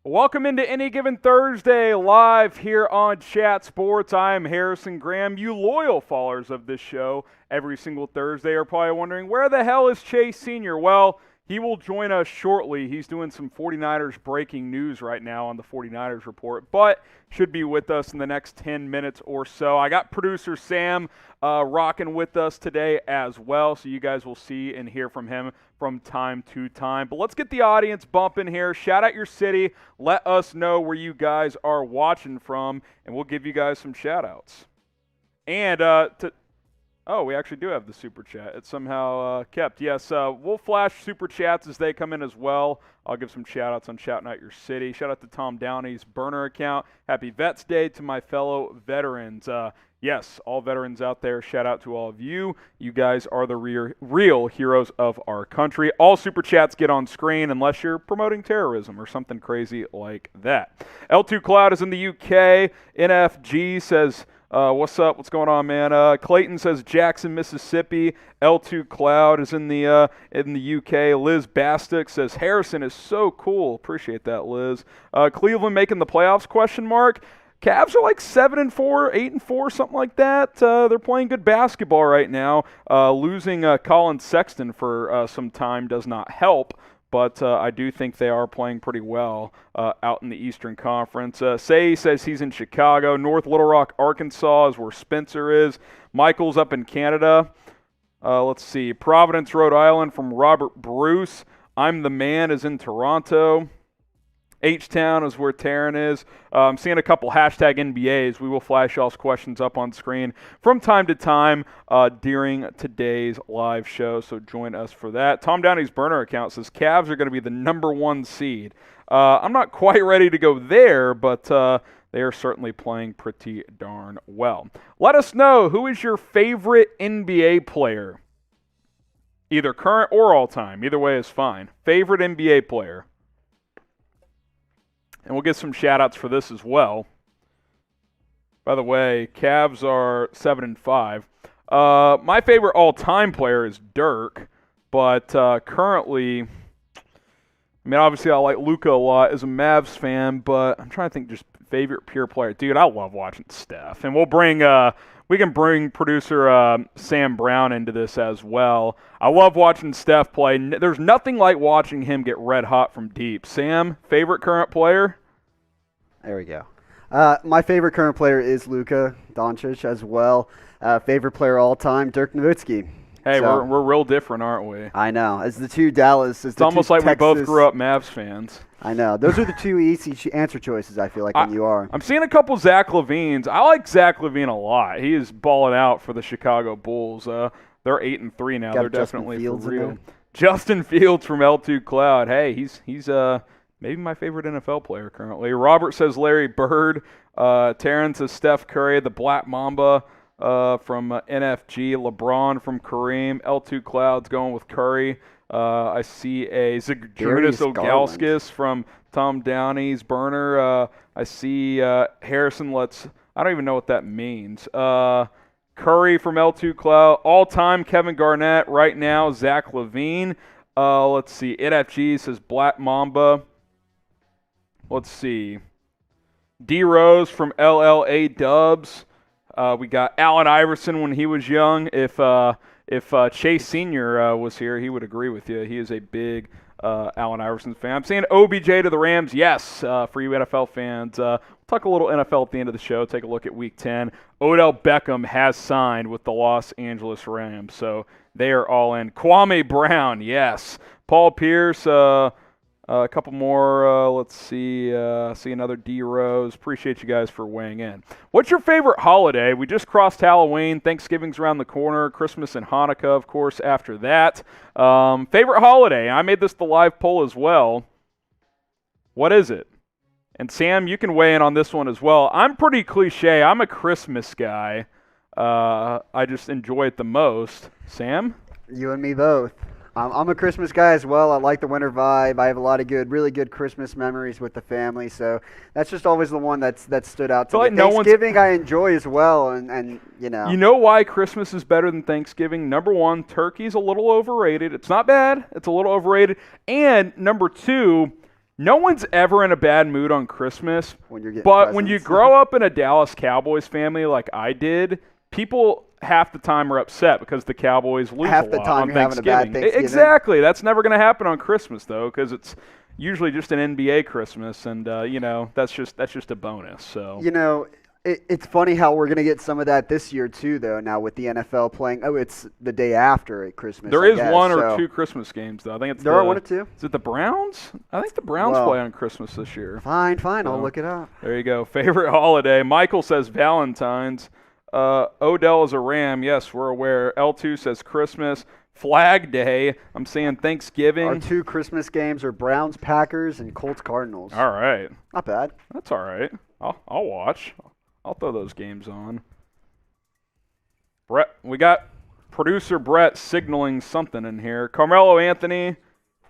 Welcome into Any Given Thursday, live here on Chat Sports. I am Harrison Graham. You loyal followers of this show every single Thursday are probably wondering, where the hell is Chase Sr.? Well, he will join us shortly. He's doing some 49ers breaking news right now on the 49ers report, but should be with us in the next 10 minutes or so. I got producer Sam rocking with us today as well, so you guys will see and hear from him from time to time. But let's get the audience bumping here. Shout out your city. Let us know where you guys are watching from, and we'll give you guys some shout-outs. And we actually do have the Super Chat. It's somehow kept. Yes, we'll flash Super Chats as they come in as well. I'll give some shout-outs on Shouting Out Your City. Shout out to Tom Downey's burner account. Happy Vets Day to my fellow veterans. Yes, all veterans out there, shout out to all of you. You guys are the real heroes of our country. All Super Chats get on screen unless you're promoting terrorism or something crazy like that. L2 Cloud is in the UK. NFG says, what's up? What's going on, man? Clayton says Jackson, Mississippi. L2 Cloud is in the UK. Liz Bastick says Harrison is so cool. Appreciate that, Liz. Cleveland making the playoffs? ? Cavs are like 7-4, 8-4, something like that. They're playing good basketball right now. Losing Colin Sexton for some time does not help, but I do think they are playing pretty well out in the Eastern Conference. Say says he's in Chicago. North Little Rock, Arkansas is where Spencer is. Michael's up in Canada. Let's see. Providence, Rhode Island from Robert Bruce. I'm the Man is in Toronto. H-Town is where Taryn is. I'm seeing a couple hashtag NBAs. We will flash y'all's questions up on screen from time to time during today's live show, so join us for that. Tom Downey's burner account says Cavs are going to be the #1 seed. I'm not quite ready to go there, but they are certainly playing pretty darn well. Let us know, who is your favorite NBA player? Either current or all-time. Either way is fine. Favorite NBA player. And we'll get some shout-outs for this as well. By the way, Cavs are 7-5. My favorite all-time player is Dirk, but currently, I mean, obviously I like Luka a lot as a Mavs fan, but I'm trying to think just favorite pure player. Dude, I love watching Steph. And we can bring producer Sam Brown into this as well. I love watching Steph play. There's nothing like watching him get red hot from deep. Sam, favorite current player? There we go. My favorite current player is Luka Doncic as well. Favorite player all time, Dirk Nowitzki. Hey, so, we're real different, aren't we? I know. As the two Dallas, it's almost like we both grew up Mavs fans. I know. Those are the two easy answer choices, I feel like, when you are. I'm seeing a couple Zach LaVines. I like Zach LaVine a lot. He is balling out for the Chicago Bulls. They're 8-3 now. They're definitely for real. Justin Fields from L2 Cloud. Hey, he's maybe my favorite NFL player currently. Robert says Larry Bird. Terrence says Steph Curry, the Black Mamba from NFG. LeBron from Kareem. L2 Cloud's going with Curry. I see a Zydrunas Ilgauskas from Tom Downey's burner. I see Harrison I don't even know what that means. Curry from L2 Cloud. All-time Kevin Garnett right now. Zach LaVine. Let's see. NFG says Black Mamba. Let's see. D Rose from LLA Dubs. We got Allen Iverson when he was young. If Chase Sr. Was here, he would agree with you. He is a big Allen Iverson fan. I'm saying OBJ to the Rams, yes, for you NFL fans. We'll talk a little NFL at the end of the show. Take a look at Week 10. Odell Beckham has signed with the Los Angeles Rams, so they are all in. Kwame Brown, yes. Paul Pierce, a couple more. Let's see. See another D Rose. Appreciate you guys for weighing in. What's your favorite holiday? We just crossed Halloween. Thanksgiving's around the corner. Christmas and Hanukkah, of course, after that. Favorite holiday? I made this the live poll as well. What is it? And Sam, you can weigh in on this one as well. I'm pretty cliche. I'm a Christmas guy. I just enjoy it the most. Sam? You and me both. I'm a Christmas guy as well. I like the winter vibe. I have a lot of really good Christmas memories with the family. So that's just always the one that stood out to me. Like Thanksgiving I enjoy as well, and you know. You know why Christmas is better than Thanksgiving? Number one, turkey's a little overrated. It's not bad. It's a little overrated. And number two, No one's ever in a bad mood on Christmas, when you're getting but presents. when you grow up in a Dallas Cowboys family like I did, people half the time are upset because the Cowboys lose half a the lot time on you're having a bad Thanksgiving. Exactly. That's never going to happen on Christmas, though, because it's usually just an NBA Christmas, and, that's just a bonus. So It's funny how we're going to get some of that this year, too, though, now with the NFL playing. Oh, it's the day after at Christmas. There is one or two Christmas games, though. I think it's there are one or two. Is it the Browns? I think the Browns play on Christmas this year. Fine. I'll look it up. There you go. Favorite holiday. Michael says Valentine's. Odell is a Ram. Yes, we're aware. L2 says Christmas. Flag Day. I'm saying Thanksgiving. Our 2 Christmas games are Browns, Packers, and Colts, Cardinals. All right. Not bad. That's all right. I'll watch. I'll throw those games on. Brett, we got producer Brett signaling something in here. Carmelo Anthony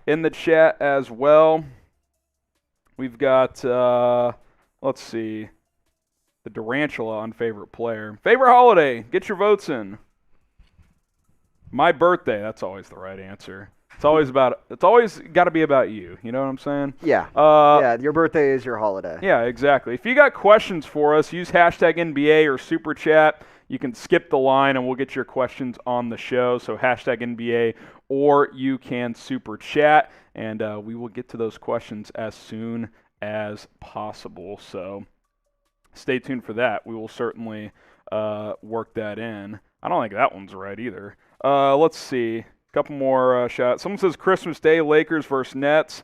in the chat as well. We've got, let's see, the Durantula on favorite player. Favorite holiday, get your votes in. My birthday, that's always the right answer. It's always got to be about you. You know what I'm saying? Yeah. Your birthday is your holiday. Yeah, exactly. If you got questions for us, use hashtag NBA or Super Chat. You can skip the line and we'll get your questions on the show. So hashtag NBA or you can Super Chat, and we will get to those questions as soon as possible. So stay tuned for that. We will certainly work that in. I don't think that one's right either. Let's see. Couple more shots. Someone says Christmas Day, Lakers versus Nets.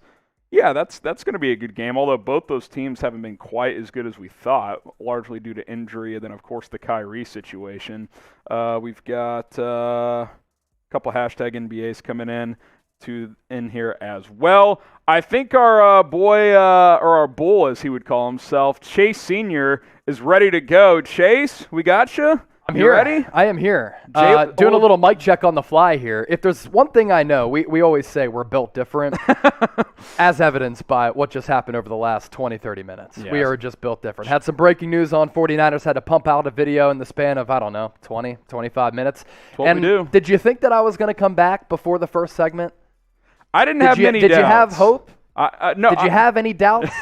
Yeah, that's going to be a good game, although both those teams haven't been quite as good as we thought, largely due to injury and then, of course, the Kyrie situation. We've got a couple hashtag NBAs coming in here as well. I think our boy, or our bull, as he would call himself, Chase Sr., is ready to go. Chase, we got you? I'm here. Ready? I am here. Doing a little mic check on the fly here. If there's one thing I know, we always say we're built different, as evidenced by what just happened over the last 20, 30 minutes. Yes. We are just built different. Had some breaking news on 49ers, had to pump out a video in the span of, 20, 25 minutes. That's what we do. Did you think that I was going to come back before the first segment? I didn't have many doubts. Did you have hope? No. Did you have any doubts?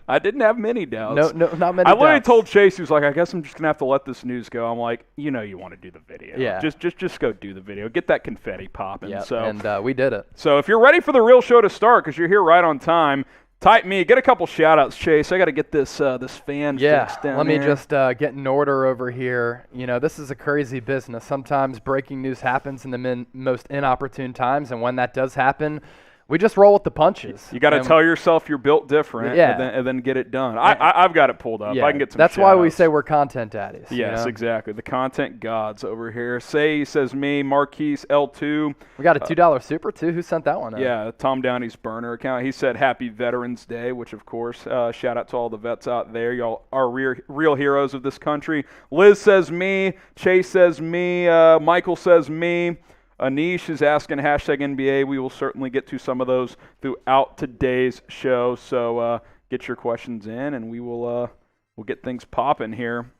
I didn't have many doubts. No, not many doubts. I literally told Chase, he was like, I guess I'm just going to have to let this news go. I'm like, you want to do the video. Yeah. Just go do the video. Get that confetti popping. Yeah, so, and we did it. So if you're ready for the real show to start, because you're here right on time, type me. Get a couple shout-outs, Chase. I got to get this fan fixed down let me here. just get in order over here. This is a crazy business. Sometimes breaking news happens in the most inopportune times, and when that does happen, we just roll with the punches. You got to tell yourself you're built different, and then get it done. I've got it pulled up. Yeah, I can get some. That's why we say we're content daddies. Yes, exactly. The content gods over here. Says me, Marquise L2. We got a $2 super too. Who sent that one out? Yeah, Tom Downey's burner account. He said Happy Veterans Day, which of course, shout out to all the vets out there. Y'all are real heroes of this country. Liz says me. Chase says me. Michael says me. Anish is asking hashtag NBA. We will certainly get to some of those throughout today's show. So get your questions in, and we'll get things popping here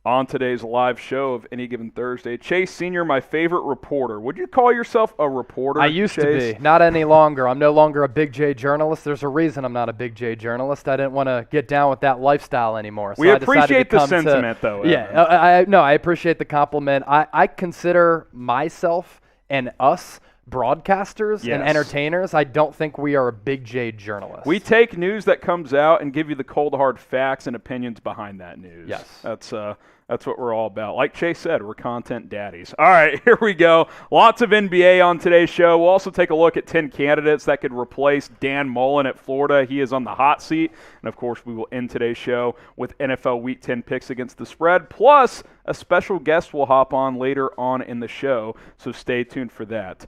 on today's live show of Any Given Thursday. Chase Sr., my favorite reporter. Would you call yourself a reporter, I used Chase? to be. Not any longer. I'm no longer a Big J journalist. There's a reason I'm not a Big J journalist. I didn't want to get down with that lifestyle anymore. So we appreciate the sentiment, though. Yeah, I appreciate the compliment. I consider myself and us broadcasters and entertainers. I don't think we are a Big J journalist. We take news that comes out and give you the cold, hard facts and opinions behind that news. Yes. That's what we're all about. Like Chase said, we're content daddies. All right, here we go. Lots of NBA on today's show. We'll also take a look at 10 candidates that could replace Dan Mullen at Florida. He is on the hot seat. And, of course, we will end today's show with NFL Week 10 picks against the spread. Plus, a special guest will hop on later on in the show, so stay tuned for that.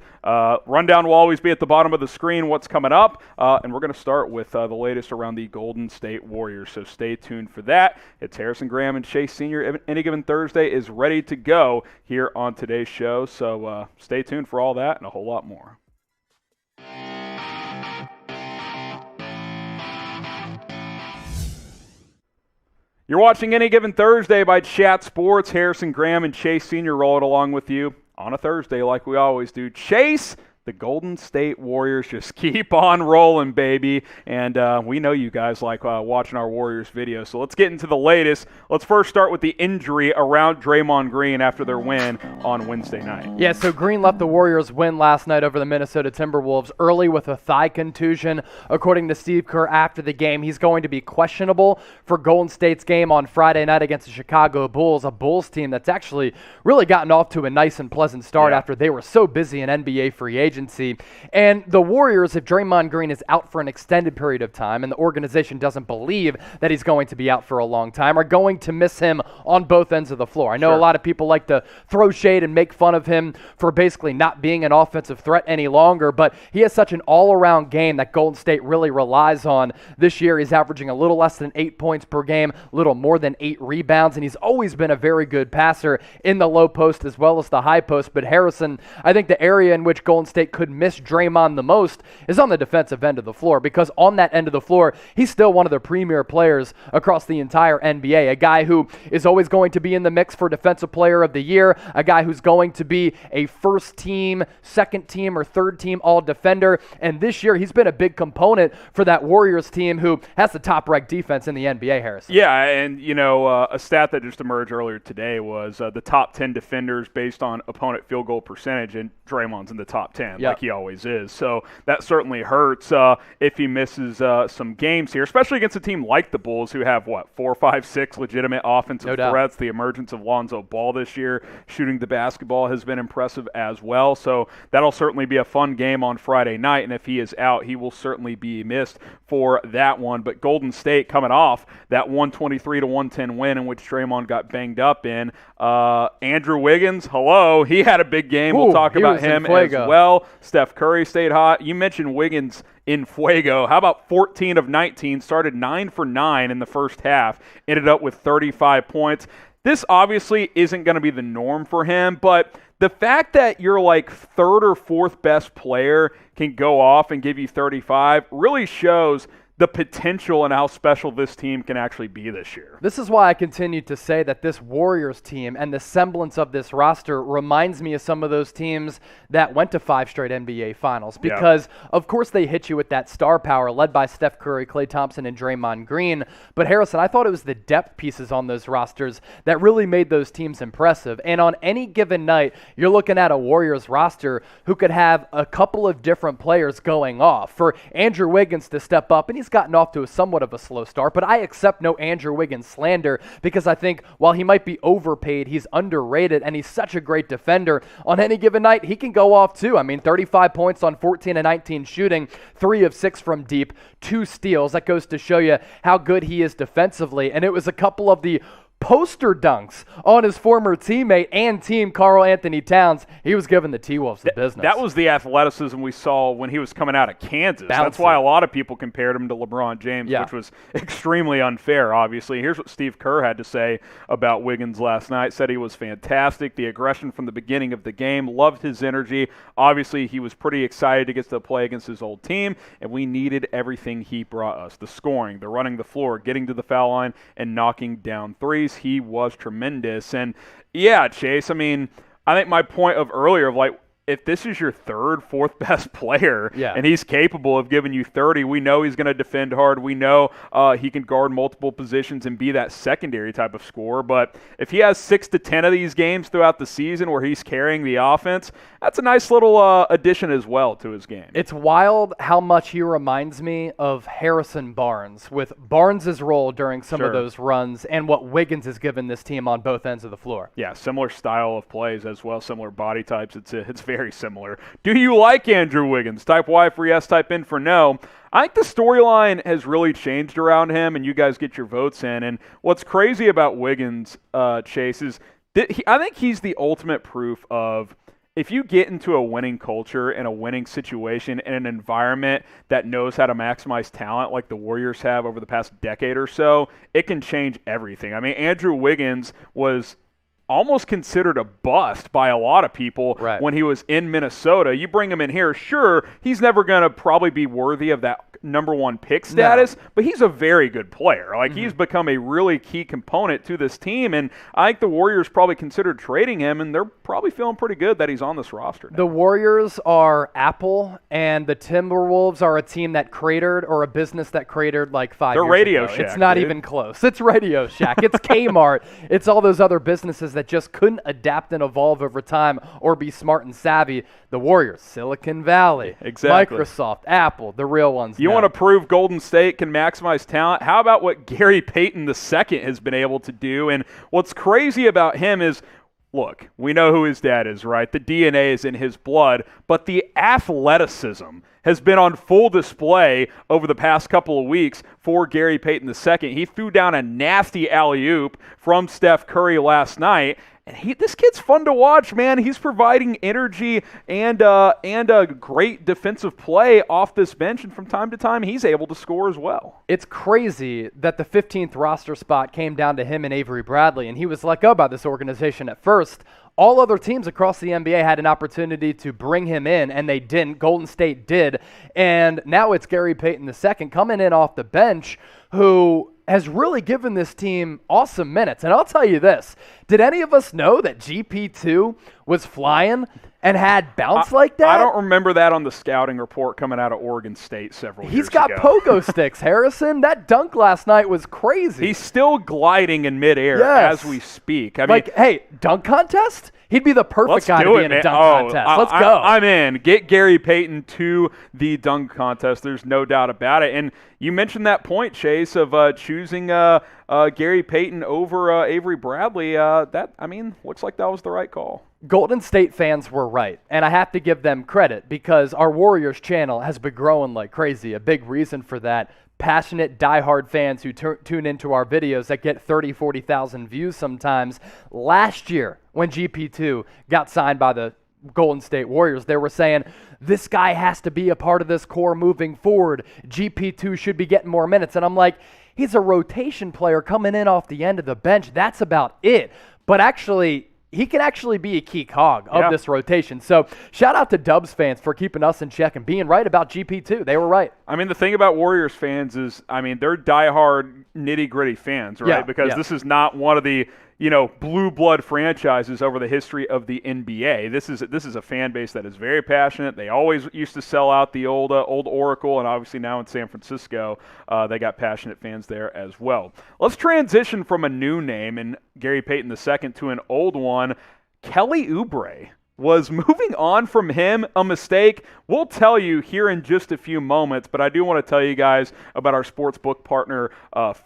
Rundown will always be at the bottom of the screen, what's coming up. And we're going to start with the latest around the Golden State Warriors, so stay tuned for that. It's Harrison Graham and Chase Sr. Any Given Thursday is ready to go here on today's show, so stay tuned for all that and a whole lot more. You're watching Any Given Thursday by Chat Sports. Harrison Graham and Chase Sr. rolling along with you on a Thursday like we always do. Chase, the Golden State Warriors just keep on rolling, baby. And we know you guys like watching our Warriors videos. So let's get into the latest. Let's first start with the injury around Draymond Green after their win on Wednesday night. Yeah, so Green left the Warriors win last night over the Minnesota Timberwolves early with a thigh contusion. According to Steve Kerr after the game, he's going to be questionable for Golden State's game on Friday night against the Chicago Bulls, a Bulls team that's actually really gotten off to a nice and pleasant start after they were so busy in NBA free agency. And the Warriors, if Draymond Green is out for an extended period of time and the organization doesn't believe that he's going to be out for a long time, are going to miss him on both ends of the floor. I know a lot of people like to throw shade and make fun of him for basically not being an offensive threat any longer, but he has such an all-around game that Golden State really relies on. This year he's averaging a little less than 8 points per game, a little more than 8 rebounds, and he's always been a very good passer in the low post as well as the high post. But Harrison, I think the area in which Golden State could miss Draymond the most is on the defensive end of the floor, because on that end of the floor, he's still one of the premier players across the entire NBA, a guy who is always going to be in the mix for Defensive Player of the Year, a guy who's going to be a first team, second team, or third team all-defender, and this year he's been a big component for that Warriors team who has the top-ranked defense in the NBA, Harrison. Yeah, and a stat that just emerged earlier today was the top 10 defenders based on opponent field goal percentage, and Draymond's in the top 10, like he always is. So that certainly hurts if he misses some games here, especially against a team like the Bulls who have, 4, 5, 6 legitimate offensive threats. The emergence of Lonzo Ball this year, shooting the basketball, has been impressive as well. So that'll certainly be a fun game on Friday night, and if he is out, he will certainly be missed for that one. But Golden State coming off that 123-110 win in which Draymond got banged up in. Andrew Wiggins, he had a big game. We'll talk about him as well. Steph Curry stayed hot. You mentioned Wiggins in fuego. How about 14 of 19, started 9 for 9 in the first half, ended up with 35 points. This obviously isn't going to be the norm for him, but the fact that your third or fourth best player can go off and give you 35 really shows the potential and how special this team can actually be this year. This is why I continue to say that this Warriors team and the semblance of this roster reminds me of some of those teams that went to 5 straight NBA Finals, because of course they hit you with that star power led by Steph Curry, Klay Thompson, and Draymond Green. But Harrison, I thought it was the depth pieces on those rosters that really made those teams impressive. And on any given night, you're looking at a Warriors roster who could have a couple of different players going off. For Andrew Wiggins to step up, and he's gotten off to a somewhat of a slow start, but I accept no Andrew Wiggins slander, because I think while he might be overpaid, he's underrated, and he's such a great defender. On any given night, he can go off too. I mean, 35 points on 14 and 19 shooting, 3 of 6 from deep, 2 steals. That goes to show you how good he is defensively, and it was a couple of the poster dunks on his former teammate and team, Karl Anthony Towns. He was giving the T-Wolves the business. That was the athleticism we saw when he was coming out of Kansas. That's why a lot of people compared him to LeBron James, which was extremely unfair, obviously. Here's what Steve Kerr had to say about Wiggins last night. Said he was fantastic, the aggression from the beginning of the game, loved his energy. Obviously, he was pretty excited to get to play against his old team, and we needed everything he brought us. The scoring, the running the floor, getting to the foul line, and knocking down threes. He was tremendous. And Chase, I mean, I think my point of earlier of if this is your third, fourth best player, and he's capable of giving you 30, we know he's going to defend hard. We know he can guard multiple positions and be that secondary type of scorer. But if he has 6 to 10 of these games throughout the season where he's carrying the offense, that's a nice little addition as well to his game. It's wild how much he reminds me of Harrison Barnes, with Barnes' role during some of those runs and what Wiggins has given this team on both ends of the floor. Yeah, similar style of plays as well, similar body types. It's very similar. Do you like Andrew Wiggins? Type Y for yes, type in for no. I think the storyline has really changed around him, and you guys get your votes in. And what's crazy about Wiggins, Chase, is I think he's the ultimate proof of, if you get into a winning culture and a winning situation in an environment that knows how to maximize talent like the Warriors have over the past decade or so, it can change everything. I mean, Andrew Wiggins was almost considered a bust by a lot of people when he was in Minnesota. You bring him in here, sure, he's never going to probably be worthy of that number one pick status, but he's a very good player. Like, he's become a really key component to this team, and I think the Warriors probably considered trading him, and they're probably feeling pretty good that he's on this roster now. The Warriors are Apple, and the Timberwolves are a team that cratered, or a business that cratered like 5 years ago. They're Radio Shack. It's not even close. It's Radio Shack. It's Kmart. It's all those other businesses that just couldn't adapt and evolve over time or be smart and savvy. The Warriors, Silicon Valley, exactly. Microsoft, Apple, the real ones. You want to prove Golden State can maximize talent? How about what Gary Payton II has been able to do? And what's crazy about him is, look, we know who his dad is, right? The DNA is in his blood, but the athleticism has been on full display over the past couple of weeks for Gary Payton II. He threw down a nasty alley-oop from Steph Curry last night. And this kid's fun to watch, man. He's providing energy and a great defensive play off this bench, and from time to time, he's able to score as well. It's crazy that the 15th roster spot came down to him and Avery Bradley, and he was let go by this organization at first. All other teams across the NBA had an opportunity to bring him in, and they didn't. Golden State did, and now it's Gary Payton II coming in off the bench, who has really given this team awesome minutes. And I'll tell you this, did any of us know that GP2 was flying and had bounce like that? I don't remember that on the scouting report coming out of Oregon State several years ago. He's got pogo sticks, Harrison. That dunk last night was crazy. He's still gliding in midair as we speak. I mean, hey, dunk contest? He'd be the perfect guy to be in a dunk contest. Let's go. I'm in. Get Gary Payton to the dunk contest. There's no doubt about it. And you mentioned that point, Chase, of choosing Gary Payton over Avery Bradley. Looks like that was the right call. Golden State fans were right, and I have to give them credit because our Warriors channel has been growing like crazy. A big reason for that, passionate, diehard fans who tune into our videos that get 30, 40,000 views sometimes. Last year, when GP2 got signed by the Golden State Warriors, they were saying, this guy has to be a part of this core moving forward. GP2 should be getting more minutes. And I'm like, he's a rotation player coming in off the end of the bench. That's about it. But actually, he can actually be a key cog of this rotation. So shout out to Dubs fans for keeping us in check and being right about GP2. They were right. I mean, the thing about Warriors fans is, they're diehard, nitty-gritty fans, right? Because this is not one of the blue blood franchises over the history of the NBA. This is a fan base that is very passionate. They always used to sell out the old Oracle, and obviously now in San Francisco, they got passionate fans there as well. Let's transition from a new name in Gary Payton II to an old one. Kelly Oubre was moving on from him a mistake? We'll tell you here in just a few moments, but I do want to tell you guys about our sportsbook partner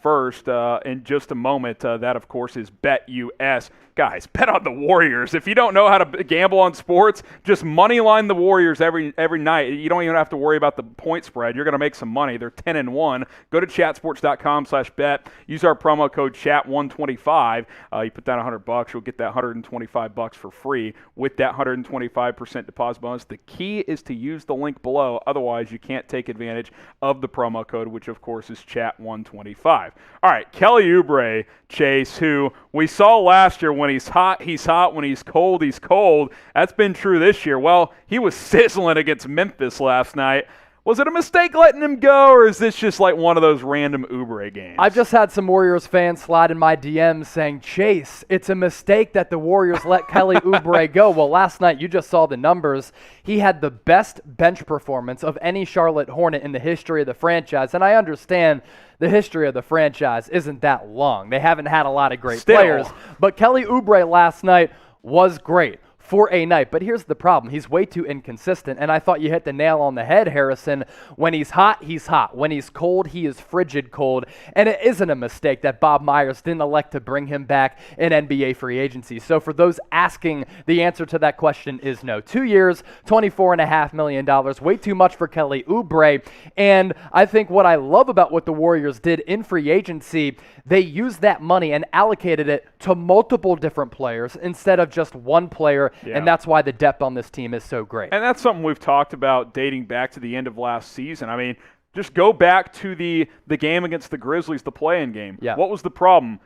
first in just a moment. That, of course, is BetUS. Guys, bet on the Warriors. If you don't know how to gamble on sports, just money line the Warriors every night. You don't even have to worry about the point spread. You're going to make some money. They're 10-1. Go to chatsports.com/bet. Use our promo code CHAT125. You put down $100, you'll get that $125 for free with that 125% deposit bonus. The key is to use the link below. Otherwise, you can't take advantage of the promo code, which, of course, is CHAT125. All right, Kelly Oubre, Chase, who we saw last year when he's hot, he's hot. When he's cold, he's cold. That's been true this year. Well, he was sizzling against Memphis last night. Was it a mistake letting him go, or is this just like one of those random Oubre games? I've just had some Warriors fans slide in my DMs saying, Chase, it's a mistake that the Warriors let Kelly Oubre go. Well, last night, you just saw the numbers. He had the best bench performance of any Charlotte Hornet in the history of the franchise, and I understand the history of the franchise isn't that long. They haven't had a lot of great players, but Kelly Oubre last night was great for a night. But here's the problem. He's way too inconsistent, and I thought you hit the nail on the head, Harrison. When he's hot, he's hot. When he's cold, he is frigid cold. And it isn't a mistake that Bob Myers didn't elect to bring him back in NBA free agency. So for those asking, the answer to that question is no. 2 years, $24.5 million, way too much for Kelly Oubre. And I think what I love about what the Warriors did in free agency, they used that money and allocated it to multiple different players instead of just one player. Yeah. And that's why the depth on this team is so great. And that's something we've talked about dating back to the end of last season. I mean, just go back to the game against the Grizzlies, the play-in game. Yeah. What was the problem?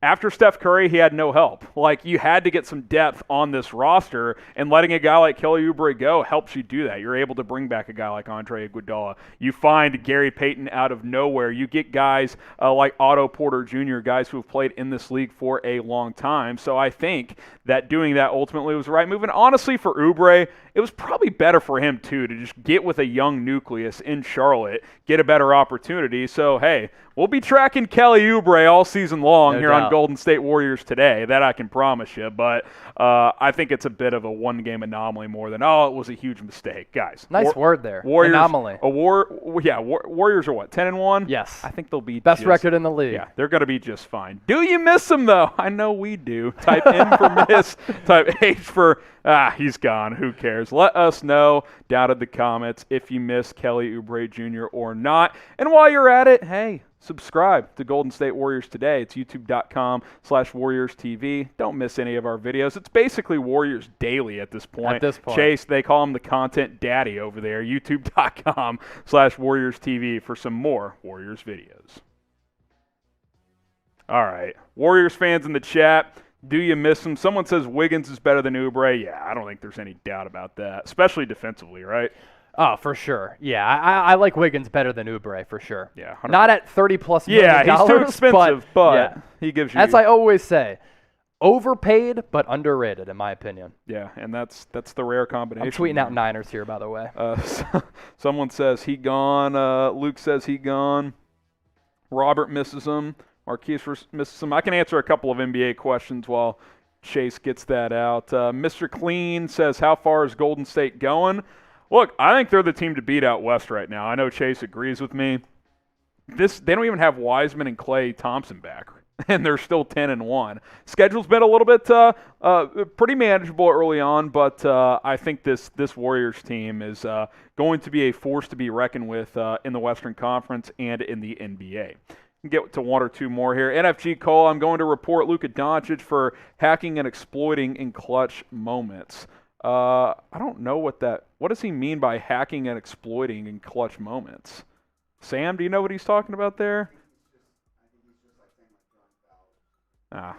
after Steph Curry, he had no help. Like, you had to get some depth on this roster, and letting a guy like Kelly Oubre go helps you do that. You're able to bring back a guy like Andre Iguodala. You find Gary Payton out of nowhere. You get guys like Otto Porter Jr., guys who have played in this league for a long time. So I think that doing that ultimately was the right move. And honestly, for Oubre, it was probably better for him, too, to just get with a young nucleus in Charlotte, get a better opportunity. So, hey, we'll be tracking Kelly Oubre all season long on Golden State Warriors Today. That I can promise you. But I think it's a bit of a one-game anomaly more than, it was a huge mistake. Guys. Nice word there. Warriors, anomaly. Warriors are what, 10-1? Yes. I think they'll be best record in the league. Yeah, they're going to be just fine. Do you miss him, though? I know we do. Type N for miss. Type H for, he's gone. Who cares? Let us know down in the comments if you miss Kelly Oubre Jr. or not. And while you're at it, hey, subscribe to Golden State Warriors Today. It's youtube.com/WarriorsTV. Don't miss any of our videos. It's basically Warriors Daily at this point. Chase, they call him the content daddy over there. youtube.com/WarriorsTV for some more Warriors videos. All right. Warriors fans in the chat, do you miss him? Someone says Wiggins is better than Oubre. Yeah, I don't think there's any doubt about that, especially defensively, right? Oh, for sure. Yeah, I like Wiggins better than Oubre, for sure. Yeah, 100%. Not at $30+ million. Yeah, he's too expensive, but he gives you. As I always say, overpaid but underrated, in my opinion. Yeah, and that's the rare combination. I'm tweeting out Niners here, by the way. Someone says he gone. Luke says he gone. Robert misses him. Marquise misses him. I can answer a couple of NBA questions while Chase gets that out. Mr. Clean says, how far is Golden State going? Look, I think they're the team to beat out West right now. I know Chase agrees with me. They don't even have Wiseman and Klay Thompson back, and they're still 10-1. Schedule's been a little bit pretty manageable early on, but I think this Warriors team is going to be a force to be reckoned with in the Western Conference and in the NBA. Get to one or two more here. NFG Cole, I'm going to report Luka Doncic for hacking and exploiting in clutch moments. I don't know what does he mean by hacking and exploiting in clutch moments? Sam, do you know what he's talking about there?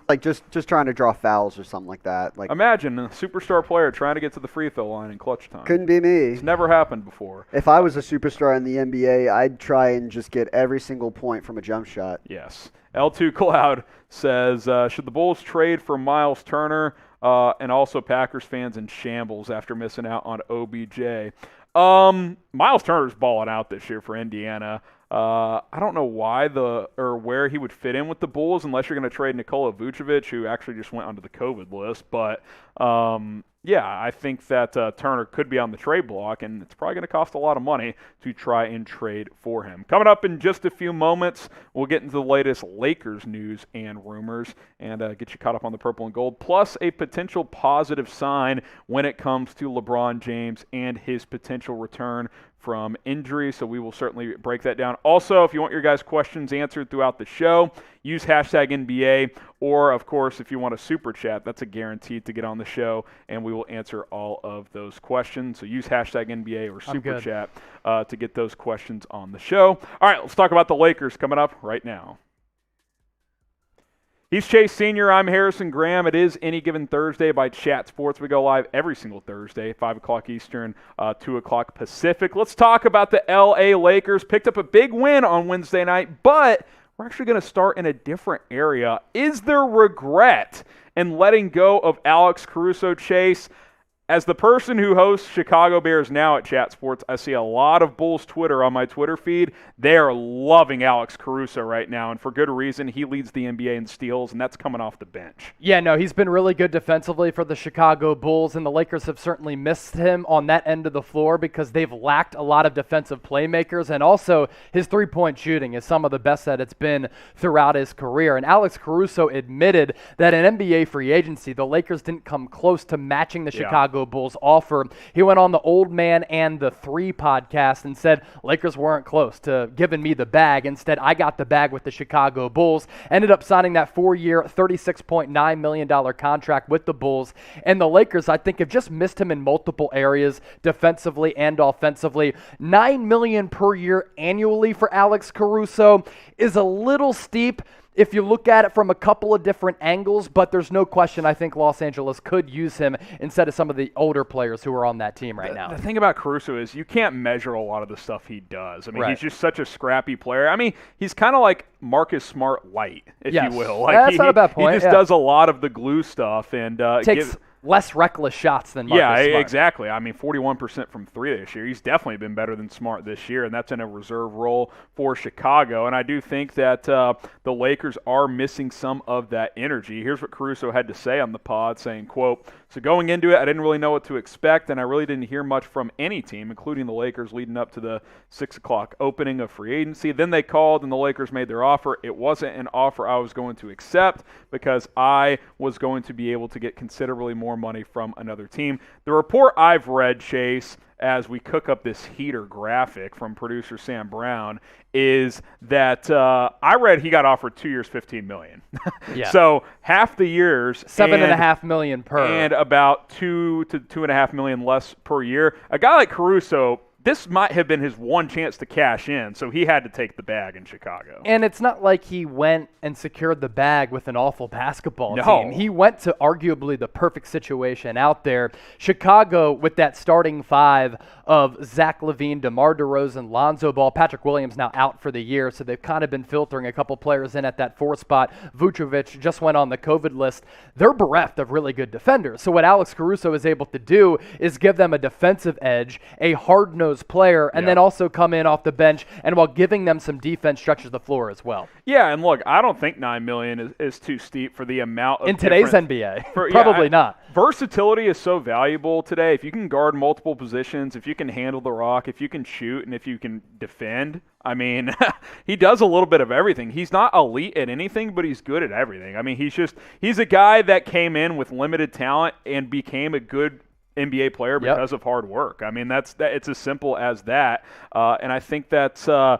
Like just trying to draw fouls or something like that. Like, imagine a superstar player trying to get to the free throw line in clutch time. Couldn't be me. It's never happened before. If I was a superstar in the NBA, I'd try and just get every single point from a jump shot. Yes. L2 Cloud says, should the Bulls trade for Miles Turner? And also Packers fans in shambles after missing out on OBJ. Miles Turner's balling out this year for Indiana. I don't know why where he would fit in with the Bulls unless you're going to trade Nikola Vucevic, who actually just went onto the COVID list. But yeah, I think that Turner could be on the trade block, and it's probably going to cost a lot of money to try and trade for him. Coming up in just a few moments, we'll get into the latest Lakers news and rumors and get you caught up on the purple and gold, plus a potential positive sign when it comes to LeBron James and his potential return from injury, so we will certainly break that down. Also, if you want your guys' questions answered throughout the show, use hashtag NBA, or, of course, if you want a super chat, that's a guarantee to get on the show, and we will answer all of those questions. So use hashtag NBA or super chat to get those questions on the show. All right, let's talk about the Lakers coming up right now. He's Chase Sr., I'm Harrison Graham. It is Any Given Thursday by Chat Sports. We go live every single Thursday, 5 o'clock Eastern, 2 o'clock Pacific. Let's talk about the L.A. Lakers. Picked up a big win on Wednesday night, but we're actually going to start in a different area. Is there regret in letting go of Alex Caruso, Chase? As the person who hosts Chicago Bears now at Chat Sports, I see a lot of Bulls Twitter on my Twitter feed. They are loving Alex Caruso right now, and for good reason. He leads the NBA in steals, and that's coming off the bench. Yeah, no, he's been really good defensively for the Chicago Bulls, and the Lakers have certainly missed him on that end of the floor because they've lacked a lot of defensive playmakers, and also his three-point shooting is some of the best that it's been throughout his career. And Alex Caruso admitted that in NBA free agency, the Lakers didn't come close to matching the Chicago Bulls offer. He went on the Old Man and the Three podcast and said Lakers weren't close to giving me the bag. Instead, I got the bag with the Chicago Bulls. Ended up signing that 4-year, $36.9 million contract with the Bulls. And the Lakers, I think, have just missed him in multiple areas, defensively and offensively. $9 million per year annually for Alex Caruso is a little steep. if you look at it from a couple of different angles, but there's no question I think Los Angeles could use him instead of some of the older players who are on that team right now. The thing about Caruso is you can't measure a lot of the stuff he does. I mean, He's just such a scrappy player. I mean, he's kind of like Marcus Smart light, if you will. Like, that's not a bad point. He just does a lot of the glue stuff and takes less reckless shots than Marcus Smart. Yeah, exactly. I mean, 41% from three this year. He's definitely been better than Smart this year, and that's in a reserve role for Chicago. And I do think that the Lakers are missing some of that energy. Here's what Caruso had to say on the pod, saying, quote, "So going into it, I didn't really know what to expect, and I really didn't hear much from any team, including the Lakers, leading up to the 6 o'clock opening of free agency. Then they called, and the Lakers made their offer. It wasn't an offer I was going to accept because I was going to be able to get considerably more money from another team." The report I've read, Chase, as we cook up this heater graphic from producer Sam Brown, is that I read he got offered 2 years, $15 million. Yeah. So half the years, $7.5 million per, and about $2 to $2.5 million less per year. A guy like Caruso, this might have been his one chance to cash in, so he had to take the bag in Chicago. And it's not like he went and secured the bag with an awful basketball team. He went to arguably the perfect situation out there. Chicago, with that starting five of Zach LaVine, DeMar DeRozan, Lonzo Ball, Patrick Williams now out for the year, so they've kind of been filtering a couple players in at that 4 spot. Vucevic just went on the COVID list. They're bereft of really good defenders. So what Alex Caruso is able to do is give them a defensive edge, a hard-nosed player, and then also come in off the bench, and while giving them some defense, stretches the floor as well. Yeah, and look, I don't think $9 million is too steep for the amount of in today's NBA. Probably not. Versatility is so valuable today. If you can guard multiple positions, if you can handle the rock, if you can shoot, and if you can defend, I mean, he does a little bit of everything. He's not elite at anything, but he's good at everything. I mean, he's a guy that came in with limited talent and became a good NBA player because of hard work. I mean, it's as simple as that. And I think that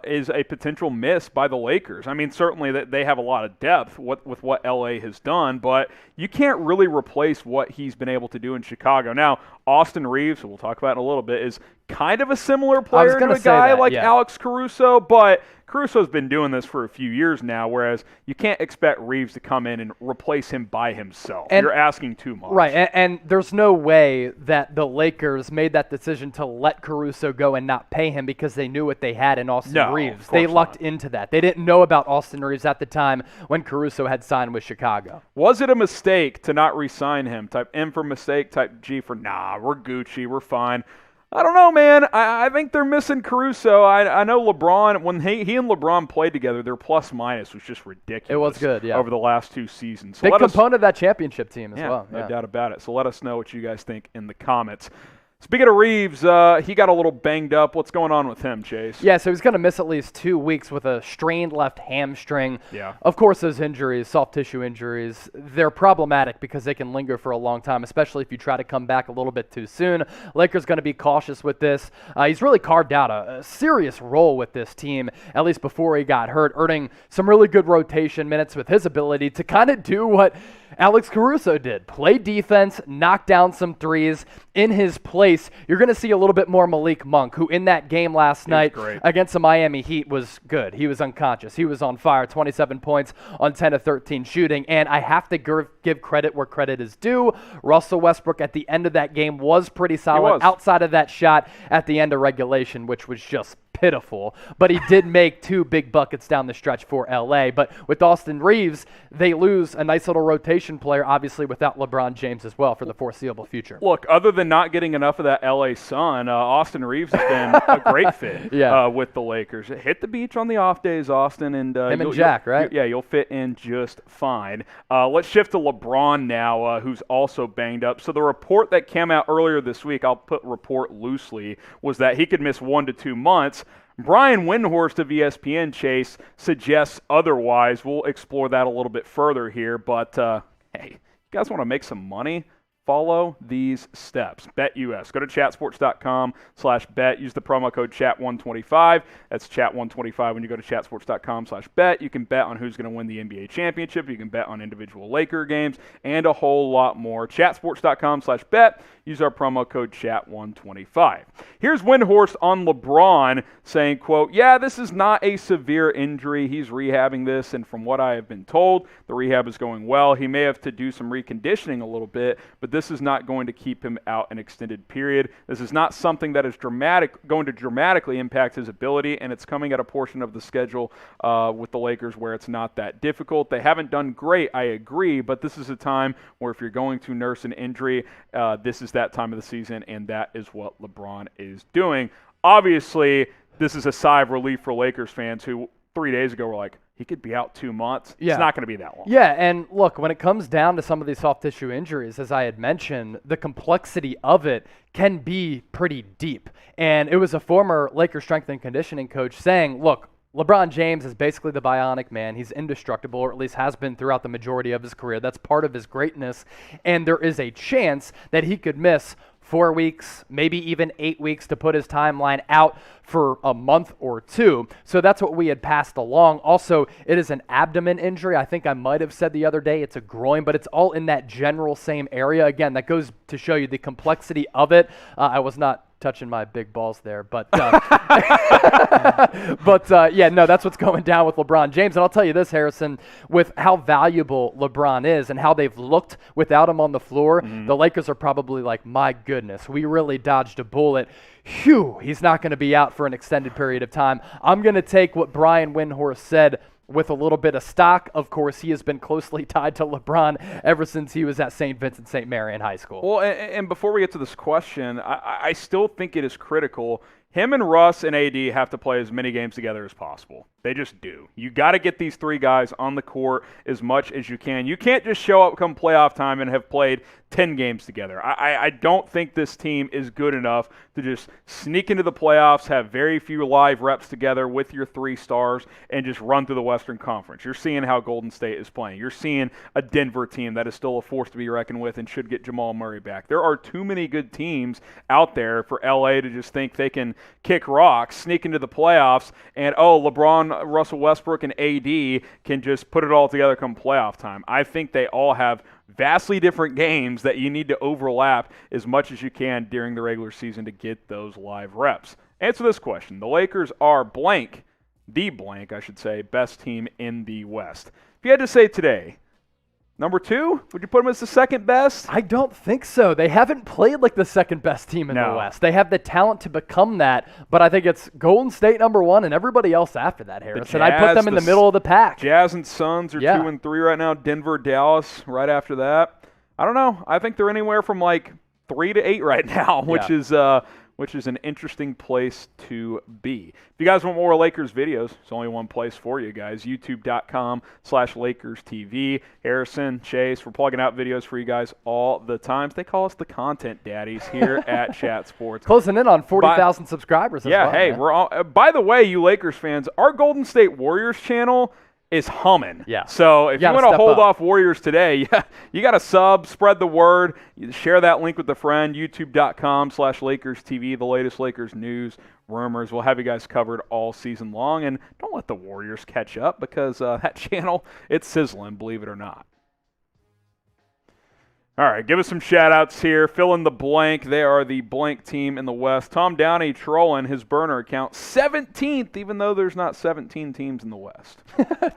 is a potential miss by the Lakers. I mean, certainly that they have a lot of depth with what LA has done, but you can't really replace what he's been able to do in Chicago. Now, Austin Reeves, who we'll talk about in a little bit, is kind of a similar player to a guy like Alex Caruso, but Caruso's been doing this for a few years now, whereas you can't expect Reeves to come in and replace him by himself. You're asking too much. Right, and there's no way that the Lakers made that decision to let Caruso go and not pay him because they knew what they had in Austin Reeves. They lucked into that. They didn't know about Austin Reeves at the time when Caruso had signed with Chicago. Was it a mistake to not re-sign him? Type M for mistake, type G for nah, we're Gucci, we're fine. I don't know, man. I think they're missing Caruso. I know LeBron, when he and LeBron played together, their plus-minus was just ridiculous. It was good, over the last 2 seasons. So big component of that championship team as well. No doubt about it. So let us know what you guys think in the comments. Speaking of Reeves, he got a little banged up. What's going on with him, Chase? Yeah, so he's going to miss at least 2 weeks with a strained left hamstring. Yeah. Of course, those injuries, soft tissue injuries, they're problematic because they can linger for a long time, especially if you try to come back a little bit too soon. Lakers going to be cautious with this. He's really carved out a serious role with this team, at least before he got hurt, earning some really good rotation minutes with his ability to kind of do what Alex Caruso did. Play defense, knock down some threes. In his place, you're going to see a little bit more Malik Monk, who in that game last night against the Miami Heat was good. He was unconscious. He was on fire, 27 points on 10 of 13 shooting. And I have to give credit where credit is due. Russell Westbrook at the end of that game was pretty solid outside of that shot at the end of regulation, which was just pitiful, but he did make 2 big buckets down the stretch for LA. But with Austin Reeves, they lose a nice little rotation player, obviously without LeBron James as well for the foreseeable future. Look, other than not getting enough of that LA sun, Austin Reeves has been a great fit with the Lakers. Hit the beach on the off days, Austin, and him and Jack, right? You'll fit in just fine. Let's shift to LeBron now, who's also banged up. So the report that came out earlier this week, I'll put report loosely, was that he could miss 1 to 2 months. Brian Windhorst of ESPN, Chase, suggests otherwise. We'll explore that a little bit further here. But, hey, you guys want to make some money? Follow these steps. BetUS. Go to chatsports.com/bet. Use the promo code chat125. That's chat125 when you go to chatsports.com/bet. You can bet on who's going to win the NBA championship. You can bet on individual Laker games and a whole lot more. Chatsports.com/bet. Use our promo code chat125. Here's Windhorst on LeBron saying, quote, yeah, this is not a severe injury. He's rehabbing this, and from what I have been told, the rehab is going well. He may have to do some reconditioning a little bit, but this is not going to keep him out an extended period. This is not something that is going to dramatically impact his ability, and it's coming at a portion of the schedule with the Lakers where it's not that difficult. They haven't done great, I agree, but this is a time where if you're going to nurse an injury, this is that time of the season, and that is what LeBron is doing. Obviously, this is a sigh of relief for Lakers fans who 3 days ago were like, he could be out 2 months. Yeah. It's not going to be that long. Yeah, and look, when it comes down to some of these soft tissue injuries, as I had mentioned, the complexity of it can be pretty deep. And it was a former Lakers strength and conditioning coach saying, look, LeBron James is basically the bionic man. He's indestructible, or at least has been throughout the majority of his career. That's part of his greatness. And there is a chance that he could miss 4 weeks, maybe even 8 weeks to put his timeline out for a month or two. So that's what we had passed along. Also, it is an abdomen injury. I think I might have said the other day it's a groin, but it's all in that general same area. Again, that goes to show you the complexity of it. I was not touching my big balls there, but yeah, no, that's what's going down with LeBron James. And I'll tell you this, Harrison, with how valuable LeBron is and how they've looked without him on the floor, the Lakers are probably like, my goodness, we really dodged a bullet. Phew, he's not going to be out for an extended period of time. I'm going to take what Brian Windhorst said with a little bit of stock. Of course, he has been closely tied to LeBron ever since he was at St. Vincent St. Mary in high school. Well, and before we get to this question, I still think it is critical. Him and Russ and AD have to play as many games together as possible. They just do. You got to get these three guys on the court as much as you can. You can't just show up come playoff time and have played 10 games together. I don't think this team is good enough to just sneak into the playoffs, have very few live reps together with your three stars, and just run through the Western Conference. You're seeing how Golden State is playing. You're seeing a Denver team that is still a force to be reckoned with and should get Jamal Murray back. There are too many good teams out there for LA to just think they can kick rocks, sneak into the playoffs, and, LeBron, Russell Westbrook, and AD can just put it all together come playoff time. I think they all have vastly different games that you need to overlap as much as you can during the regular season to get those live reps. Answer this question. The Lakers are best team in the West. If you had to say today, number two, would you put them as the second best? I don't think so. They haven't played like the second best team in the West. They have the talent to become that, but I think it's Golden State number one and everybody else after that, Harrison. I'd put them in the middle of the pack. Jazz and Suns are 2 and 3 right now. Denver, Dallas right after that. I don't know. I think they're anywhere from like 3 to 8 right now, which is an interesting place to be. If you guys want more Lakers videos, there's only one place for you guys, youtube.com/LakersTV. Harrison, Chase, we're plugging out videos for you guys all the time. They call us the content daddies here at Chat Sports. Closing in on 40,000 subscribers as well. Hey, we're all, by the way, you Lakers fans, our Golden State Warriors channel is humming. Yeah. So if you want to hold off Warriors today, you got to sub, spread the word, share that link with a friend, youtube.com/LakersTV, the latest Lakers news, rumors. We'll have you guys covered all season long, and don't let the Warriors catch up because that channel, it's sizzling, believe it or not. All right, give us some shout-outs here. Fill in the blank. They are the blank team in the West. Tom Downey trolling his burner account 17th, even though there's not 17 teams in the West.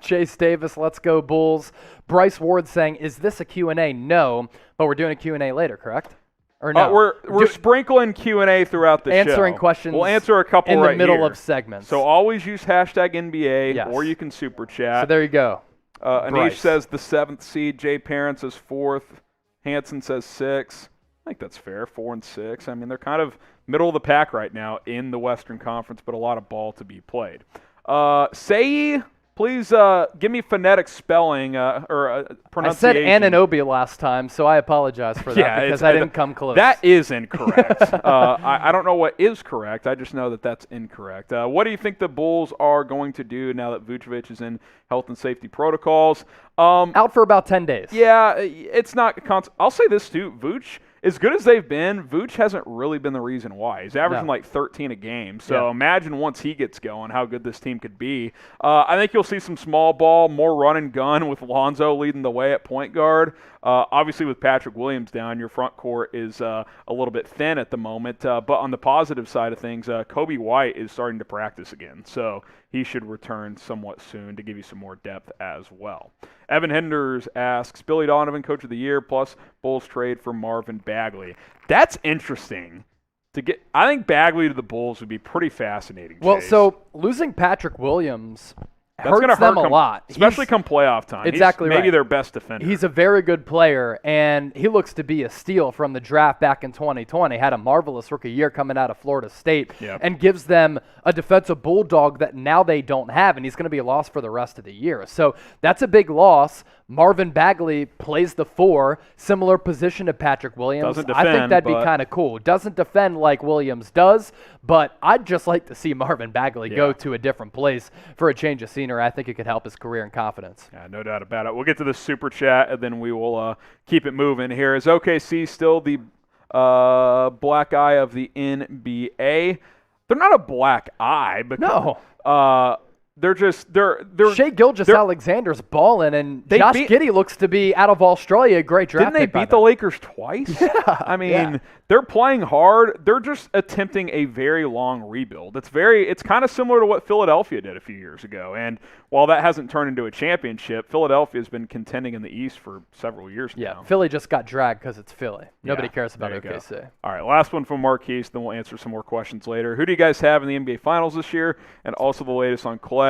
Chase Davis, let's go Bulls. Bryce Ward saying, is this a Q&A? No, but we're doing a Q&A later, correct? Or no? We're sprinkling Q&A throughout the show. Answering questions. We'll answer a couple in right the middle here. of segments. So always use hashtag NBA, or you can super chat. So there you go. Anish says the 7th seed. Jay Parent says 4th. Hansen says 6. I think that's fair, 4 and 6. I mean, they're kind of middle of the pack right now in the Western Conference, but a lot of ball to be played. Say Please give me phonetic spelling or pronunciation. I said Anunoby last time, so I apologize for that because I didn't come close. That is incorrect. I don't know what is correct. I just know that that's incorrect. What do you think the Bulls are going to do now that Vucevic is in health and safety protocols? Out for about 10 days. Yeah, it's not I'll say this too. Vooch, as good as they've been, Vooch hasn't really been the reason why. He's averaging like 13 a game. So imagine once he gets going how good this team could be. I think you'll see some small ball, more run and gun with Lonzo leading the way at point guard. Obviously, with Patrick Williams down, your front court is a little bit thin at the moment. But on the positive side of things, Kobe White is starting to practice again. So he should return somewhat soon to give you some more depth as well. Evan Henders asks, Billy Donovan, Coach of the Year, plus Bulls trade for Marvin Bagley. That's interesting. I think Bagley to the Bulls would be pretty fascinating. Well, so losing Patrick Williams hurts gonna them a lot. Especially come playoff time. Exactly. He's maybe their best defender. He's a very good player, and he looks to be a steal from the draft back in 2020. Had a marvelous rookie year coming out of Florida State and gives them a defensive bulldog that now they don't have, and he's going to be a loss for the rest of the year. So that's a big loss. Marvin Bagley plays the 4, similar position to Patrick Williams. Doesn't defend, I think that'd be kind of cool. Doesn't defend like Williams does, but I'd just like to see Marvin Bagley go to a different place for a change of scenery. I think it could help his career and confidence. Yeah, no doubt about it. We'll get to the super chat, and then we will keep it moving here. Is OKC still the black eye of the NBA? They're not a black eye. Because, no. They're Shai Gilgeous-Alexander's balling, and Josh Giddey looks to be out of Australia. Great draft. Didn't they beat the Lakers twice? Yeah. I mean, they're playing hard. They're just attempting a very long rebuild. It's kind of similar to what Philadelphia did a few years ago. And while that hasn't turned into a championship, Philadelphia has been contending in the East for several years now. Yeah, Philly just got dragged because it's Philly. Nobody cares about OKC. Go. All right, last one from Marquise, then we'll answer some more questions later. Who do you guys have in the NBA Finals this year? And also the latest on Clay.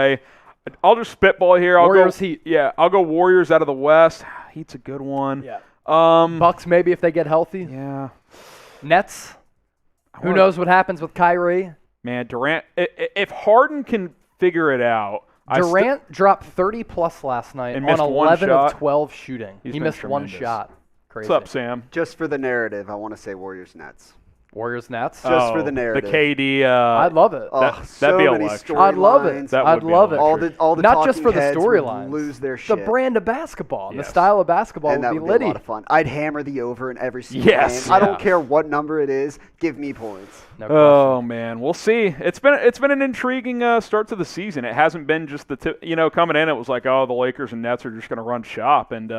I'll just spitball here. Heat. Yeah, I'll go Warriors out of the West. Heat's a good one. Yeah. Bucks maybe if they get healthy. Yeah. Nets. Who knows what happens with Kyrie? Man, Durant. If Harden can figure it out. Durant dropped 30-plus last night on 11 of 12 shooting. He missed one shot. Crazy. What's up, Sam? Just for the narrative, I want to say Warriors-Nets. Warriors-Nets? Just for the narrative. The KD. I'd love it. That'd be electric. I'd love it. I'd love it. All the not just for the storylines. Lose their shit. The brand of basketball and the style of basketball would be litty. A lot of fun. I'd hammer the over in every single game. I don't care what number it is. Give me points. No man, we'll see. It's been an intriguing start to the season. It hasn't been just the coming in. It was like, the Lakers and Nets are just going to run shop, and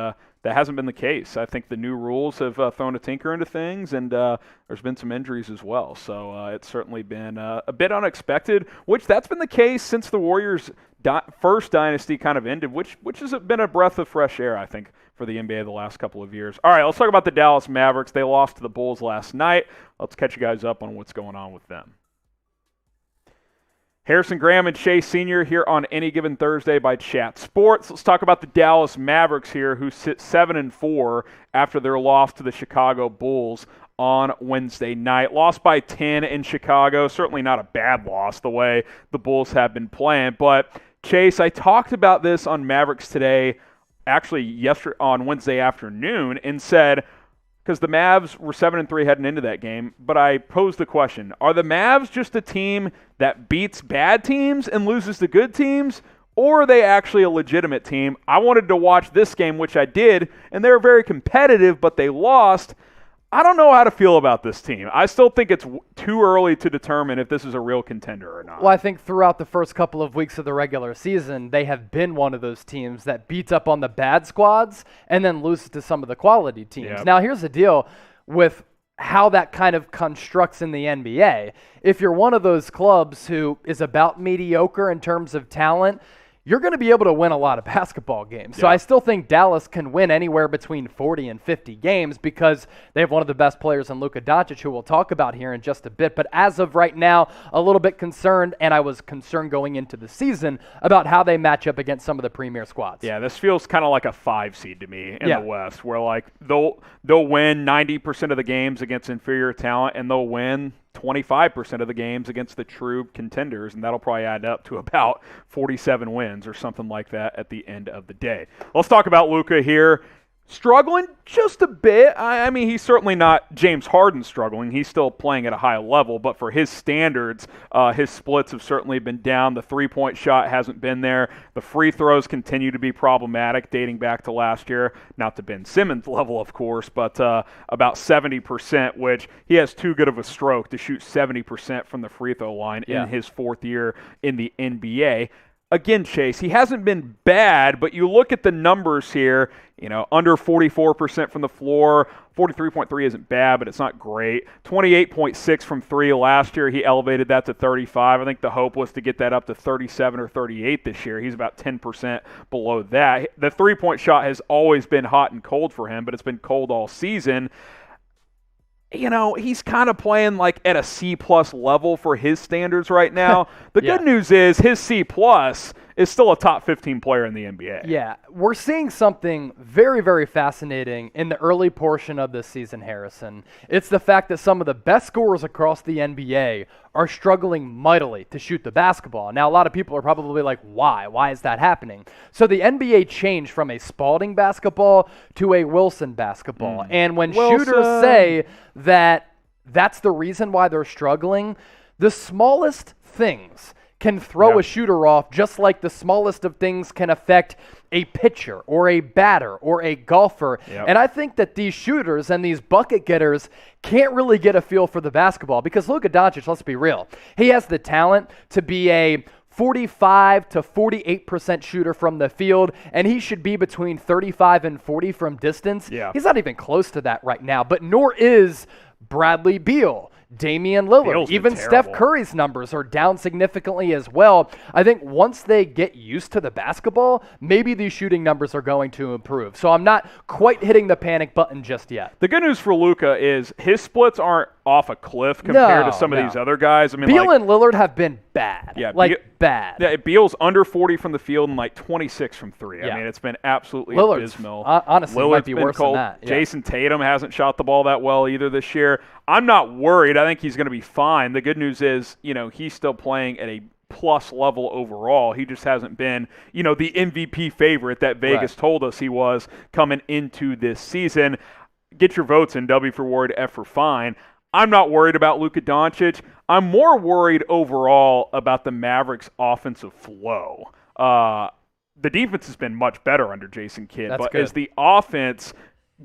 that hasn't been the case. I think the new rules have thrown a tinker into things, and there's been some injuries as well. So it's certainly been a bit unexpected, which that's been the case since the Warriors' first dynasty kind of ended, which has been a breath of fresh air, I think, for the NBA the last couple of years. All right, let's talk about the Dallas Mavericks. They lost to the Bulls last night. Let's catch you guys up on what's going on with them. Harrison Graham and Shea Sr. here on Any Given Thursday by Chat Sports. Let's talk about the Dallas Mavericks here, who sit 7-4 after their loss to the Chicago Bulls on Wednesday night. Lost by 10 in Chicago. Certainly not a bad loss the way the Bulls have been playing. But, Chase, I talked about this on Mavericks Today, actually yesterday on Wednesday afternoon, and said, because the Mavs were 7-3 heading into that game, but I posed the question, are the Mavs just a team that beats bad teams and loses to good teams, or are they actually a legitimate team? I wanted to watch this game, which I did, and they were very competitive, but they lost. I don't know how to feel about this team. I still think it's too early to determine if this is a real contender or not. Well, I think throughout the first couple of weeks of the regular season, they have been one of those teams that beats up on the bad squads and then loses to some of the quality teams. Yep. Now, here's the deal with how that kind of constructs in the NBA. If you're one of those clubs who is about mediocre in terms of talent, you're going to be able to win a lot of basketball games. So I still think Dallas can win anywhere between 40 and 50 games because they have one of the best players in Luka Doncic, who we'll talk about here in just a bit. But as of right now, a little bit concerned, and I was concerned going into the season about how they match up against some of the premier squads. Yeah, this feels kind of like a 5 seed to me in the West, where like they'll win 90% of the games against inferior talent, and they'll win 25% of the games against the true contenders, and that'll probably add up to about 47 wins or something like that at the end of the day. Let's talk about Luka here. Struggling just a bit. I mean, he's certainly not James Harden struggling. He's still playing at a high level, but for his standards, his splits have certainly been down. The three-point shot hasn't been there. The free throws continue to be problematic, dating back to last year. Not to Ben Simmons level, of course, but about 70%, which he has too good of a stroke to shoot 70% from the free throw line in his fourth year in the NBA. Again, Chase, he hasn't been bad, but you look at the numbers here, under 44% from the floor. 43.3 isn't bad, but it's not great. 28.6 from three last year. He elevated that to 35. I think the hope was to get that up to 37 or 38 this year. He's about 10% below that. The three-point shot has always been hot and cold for him, but it's been cold all season. He's kind of playing like at a C-plus level for his standards right now. The good news is his C-plus is still a top 15 player in the NBA. Yeah, we're seeing something very, very fascinating in the early portion of this season, Harrison. It's the fact that some of the best scorers across the NBA are struggling mightily to shoot the basketball. Now, a lot of people are probably like, why? Why is that happening? So the NBA changed from a Spalding basketball to a Wilson basketball. And when shooters say that that's the reason why they're struggling, the smallest things can throw a shooter off, just like the smallest of things can affect a pitcher or a batter or a golfer. And I think that these shooters and these bucket getters can't really get a feel for the basketball because Luka Doncic, let's be real, he has the talent to be a 45 to 48% shooter from the field, and he should be between 35 and 40 from distance. He's not even close to that right now, but nor is Bradley Beal, Damian Lillard, even Steph Curry's numbers are down significantly as well. I think once they get used to the basketball, maybe these shooting numbers are going to improve. So I'm not quite hitting the panic button just yet. The good news for Luka is his splits aren't off a cliff compared to some of these other guys. I mean, Beal and Lillard have been bad. Bad. Yeah, Beal's under 40 from the field and 26 from three. I mean, it's been absolutely abysmal. Honestly, might be worse than that. Jason Tatum hasn't shot the ball that well either this year. I'm not worried. I think he's going to be fine. The good news is, he's still playing at a plus level overall. He just hasn't been, the MVP favorite that Vegas told us he was coming into this season. Get your votes in. W for worried, F for fine. I'm not worried about Luka Doncic. I'm more worried overall about the Mavericks' offensive flow. The defense has been much better under Jason Kidd, is the offense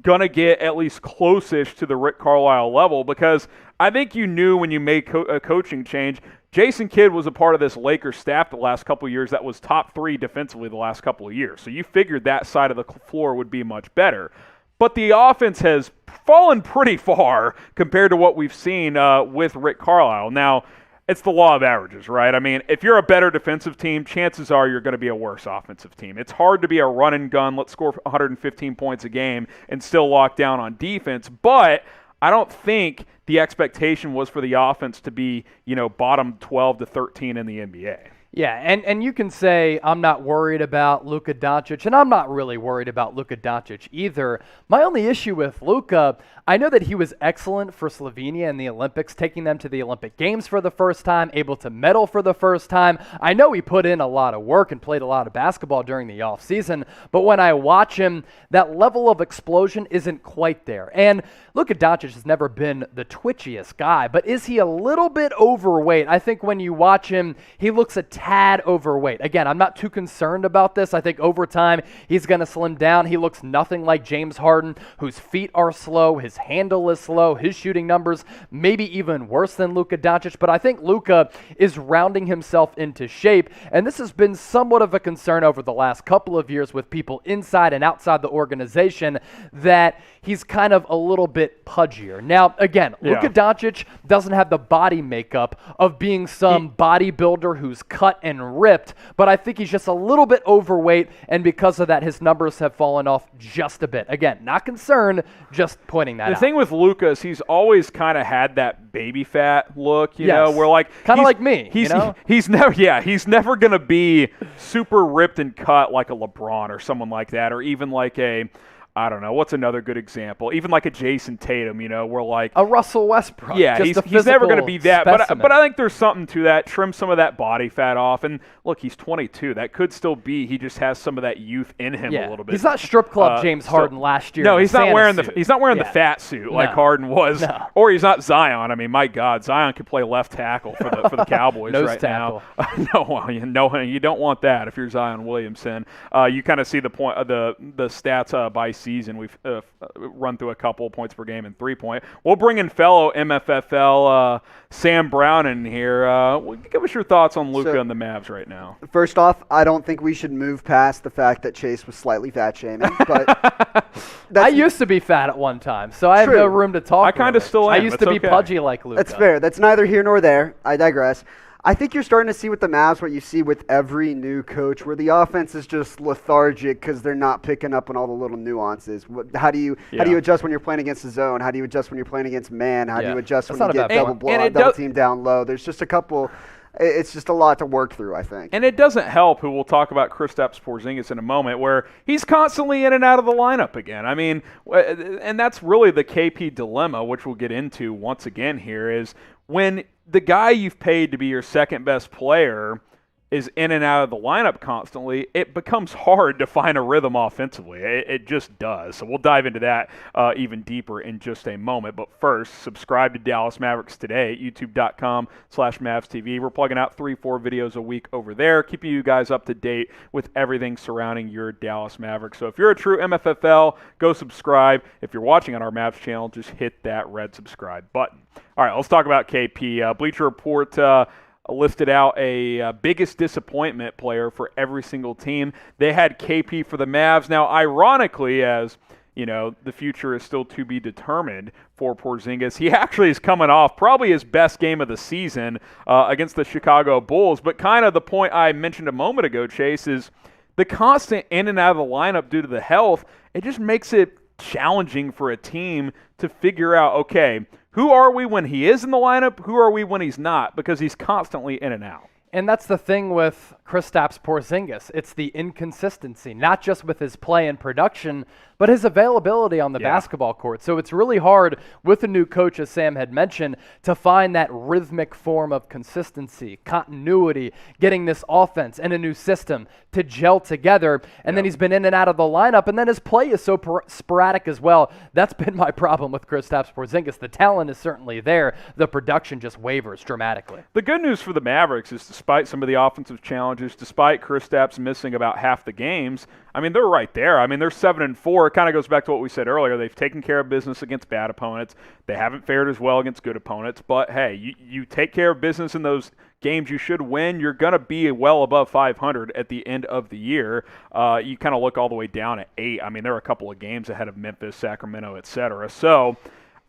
going to get at least close-ish to the Rick Carlisle level? Because I think you knew when you made a coaching change, Jason Kidd was a part of this Lakers staff the last couple of years that was top three defensively the last couple of years. So you figured that side of the floor would be much better. But the offense has fallen pretty far compared to what we've seen with Rick Carlisle. Now, it's the law of averages, right? I mean, if you're a better defensive team, chances are you're going to be a worse offensive team. It's hard to be a run and gun, let's score 115 points a game and still lock down on defense. But I don't think the expectation was for the offense to be, bottom 12 to 13 in the NBA. Yeah, and you can say I'm not worried about Luka Doncic, and I'm not really worried about Luka Doncic either. My only issue with Luka, I know that he was excellent for Slovenia in the Olympics, taking them to the Olympic Games for the first time, able to medal for the first time. I know he put in a lot of work and played a lot of basketball during the offseason, but when I watch him, that level of explosion isn't quite there. And Luka Doncic has never been the twitchiest guy, but is he a little bit overweight? I think when you watch him, he looks a tad overweight. Again, I'm not too concerned about this. I think over time, he's going to slim down. He looks nothing like James Harden, whose feet are slow, his handle is slow, his shooting numbers maybe even worse than Luka Doncic, but I think Luka is rounding himself into shape, and this has been somewhat of a concern over the last couple of years with people inside and outside the organization that he's kind of a little bit pudgier. Now, again, Luka Doncic doesn't have the body makeup of being some bodybuilder who's cut and ripped, but I think he's just a little bit overweight, and because of that, his numbers have fallen off just a bit. Again, not concerned, just pointing that out. The thing with Luka is he's always kind of had that baby fat look, you know, where kind of like me. He's never going to be super ripped and cut like a LeBron or someone like that, or even like a I don't know. What's another good example? Even like a Jason Tatum, we're like a Russell Westbrook. Yeah, he's never going to be that. But I think there's something to that. Trim some of that body fat off. And look, he's 22. That could still be. He just has some of that youth in him a little bit. He's not strip club James Harden last year. No, he's not wearing the fat suit like Harden was, or he's not Zion. I mean, my God, Zion could play left tackle for the Cowboys right now. No, you don't want that if you're Zion Williamson. You kind of see the point of the stats by season. We've run through a couple points per game and 3-point. We'll bring in fellow MFFL Sam Brown in here. Give us your thoughts on Luka and the Mavs right now. First off, I don't think we should move past the fact that Chase was slightly fat shaming. But I used to be fat at one time, so I have no room to talk. I kind of still am. I used to be pudgy like Luka. That's fair. That's neither here nor there. I digress. I think you're starting to see with the Mavs what you see with every new coach, where the offense is just lethargic because they're not picking up on all the little nuances. How do you adjust when you're playing against the zone? How do you adjust when you're playing against man? How do you adjust when you get double team down low? There's just a couple. It's just a lot to work through, I think. And it doesn't help who we'll talk about Kristaps Porzingis in a moment, where he's constantly in and out of the lineup again. I mean, and that's really the KP dilemma, which we'll get into once again here, is when the guy you've paid to be your second best player is in and out of the lineup constantly, it becomes hard to find a rhythm offensively. It just does. So we'll dive into that even deeper in just a moment. But first, subscribe to Dallas Mavericks today at youtube.com/MavsTV. We're plugging out 3-4 videos a week over there, keeping you guys up to date with everything surrounding your Dallas Mavericks. So if you're a true MFFL, go subscribe. If you're watching on our Mavs channel, just hit that red subscribe button. All right, let's talk about KP. Bleacher Report listed out a biggest disappointment player for every single team. They had KP for the Mavs. Now, ironically, as the future is still to be determined for Porzingis, he actually is coming off probably his best game of the season against the Chicago Bulls. But kind of the point I mentioned a moment ago, Chase, is the constant in and out of the lineup due to the health. It just makes it challenging for a team to figure out, okay, who are we when he is in the lineup? Who are we when he's not? Because he's constantly in and out. And that's the thing with Kristaps Porzingis. It's the inconsistency, not just with his play and production, but his availability on the basketball court. So it's really hard with a new coach, as Sam had mentioned, to find that rhythmic form of consistency, continuity, getting this offense and a new system to gel together. And then he's been in and out of the lineup, and then his play is so sporadic as well. That's been my problem with Kristaps Porzingis. The talent is certainly there. The production just wavers dramatically. The good news for the Mavericks is despite some of the offensive challenges, despite Kristaps missing about half the games, I mean, they're right there. I mean, they're 7-4. It kind of goes back to what we said earlier. They've taken care of business against bad opponents. They haven't fared as well against good opponents. But, hey, you take care of business in those games you should win. You're going to be well above 500 at the end of the year. You kind of look all the way down at 8. I mean, there are a couple of games ahead of Memphis, Sacramento, et cetera. So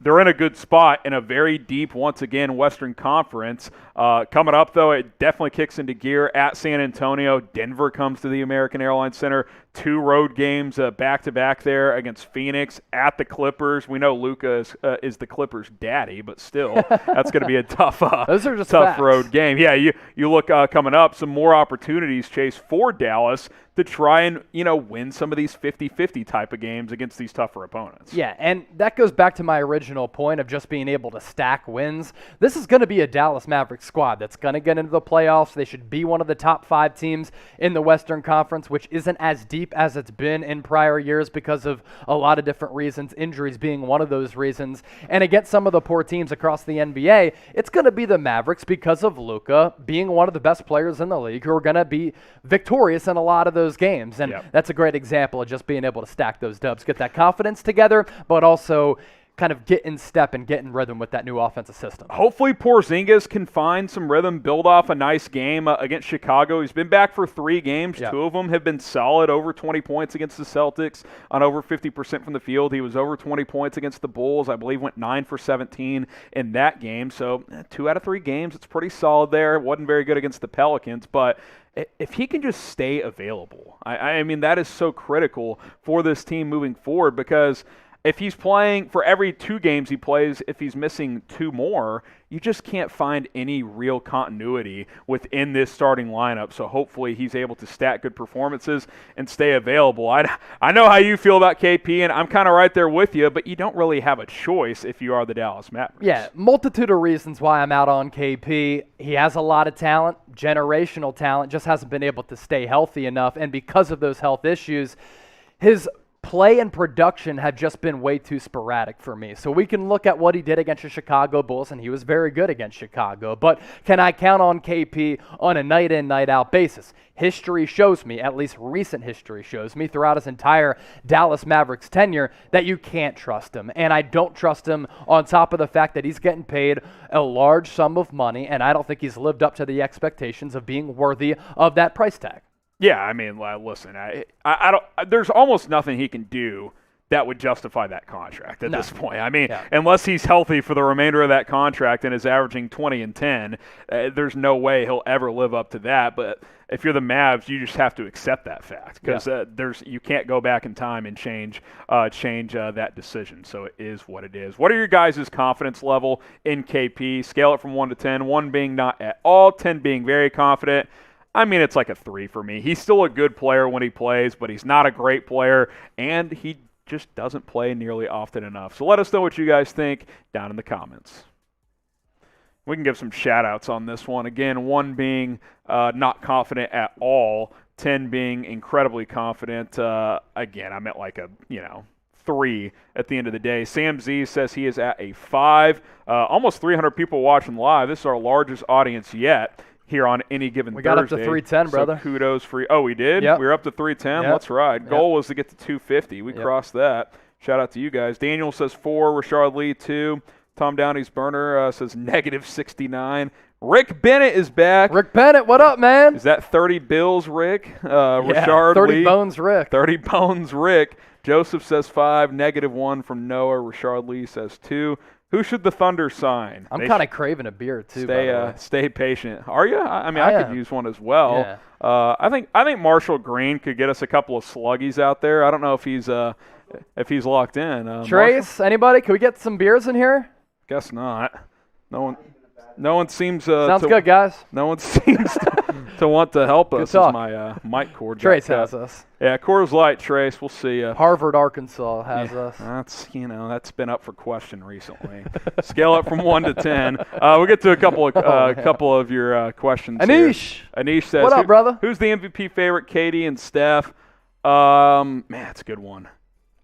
they're in a good spot in a very deep, once again, Western Conference. Coming up, though, it definitely kicks into gear at San Antonio. Denver comes to the American Airlines Center. 2 road games back-to-back there against Phoenix, at the Clippers. We know Luka is the Clippers' daddy, but still, that's going to be a tough road game. Yeah, you look coming up, some more opportunities, Chase, for Dallas to try and, win some of these 50-50 type of games against these tougher opponents. Yeah, and that goes back to my original point of just being able to stack wins. This is going to be a Dallas Mavericks squad that's going to get into the playoffs. They should be one of the top 5 teams in the Western Conference, which isn't as deep as it's been in prior years because of a lot of different reasons, injuries being one of those reasons. And against some of the poor teams across the NBA, it's going to be the Mavericks because of Luka being one of the best players in the league who are going to be victorious in a lot of those games. And that's a great example of just being able to stack those dubs, get that confidence together, but also kind of get in step and get in rhythm with that new offensive system. Hopefully Porzingis can find some rhythm, build off a nice game against Chicago. He's been back for 3 games. 2 of them have been solid, over 20 points against the Celtics on over 50% from the field. He was over 20 points against the Bulls. I believe went 9 for 17 in that game. So 2 out of 3 games, it's pretty solid there. Wasn't very good against the Pelicans, but if he can just stay available, I mean, that is so critical for this team moving forward because if he's playing for every 2 games he plays, if he's missing 2 more, you just can't find any real continuity within this starting lineup. So hopefully he's able to stat good performances and stay available. I know how you feel about KP, and I'm kind of right there with you, but you don't really have a choice if you are the Dallas Mavericks. Yeah, multitude of reasons why I'm out on KP. He has a lot of talent, generational talent, just hasn't been able to stay healthy enough. And because of those health issues, his play and production have just been way too sporadic for me. So we can look at what he did against the Chicago Bulls, and he was very good against Chicago. But can I count on KP on a night-in, night-out basis? History shows me, at least recent history shows me, throughout his entire Dallas Mavericks tenure, that you can't trust him. And I don't trust him on top of the fact that he's getting paid a large sum of money, and I don't think he's lived up to the expectations of being worthy of that price tag. Yeah, I mean, listen, I don't. There's almost nothing he can do that would justify that contract at this point. I mean, unless he's healthy for the remainder of that contract and is averaging 20 and 10, there's no way he'll ever live up to that. But if you're the Mavs, you just have to accept that fact because you can't go back in time and change that decision. So it is what it is. What are your guys' confidence level in KP? Scale it from 1 to 10, 1 being not at all, 10 being very confident. I mean, it's like a 3 for me. He's still a good player when he plays, but he's not a great player, and he just doesn't play nearly often enough. So let us know what you guys think down in the comments. We can give some shout-outs on this one. Again, 1 being not confident at all, 10 being incredibly confident. Again, I'm at like a, 3 at the end of the day. Sam Z says he is at a 5. Almost 300 people watching live. This is our largest audience yet here on any given Thursday. We got up to 310, brother. So kudos for you. Oh, we did? Yep. We were up to 310? Yep. Let's ride. Goal was to get to 250. We crossed that. Shout out to you guys. Daniel says 4. Rashard Lee, 2. Tom Downey's burner says negative 69. Rick Bennett is back. Rick Bennett, what up, man? Is that 30 bills, Rick? Rashard 30 Lee. bones, Rick. 30 bones, Rick. Joseph says 5. Negative 1 from Noah. Rashard Lee says 2. Who should the Thunder sign? I'm kind of craving a beer too. Stay patient. Are you? I mean, I could use one as well. Yeah. I think Marshall Green could get us a couple of sluggies out there. I don't know if he's locked in. Trace, anybody? Can we get some beers in here? Guess not. No one seems. Sounds good, guys. No one seems to want to help us. Talk. As my mic cord. Trace has us. Yeah, Coors Light, Trace. We'll see you. Harvard, Arkansas has us. That's been up for question recently. Scale up from 1 to 10. We'll get to a couple of your questions. Anish. Here. Anish says, "What up, brother? Who's the MVP favorite? Katie and Steph." Man, that's a good one.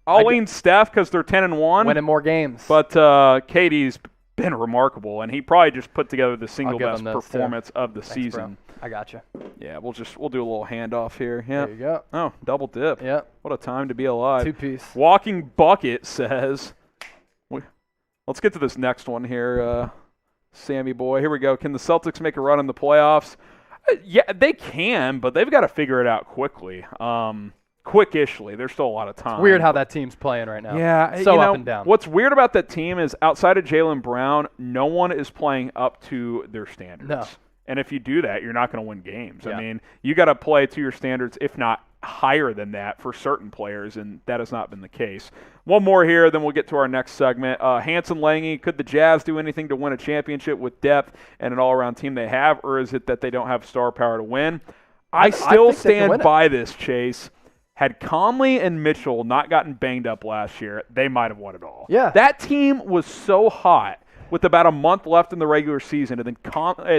I'll lean Steph because they're 10-1, winning more games. But Katie's been remarkable, and he probably just put together the single best performance of the season. Bro. I got you. Yeah, we'll do a little handoff here. Yeah. There you go. Oh, double dip. Yeah. What a time to be alive. 2-piece. Walking Bucket says, let's get to this next one here, Sammy boy. Here we go. Can the Celtics make a run in the playoffs? Yeah, they can, but they've got to figure it out quickly. Quickishly. There's still a lot of time. It's weird how that team's playing right now. Yeah. So up and down. What's weird about that team is outside of Jaylen Brown, no one is playing up to their standards. No. And if you do that, you're not going to win games. Yeah. I mean, you got to play to your standards, if not higher than that for certain players, and that has not been the case. One more here, then we'll get to our next segment. Hanson Lange, could the Jazz do anything to win a championship with depth and an all-around team they have, or is it that they don't have star power to win? I still stand by this, Chase. Had Conley and Mitchell not gotten banged up last year, they might have won it all. Yeah. That team was so hot with about a month left in the regular season, and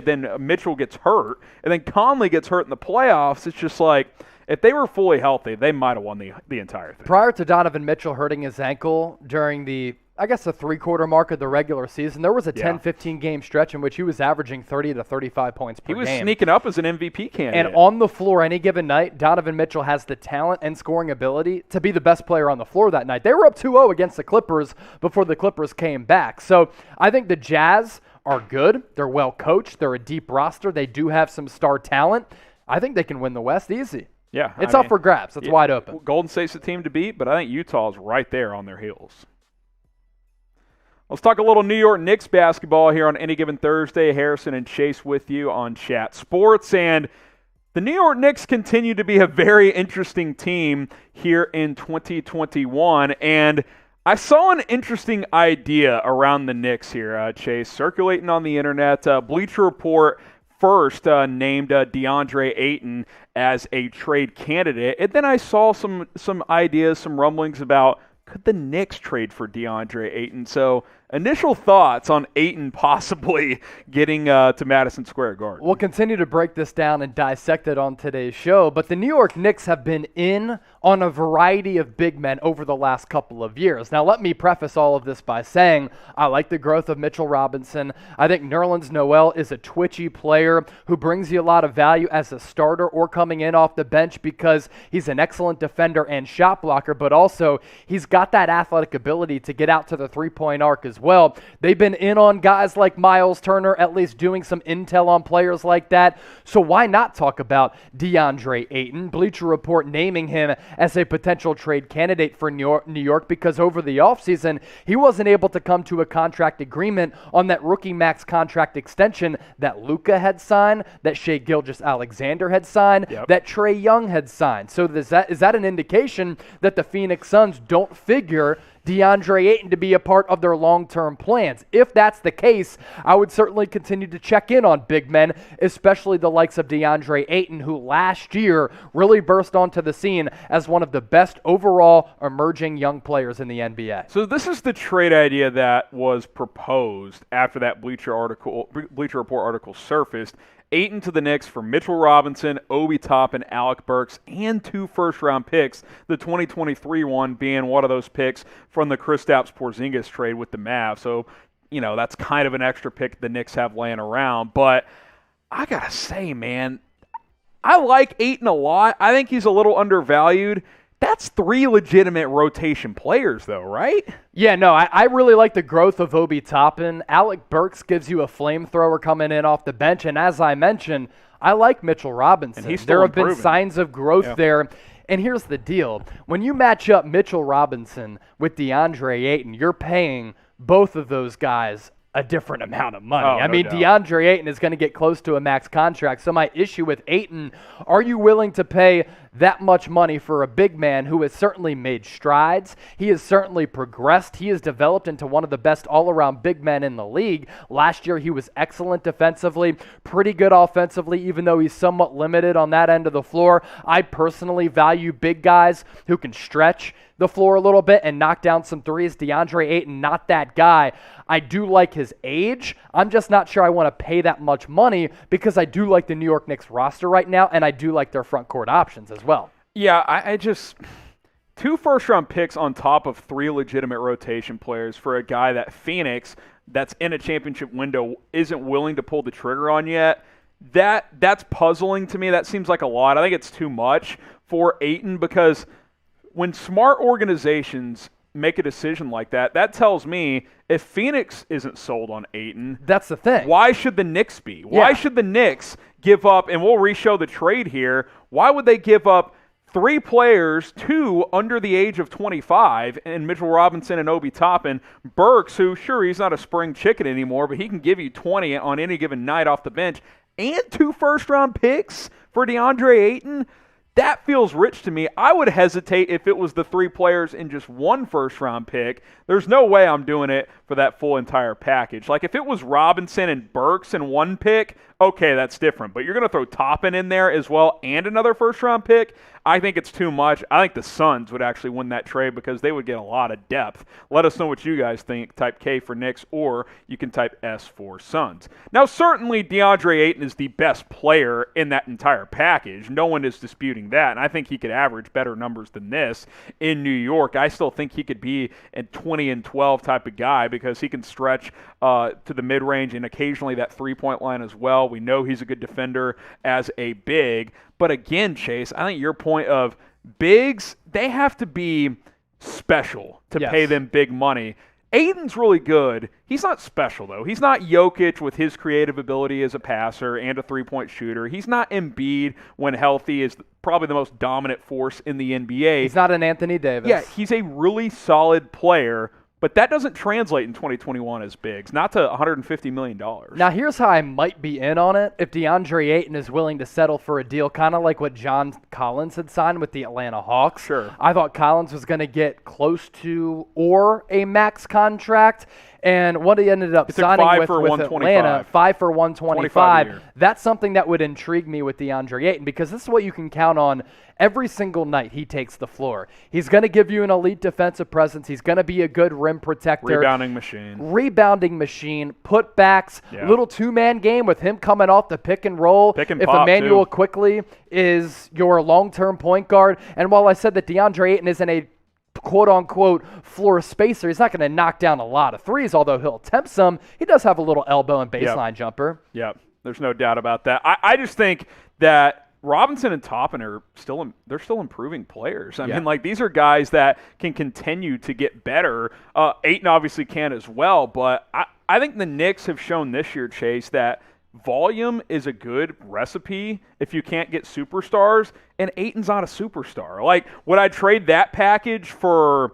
then Mitchell gets hurt, and then Conley gets hurt in the playoffs. It's just like, if they were fully healthy, they might have won the entire thing. Prior to Donovan Mitchell hurting his ankle during the three-quarter mark of the regular season, there was a 10-15 game stretch in which he was averaging 30 to 35 points per game. He was sneaking up as an MVP candidate. And on the floor any given night, Donovan Mitchell has the talent and scoring ability to be the best player on the floor that night. They were up 2-0 against the Clippers before the Clippers came back. So I think the Jazz are good. They're well coached. They're a deep roster. They do have some star talent. I think they can win the West easy. Yeah. It's up for grabs. It's wide open. Golden State's the team to beat, but I think Utah's right there on their heels. Let's talk a little New York Knicks basketball here on any given Thursday. Harrison and Chase with you on Chat Sports. And the New York Knicks continue to be a very interesting team here in 2021. And I saw an interesting idea around the Knicks here, Chase, circulating on the internet. Bleacher Report first named DeAndre Ayton as a trade candidate, and then I saw some ideas, some rumblings about could the Knicks trade for DeAndre Ayton. So initial thoughts on Ayton possibly getting to Madison Square Garden. We'll continue to break this down and dissect it on today's show, but the New York Knicks have been in on a variety of big men over the last couple of years. Now, let me preface all of this by saying I like the growth of Mitchell Robinson. I think Nerlens Noel is a twitchy player who brings you a lot of value as a starter or coming in off the bench because he's an excellent defender and shot blocker, but also he's got that athletic ability to get out to the three-point arc as well. They've been in on guys like Miles Turner, at least doing some intel on players like that. So why not talk about DeAndre Ayton? Bleacher Report naming him as a potential trade candidate for New York because over the offseason, he wasn't able to come to a contract agreement on that rookie max contract extension that Luka had signed, that Shai Gilgeous-Alexander had signed, that Trae Young had signed. So is that an indication that the Phoenix Suns don't figure DeAndre Ayton to be a part of their long-term plans? If that's the case, I would certainly continue to check in on big men, especially the likes of DeAndre Ayton, who last year really burst onto the scene as one of the best overall emerging young players in the NBA. So this is the trade idea that was proposed after that Bleacher Report article surfaced. Ayton to the Knicks for Mitchell Robinson, Obi Toppin, Alec Burks, and 2 first-round picks, the 2023 one being one of those picks from the Kristaps Porzingis trade with the Mavs. So, that's kind of an extra pick the Knicks have laying around. But I got to say, man, I like Ayton a lot. I think he's a little undervalued. That's 3 legitimate rotation players, though, right? Yeah, no, I really like the growth of Obi Toppin. Alec Burks gives you a flamethrower coming in off the bench. And as I mentioned, I like Mitchell Robinson. And there have been signs of growth there. And here's the deal. When you match up Mitchell Robinson with DeAndre Ayton, you're paying both of those guys a different amount of money. I mean, DeAndre Ayton is going to get close to a max contract. So my issue with Ayton, are you willing to pay that much money for a big man who has certainly made strides? He has certainly progressed. He has developed into one of the best all-around big men in the league. Last year, he was excellent defensively, pretty good offensively, even though he's somewhat limited on that end of the floor. I personally value big guys who can stretch the floor a little bit and knock down some threes. DeAndre Ayton, not that guy. I do like his age. I'm just not sure I want to pay that much money because I do like the New York Knicks roster right now, and I do like their front court options as well. Yeah, I just 2 first-round picks on top of 3 legitimate rotation players for a guy that Phoenix, that's in a championship window, isn't willing to pull the trigger on yet. That's puzzling to me. That seems like a lot. I think it's too much for Ayton because when smart organizations make a decision like that, that tells me if Phoenix isn't sold on Ayton, that's the thing. Why should the Knicks be? Why should the Knicks give up, and we'll re-show the trade here, why would they give up 3 players, 2 under the age of 25, and Mitchell Robinson and Obi Toppin, Burks, who, sure, he's not a spring chicken anymore, but he can give you 20 on any given night off the bench, and 2 first-round picks for DeAndre Ayton? That feels rich to me. I would hesitate if it was the 3 players in just 1 first-round pick. There's no way I'm doing it for that full entire package. Like, if it was Robinson and Burks in 1 pick, okay, that's different. But you're going to throw Toppin in there as well and another first-round pick? I think it's too much. I think the Suns would actually win that trade because they would get a lot of depth. Let us know what you guys think. Type K for Knicks, or you can type S for Suns. Now, certainly DeAndre Ayton is the best player in that entire package. No one is disputing that, and I think he could average better numbers than this in New York. I still think he could be a 20 and 12 type of guy because he can stretch to the mid-range and occasionally that three-point line as well. We know he's a good defender as a big. But again, Chase, I think your point of bigs, they have to be special to pay them big money. Ayton's really good. He's not special, though. He's not Jokic with his creative ability as a passer and a three-point shooter. He's not Embiid when healthy, is probably the most dominant force in the NBA. He's not an Anthony Davis. Yeah, he's a really solid player, but but that doesn't translate in 2021 as bigs, not to $150 million. Now, here's how I might be in on it. If DeAndre Ayton is willing to settle for a deal kind of like what John Collins had signed with the Atlanta Hawks. Sure. I thought Collins was going to get close to or a max contract. And what he ended up signing with Atlanta, 5 for 125. That's something that would intrigue me with DeAndre Ayton, because this is what you can count on every single night he takes the floor. He's going to give you an elite defensive presence. He's going to be a good rim protector. Rebounding machine. Putbacks. Little two-man game with him coming off the pick and roll. Pick and if pop, Emmanuel too. Quickly is your long-term point guard. And while I said that DeAndre Ayton isn't a quote-unquote floor spacer, he's not going to knock down a lot of threes, although he'll attempt some. He does have a little elbow and baseline jumper. Yep, there's no doubt about that. I just think that Robinson and Toppin are still improving players. I mean, like, these are guys that can continue to get better. Ayton obviously can as well, but I think the Knicks have shown this year, Chase, that volume is a good recipe if you can't get superstars, and Ayton's not a superstar. Like, would I trade that package for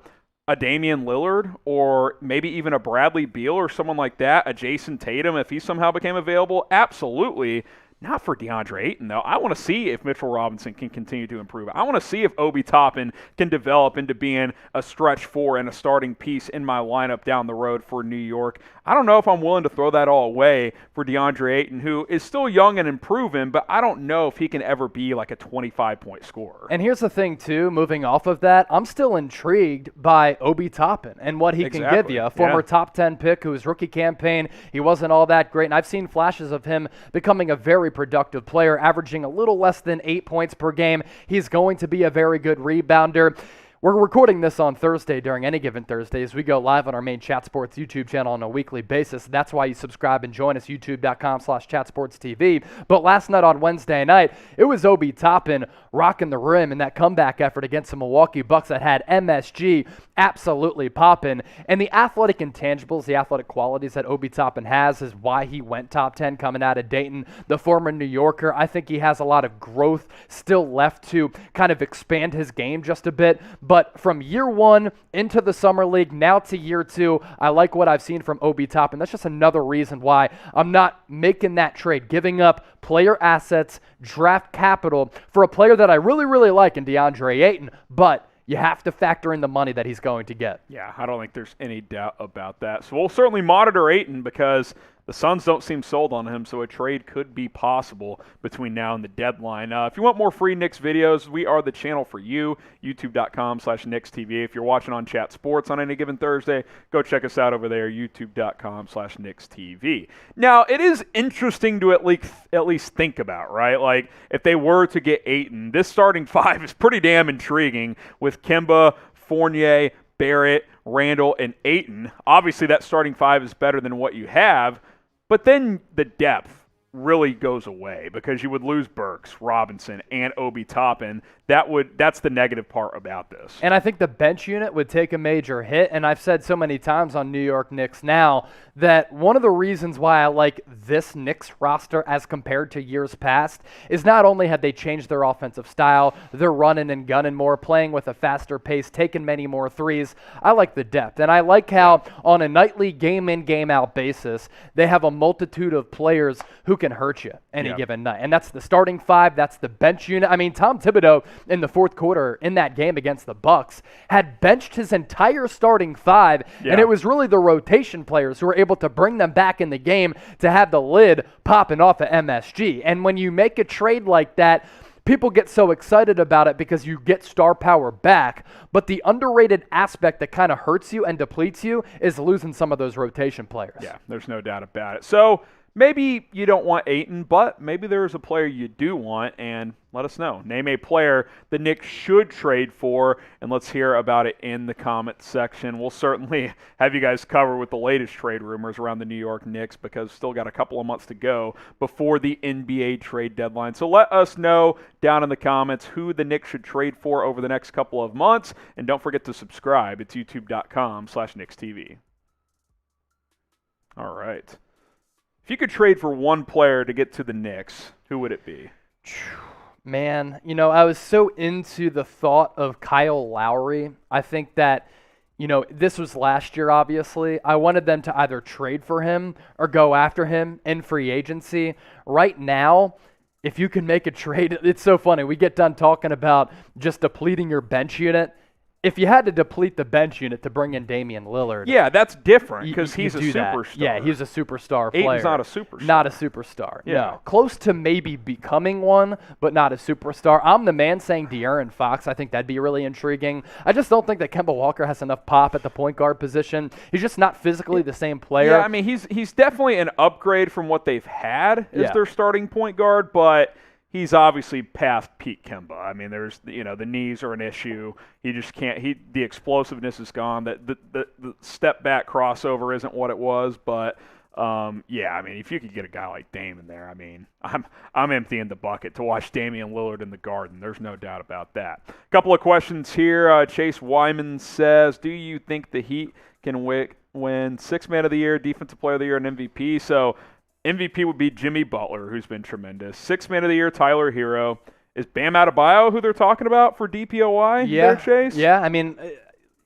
a Damian Lillard or maybe even a Bradley Beal or someone like that, a Jason Tatum if he somehow became available? Absolutely. Not for DeAndre Ayton, though. I want to see if Mitchell Robinson can continue to improve. I want to see if Obi Toppin can develop into being a stretch four and a starting piece in my lineup down the road for New York. I don't know if I'm willing to throw that all away for DeAndre Ayton, who is still young and improving, but I don't know if he can ever be like a 25-point scorer. And here's the thing, too, moving off of that, I'm still intrigued by Obi Toppin and what he can give you. A former top 10 pick whose rookie campaign, he wasn't all that great, and I've seen flashes of him becoming a very productive player, averaging a little less than 8 points per game. He's going to be a very good rebounder. We're recording this on Thursday during Any Given Thursday as we go live on our main Chat Sports YouTube channel on a weekly basis. That's why you subscribe and join us, youtube.com/chatsportstv. But last night on Wednesday night, it was Obi Toppin rocking the rim in that comeback effort against the Milwaukee Bucks that had MSG absolutely popping. And the athletic intangibles, the athletic qualities that Obi Toppin has is why he went top 10 coming out of Dayton. The former New Yorker, I think he has a lot of growth still left to kind of expand his game just a bit. But from year one into the Summer League, now to year two, I like what I've seen from Obi Toppin. That's just another reason why I'm not making that trade, giving up player assets, draft capital for a player that I really, really like in DeAndre Ayton, but you have to factor in the money that he's going to get. Yeah, I don't think there's any doubt about that. So we'll certainly monitor Ayton because the Suns don't seem sold on him, so a trade could be possible between now and the deadline. If you want more free Knicks videos, we are the channel for you, youtube.com/KnicksTV. If you're watching on Chat Sports on Any Given Thursday, go check us out over there, youtube.com/KnicksTV. Now, it is interesting to at least think about, right? Like, if they were to get Ayton, this starting five is pretty damn intriguing with Kemba, Fournier, Barrett, Randall, and Ayton. Obviously, that starting five is better than what you have, but then the depth really goes away because you would lose Burks, Robinson, and Obi Toppin. That's the negative part about this. And I think the bench unit would take a major hit, and I've said so many times on New York Knicks now that one of the reasons why I like this Knicks roster as compared to years past is not only have they changed their offensive style, they're running and gunning more, playing with a faster pace, taking many more threes. I like the depth, and I like how on a nightly game-in, game-out basis, they have a multitude of players who can hurt you any given night. And that's the starting five, that's the bench unit. I mean, Tom Thibodeau in the fourth quarter in that game against the Bucks had benched his entire starting five, and it was really the rotation players who were able to bring them back in the game to have the lid popping off at MSG. And when you make a trade like that, people get so excited about it because you get star power back, but the underrated aspect that kind of hurts you and depletes you is losing some of those rotation players. Yeah, there's no doubt about it. So maybe you don't want Ayton, but maybe there's a player you do want, and let us know. Name a player the Knicks should trade for, and let's hear about it in the comment section. We'll certainly have you guys covered with the latest trade rumors around the New York Knicks because still got a couple of months to go before the NBA trade deadline. So let us know down in the comments who the Knicks should trade for over the next couple of months, and don't forget to subscribe. It's youtube.com/KnicksTV. All right. If you could trade for one player to get to the Knicks, who would it be? Man, I was so into the thought of Kyle Lowry. I think that, this was last year, obviously. I wanted them to either trade for him or go after him in free agency. Right now, if you can make a trade, it's so funny. We get done talking about just depleting your bench unit. If you had to deplete the bench unit to bring in Damian Lillard. Yeah, that's different because he's a superstar. Yeah, he's a superstar player. Ayton's not a superstar. Not a superstar. Yeah. No. Close to maybe becoming one, but not a superstar. I'm the man saying De'Aaron Fox. I think that'd be really intriguing. I just don't think that Kemba Walker has enough pop at the point guard position. He's just not physically the same player. Yeah, I mean, he's definitely an upgrade from what they've had as their starting point guard, but he's obviously past peak Kemba. I mean, there's the knees are an issue. He just can't. The explosiveness is gone. The step back crossover isn't what it was. But yeah, I mean, if you could get a guy like Dame in there, I mean, I'm emptying the bucket to watch Damian Lillard in the Garden. There's no doubt about that. A couple of questions here. Chase Wyman says, "Do you think the Heat can win Sixth Man of the Year, Defensive Player of the Year, and MVP?" So MVP would be Jimmy Butler, who's been tremendous. Sixth Man of the Year, Tyler Hero. Is Bam Adebayo who they're talking about for DPOY? Yeah, there, Chase? Yeah. I mean,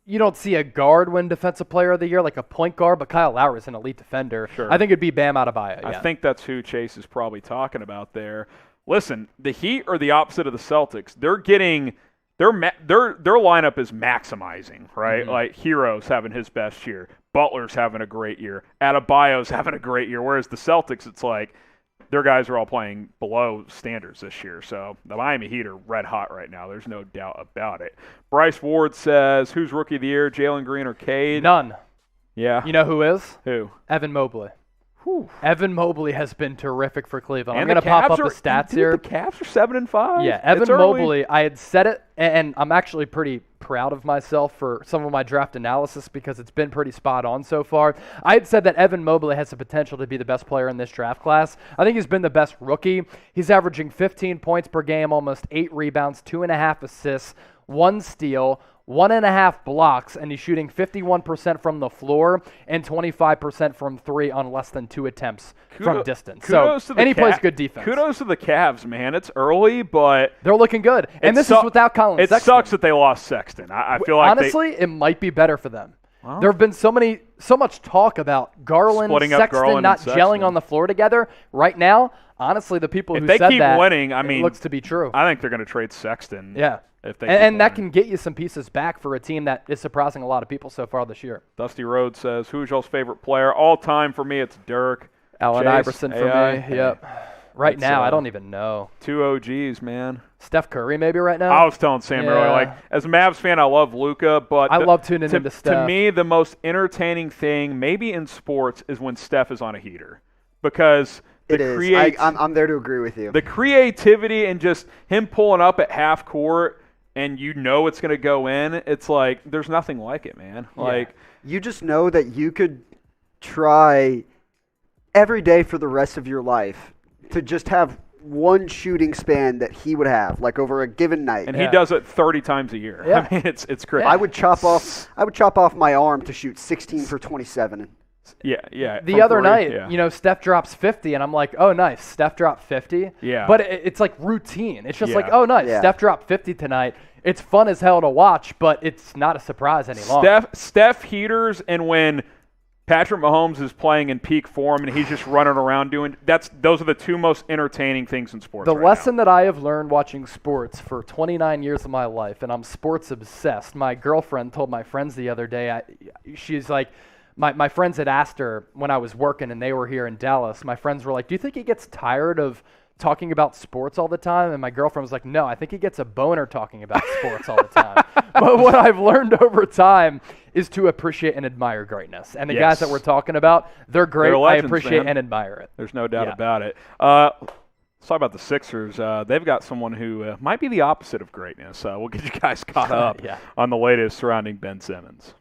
you don't see a guard win Defensive Player of the Year like a point guard, but Kyle Lowry is an elite defender. Sure. I think it'd be Bam Adebayo. Yeah. I think that's who Chase is probably talking about there. Listen, the Heat are the opposite of the Celtics. They're getting their lineup is maximizing, right? Mm-hmm. Like Hero's having his best year. Butler's having a great year. Adebayo's having a great year. Whereas the Celtics, it's like their guys are all playing below standards this year. So the Miami Heat are red hot right now. There's no doubt about it. Bryce Ward says, who's Rookie of the Year, Jalen Green or Cade? None. Yeah. You know who is? Who? Evan Mobley. Whew. Evan Mobley has been terrific for Cleveland. And I'm going to pop up the stats here. The Cavs are 7-5. Yeah, Evan Mobley, I had said it, and I'm actually pretty proud of myself for some of my draft analysis because it's been pretty spot on so far. I had said that Evan Mobley has the potential to be the best player in this draft class. I think he's been the best rookie. He's averaging 15 points per game, almost 8 rebounds, 2.5 assists, 1 steal, 1.5 blocks, and he's shooting 51% from the floor and 25% from 3 on less than 2 attempts from distance. And he plays good defense. Kudos to the Cavs, man. It's early, but they're looking good. And this is without Colin Sexton. It sucks that they lost Sexton. I feel like honestly, it might be better for them. Well, there have been so much talk about Garland, Sexton not gelling on the floor together. Right now, honestly, the people who said that, if they keep winning, I mean, it looks to be true. I think they're going to trade Sexton. Yeah. And that can get you some pieces back for a team that is surprising a lot of people so far this year. Dusty Rhodes says, who's y'all's favorite player? All time for me, it's Dirk. Allen Iverson for me. Yep. Right now, I don't even know. 2 OGs, man. Steph Curry maybe right now? I was telling Sam earlier, like, as a Mavs fan, I love Luka, but I love tuning into Steph. To me, the most entertaining thing, maybe in sports, is when Steph is on a heater. Because I'm there to agree with you. The creativity and just him pulling up at half court and you know it's going to go in, it's like there's nothing like it, man. Yeah. Like you just know that you could try every day for the rest of your life to just have one shooting span that he would have, like over a given night. And he does it 30 times a year. Yeah. I mean, it's crazy. I would chop off my arm to shoot 16 for 27. Yeah. The other night, Steph drops 50, and I'm like, oh, nice. Steph dropped 50. Yeah. But it's like routine. It's just like, oh, nice. Yeah. Steph dropped 50 tonight. It's fun as hell to watch, but it's not a surprise any longer. Steph heaters, and when Patrick Mahomes is playing in peak form and he's just running around those are the two most entertaining things in sports. The lesson that I have learned watching sports for 29 years of my life, and I'm sports obsessed. My girlfriend told my friends the other day, she's like, my friends had asked her when I was working and they were here in Dallas, my friends were like, do you think he gets tired of talking about sports all the time? And my girlfriend was like, no, I think he gets a boner talking about sports all the time. But what I've learned over time is to appreciate and admire greatness. And the guys that we're talking about, they're great. Legends, I appreciate man. and admire it. There's no doubt about it. Let's talk about the Sixers. They've got someone who might be the opposite of greatness. We'll get you guys caught up on the latest surrounding Ben Simmons.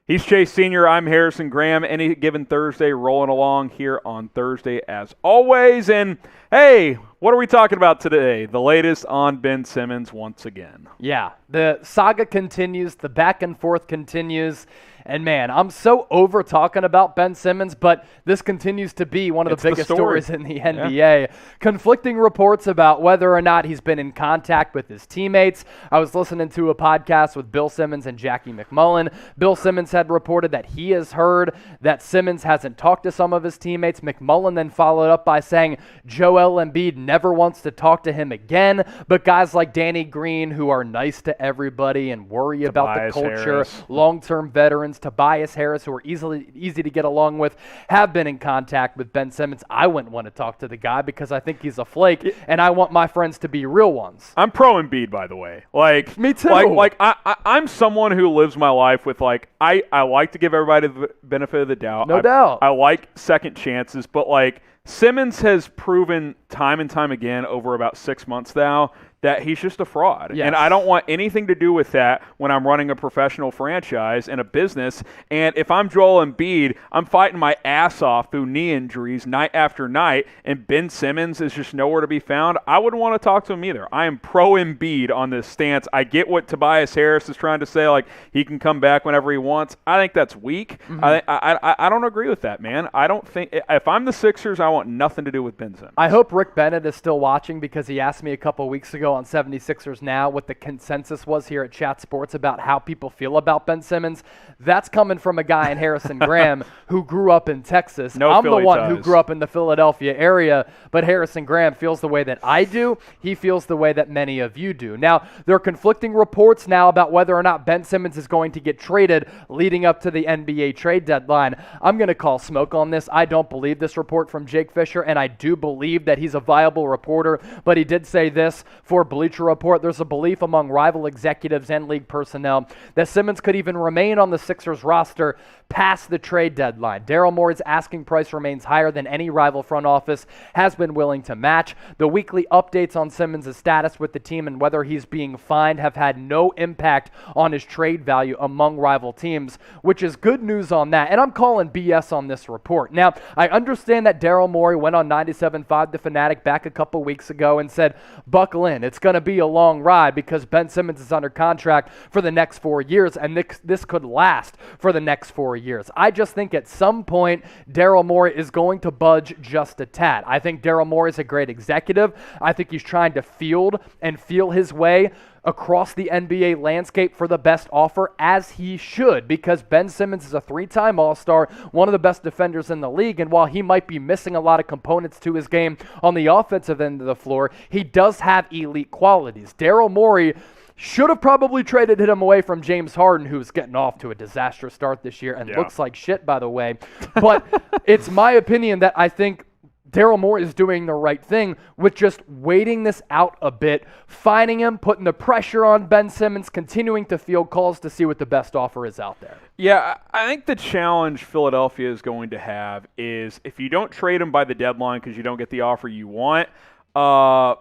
He's Chase Sr., I'm Harrison Graham. Any given Thursday, rolling along here on Thursday as always. And, hey, what are we talking about today? The latest on Ben Simmons once again. Yeah, the saga continues. The back and forth continues. And man, I'm so over talking about Ben Simmons, but this continues to be one of the biggest stories in the NBA. Yeah. Conflicting reports about whether or not he's been in contact with his teammates. I was listening to a podcast with Bill Simmons and Jackie McMullen. Bill Simmons had reported that he has heard that Simmons hasn't talked to some of his teammates. McMullen then followed up by saying Joel Embiid never wants to talk to him again, but guys like Danny Green, who are nice to everybody and worry about the culture, long-term veterans, Tobias Harris, who are easy to get along with, have been in contact with Ben Simmons. I wouldn't want to talk to the guy because I think he's a flake, and I want my friends to be real ones. I'm pro Embiid, by the way. Like, me too. I'm someone who lives my life with, like, I like to give everybody the benefit of the doubt. No doubt. I like second chances, but, like, Simmons has proven time and time again over about 6 months now that he's just a fraud. Yes. And I don't want anything to do with that when I'm running a professional franchise and a business. And if I'm Joel Embiid, I'm fighting my ass off through knee injuries night after night, and Ben Simmons is just nowhere to be found. I wouldn't want to talk to him either. I am pro Embiid on this stance. I get what Tobias Harris is trying to say, like he can come back whenever he wants. I think that's weak. Mm-hmm. I don't agree with that, man. I don't think – if I'm the Sixers, I want nothing to do with Ben Simmons. I hope Rick Bennett is still watching because he asked me a couple weeks ago on 76ers Now what the consensus was here at Chat Sports about how people feel about Ben Simmons. That's coming from a guy in Harrison Graham who grew up in Texas. I'm the one who grew up in the Philadelphia area, but Harrison Graham feels the way that I do. He feels the way that many of you do. Now, there are conflicting reports now about whether or not Ben Simmons is going to get traded leading up to the NBA trade deadline. I'm going to call smoke on this. I don't believe this report from Jake Fischer, and I do believe that he's a viable reporter, but he did say this for Bleacher Report. There's a belief among rival executives and league personnel that Simmons could even remain on the Sixers roster past the trade deadline. Daryl Morey's asking price remains higher than any rival front office has been willing to match. The weekly updates on Simmons' status with the team and whether he's being fined have had no impact on his trade value among rival teams, which is good news on that. And I'm calling BS on this report. Now, I understand that Daryl Morey went on 97.5 The Fanatic back a couple weeks ago and said, buckle in, it's going to be a long ride because Ben Simmons is under contract for the next 4 years, and this could last for the next 4 years. I just think at some point, Daryl Morey is going to budge just a tad. I think Daryl Morey is a great executive. I think he's trying to field and feel his way across the NBA landscape for the best offer, as he should, because Ben Simmons is a 3-time All-Star, one of the best defenders in the league, and while he might be missing a lot of components to his game on the offensive end of the floor, he does have elite qualities. Daryl Morey should have probably traded him away from James Harden, who's getting off to a disastrous start this year and looks like shit, by the way. But it's my opinion that I think Daryl Morey is doing the right thing with just waiting this out a bit, finding him, putting the pressure on Ben Simmons, continuing to field calls to see what the best offer is out there. Yeah, I think the challenge Philadelphia is going to have is if you don't trade him by the deadline because you don't get the offer you want, I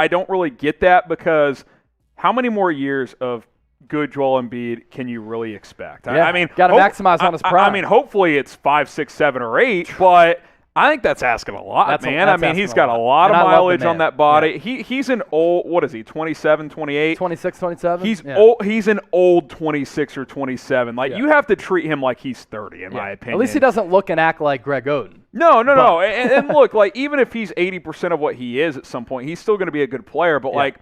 don't really get that, because how many more years of good Joel Embiid can you really expect? Yeah, I mean, got to maximize on his prime. I mean, hopefully it's 5, 6, 7, or 8, but I think that's asking a lot, man. I mean, he's got a lot of mileage on that body. Yeah. He's an old, what is he, 27, 28? 26, 27? He's old. He's an old 26 or 27. Like, you have to treat him like he's 30, in my opinion. At least he doesn't look and act like Greg Oden. No. And look, like, even if he's 80% of what he is at some point, he's still going to be a good player. But, like,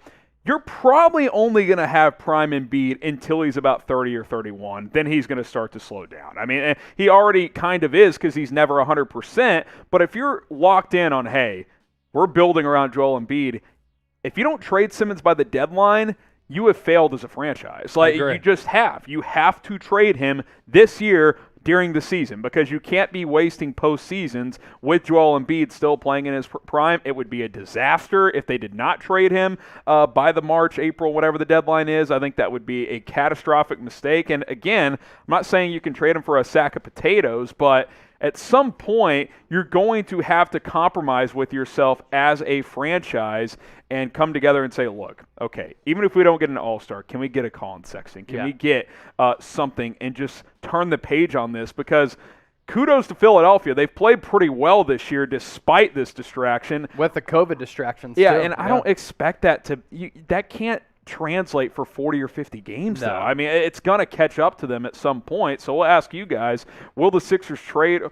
you're probably only going to have prime Embiid until he's about 30 or 31. Then he's going to start to slow down. I mean, he already kind of is because he's never 100%. But if you're locked in on, hey, we're building around Joel Embiid, if you don't trade Simmons by the deadline, you have failed as a franchise. Like, you just have. You have to trade him this year during the season, because you can't be wasting postseasons with Joel Embiid still playing in his prime. It would be a disaster if they did not trade him by the March, April, whatever the deadline is. I think that would be a catastrophic mistake. And again, I'm not saying you can trade him for a sack of potatoes, but at some point, you're going to have to compromise with yourself as a franchise and come together and say, look, okay, even if we don't get an all-star, can we get a Colin Sexton? Can we get something and just turn the page on this? Because kudos to Philadelphia. They've played pretty well this year despite this distraction. With the COVID distractions, and I don't expect that to – that can't translate for 40 or 50 games, though. I mean, it's going to catch up to them at some point. So we'll ask you guys, will the Sixers trade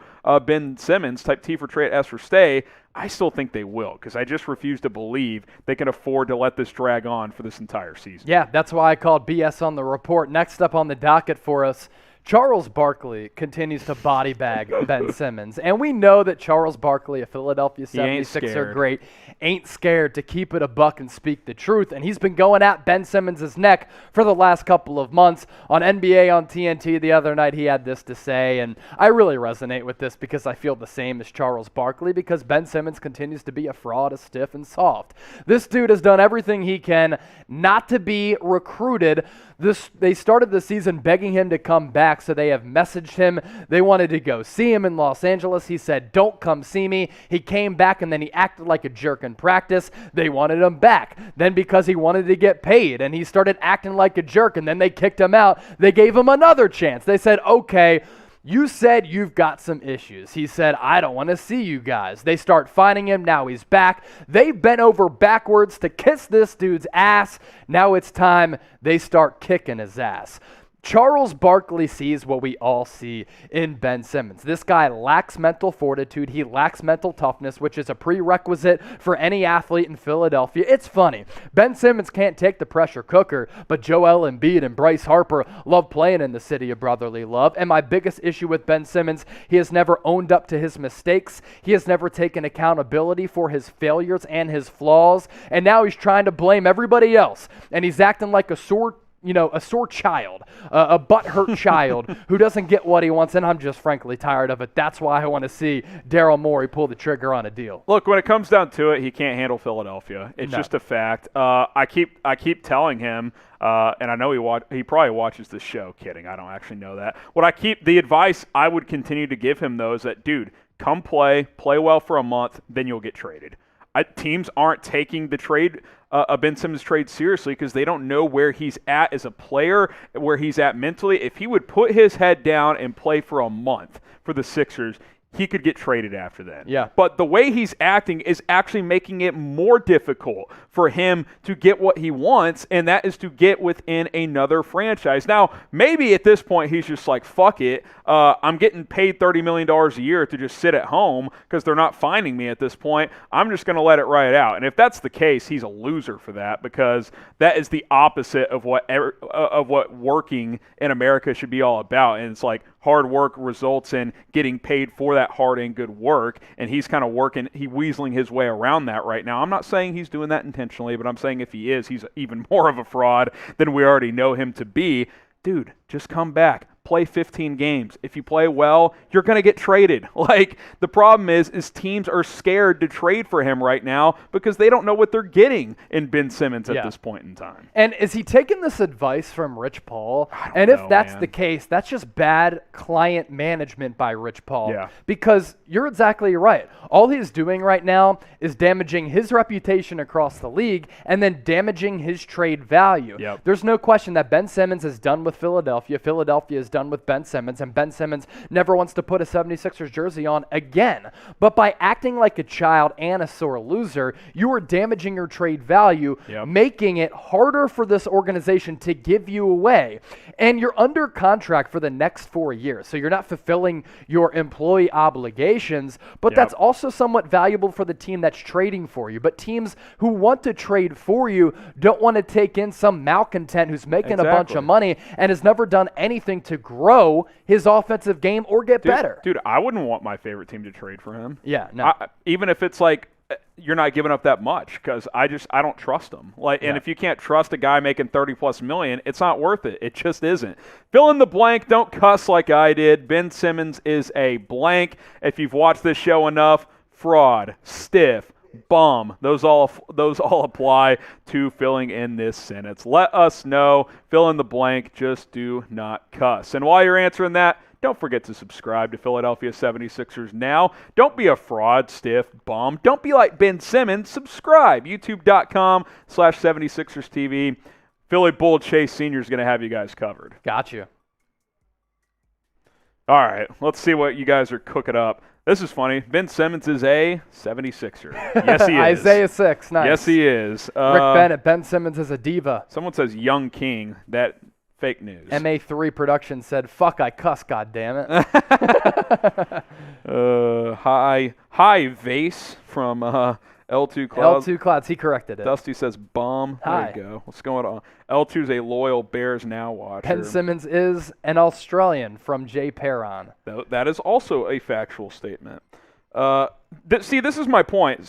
Ben Simmons, type T for trade, S for stay? I still think they will, because I just refuse to believe they can afford to let this drag on for this entire season. Yeah, that's why I called BS on the report. Next up on the docket for us, Charles Barkley continues to body bag Ben Simmons. And we know that Charles Barkley, a Philadelphia 76er great, ain't scared to keep it a buck and speak the truth. And he's been going at Ben Simmons' neck for the last couple of months. On NBA on TNT the other night, he had this to say. And I really resonate with this because I feel the same as Charles Barkley, because Ben Simmons continues to be a fraud, a stiff, and soft. This dude has done everything he can not to be recruited. They started the season begging him to come back, so they have messaged him. They wanted to go see him in Los Angeles. He said, "Don't come see me." He came back, and then he acted like a jerk in practice. They wanted him back. Then because he wanted to get paid, and he started acting like a jerk, and then they kicked him out, they gave him another chance. They said, "Okay, you said you've got some issues." He said, "I don't want to see you guys." They start finding him. Now he's back. They bent over backwards to kiss this dude's ass. Now it's time they start kicking his ass. Charles Barkley sees what we all see in Ben Simmons. This guy lacks mental fortitude. He lacks mental toughness, which is a prerequisite for any athlete in Philadelphia. It's funny. Ben Simmons can't take the pressure cooker, but Joel Embiid and Bryce Harper love playing in the city of brotherly love. And my biggest issue with Ben Simmons, he has never owned up to his mistakes. He has never taken accountability for his failures and his flaws. And now he's trying to blame everybody else. And he's acting like a sore child, a butthurt child who doesn't get what he wants, and I'm just frankly tired of it. That's why I want to see Daryl Morey pull the trigger on a deal. Look, when it comes down to it, he can't handle Philadelphia. It's just a fact. I keep telling him, and I know he probably watches this show. Kidding, I don't actually know that. The advice I would continue to give him, though, is that, dude, come play well for a month, then you'll get traded. Teams aren't taking the trade, a Ben Simmons trade, seriously, because they don't know where he's at as a player, where he's at mentally. If he would put his head down and play for a month for the Sixers, he could get traded after that. Yeah. But the way he's acting is actually making it more difficult for him to get what he wants, and that is to get within another franchise. Now, maybe at this point he's just like, fuck it. I'm getting paid $30 million a year to just sit at home because they're not finding me at this point. I'm just going to let it ride out. And if that's the case, he's a loser for that, because that is the opposite of what working in America should be all about. And it's like, hard work results in getting paid for that hard and good work, and he's kind of weaseling his way around that right now. I'm not saying he's doing that intentionally, but I'm saying if he is, he's even more of a fraud than we already know him to be. Dude, just come back. Play 15 games. If you play well, you're going to get traded. Like, the problem is teams are scared to trade for him right now because they don't know what they're getting in Ben Simmons at this point in time. And is he taking this advice from Rich Paul? And if that's the case, that's just bad client management by Rich Paul. Yeah. Because you're exactly right. All he's doing right now is damaging his reputation across the league and then damaging his trade value. Yep. There's no question that Ben Simmons is done with Philadelphia. Philadelphia is done with Ben Simmons, and Ben Simmons never wants to put a 76ers jersey on again. But by acting like a child and a sore loser, you are damaging your trade value, making it harder for this organization to give you away. And you're under contract for the next 4 years, so you're not fulfilling your employee obligations, but that's also somewhat valuable for the team that's trading for you. But teams who want to trade for you don't want to take in some malcontent who's making a bunch of money and has never done anything to grow his offensive game or get better. Dude, I wouldn't want my favorite team to trade for him. Yeah, no. Even if it's like you're not giving up that much, because I don't trust them. And if you can't trust a guy making $30+ million, it's not worth it. It just isn't. Fill in the blank. Don't cuss like I did. Ben Simmons is a blank. If you've watched this show enough, fraud, stiff, bum. Those all apply to filling in this sentence. Let us know. Fill in the blank. Just do not cuss. And while you're answering that, don't forget to subscribe to Philadelphia 76ers Now. Don't be a fraud, stiff, bum. Don't be like Ben Simmons. Subscribe. YouTube.com/76ers TV. Philly Bull Chase Sr. is going to have you guys covered. Got you. All right. Let's see what you guys are cooking up This is funny. Ben Simmons is a 76er. Yes, he is. Isaiah 6. Nice. Yes, he is. Rick Bennett. Ben Simmons is a diva. Someone says Young King. That fake news. MA3 Production said, "Fuck, I cuss, goddammit." Hi, Vase from L2 Clouds. L2 Clouds. He corrected it. Dusty says bomb. Hi. There you go. What's going on? L2's a loyal Bears Now watcher. Ben Simmons is an Australian from Jay Perron. That is also a factual statement. See, this is my point.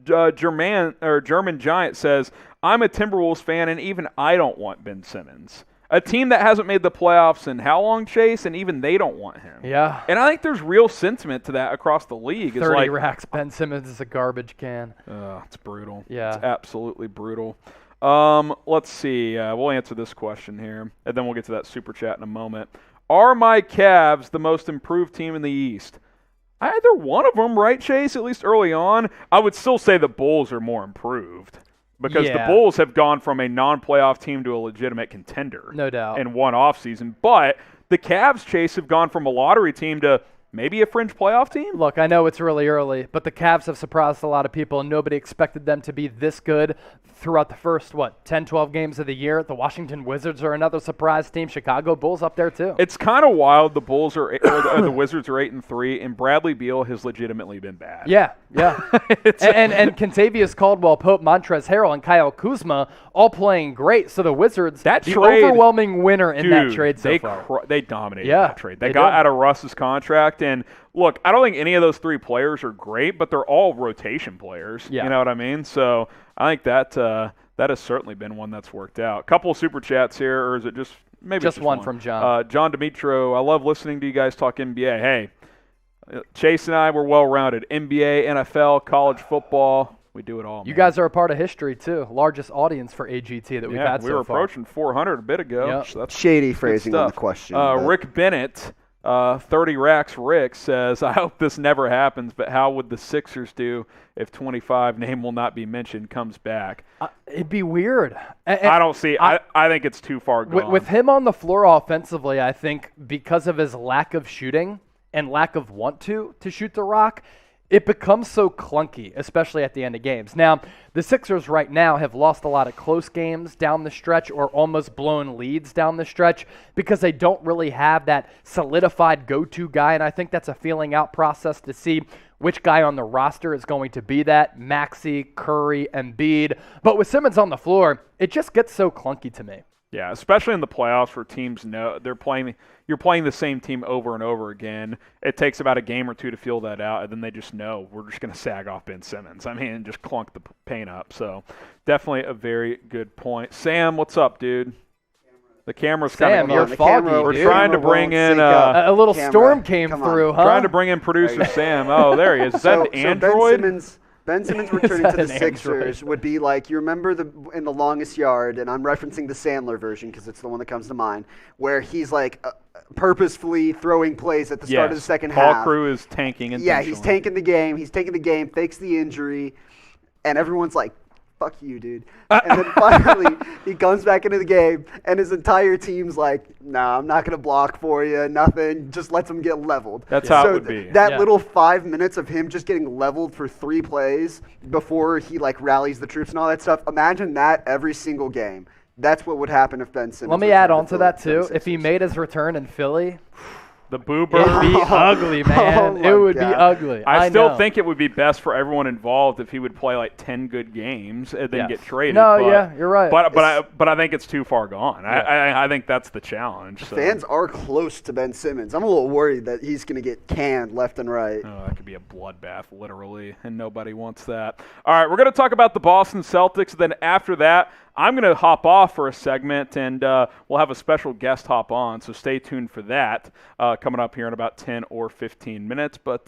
German Giant says, I'm a Timberwolves fan, and even I don't want Ben Simmons. A team that hasn't made the playoffs in how long, Chase? And even they don't want him. Yeah. And I think there's real sentiment to that across the league. It's 30 racks. Ben Simmons is a garbage can. It's brutal. Yeah. It's absolutely brutal. Let's see. We'll answer this question here, and then we'll get to that super chat in a moment. Are my Cavs the most improved team in the East? Either one of them, right, Chase? At least early on. I would still say the Bulls are more improved. Because the Bulls have gone from a non-playoff team to a legitimate contender. No doubt. In one offseason. But the Cavs, Chase, have gone from a lottery team to maybe a fringe playoff team? Look, I know it's really early, but the Cavs have surprised a lot of people, and nobody expected them to be this good throughout the first, 10, 12 games of the year. The Washington Wizards are another surprise team. Chicago Bulls up there, too. It's kind of wild. The Bulls are, or the Wizards are 8-3, and Bradley Beal has legitimately been bad. Yeah. and Kentavious Caldwell Pope, Montrezl Harrell, and Kyle Kuzma all playing great. So the Wizards, the overwhelming winner in that trade so far. They dominated that trade. They got out of Russ's contract, and look, I don't think any of those three players are great, but they're all rotation players. Yeah. You know what I mean? So I think that has certainly been one that's worked out. Couple of super chats here, or is it just maybe just one from John? John Dimitro, I love listening to you guys talk NBA. Hey, Chase and I were well-rounded. NBA, NFL, college football. We do it all. You guys are a part of history, too. Largest audience for AGT that we've had so far. We were approaching 400 a bit ago. Yep. So that's shady phrasing on the question. Rick Bennett, 30 Racks Rick, says, I hope this never happens, but how would the Sixers do if 25, name will not be mentioned, comes back? It'd be weird. I don't see – I think it's too far gone. With him on the floor offensively, I think because of his lack of shooting and lack of want to shoot the rock, it becomes so clunky, especially at the end of games. Now, the Sixers right now have lost a lot of close games down the stretch or almost blown leads down the stretch because they don't really have that solidified go-to guy, and I think that's a feeling out process to see which guy on the roster is going to be that, Maxey, Curry, Embiid. But with Simmons on the floor, it just gets so clunky to me. Yeah, especially in the playoffs where teams know you're playing the same team over and over again. It takes about a game or two to feel that out, and then they just know we're just going to sag off Ben Simmons. I mean, just clunk the paint up. So definitely a very good point. Sam, what's up, dude? The camera's Sam, you're foggy, We're dude. trying to bring in a little storm came through, huh? Trying to bring in producer Sam. Oh, there he is. Is that an Android? Ben Simmons returning to the Sixers would be like, you remember in The Longest Yard, and I'm referencing the Sandler version because it's the one that comes to mind, where he's like purposefully throwing plays at the start of the second half. Paul Crew is tanking intentionally. Yeah, he's tanking the game, fakes the injury, and everyone's like, fuck you, dude. And then finally, he comes back into the game, and his entire team's like, nah, I'm not going to block for you, nothing. Just lets him get leveled. That's how it would be. That little 5 minutes of him just getting leveled for 3 plays before he, rallies the troops and all that stuff, imagine that every single game. That's what would happen if Ben Simmons. Let me add on to that, too. If he made his return in Philly, the boober. It'd be ugly, man. It would be ugly. I still think it would be best for everyone involved if he would play 10 good games and then get traded. You're right. But I think it's too far gone. Yeah. I think that's the challenge. Fans are close to Ben Simmons. I'm a little worried that he's going to get canned left and right. Oh, that could be a bloodbath, literally, and nobody wants that. All right, we're going to talk about the Boston Celtics. Then after that, I'm going to hop off for a segment, and we'll have a special guest hop on, so stay tuned for that coming up here in about 10 or 15 minutes. But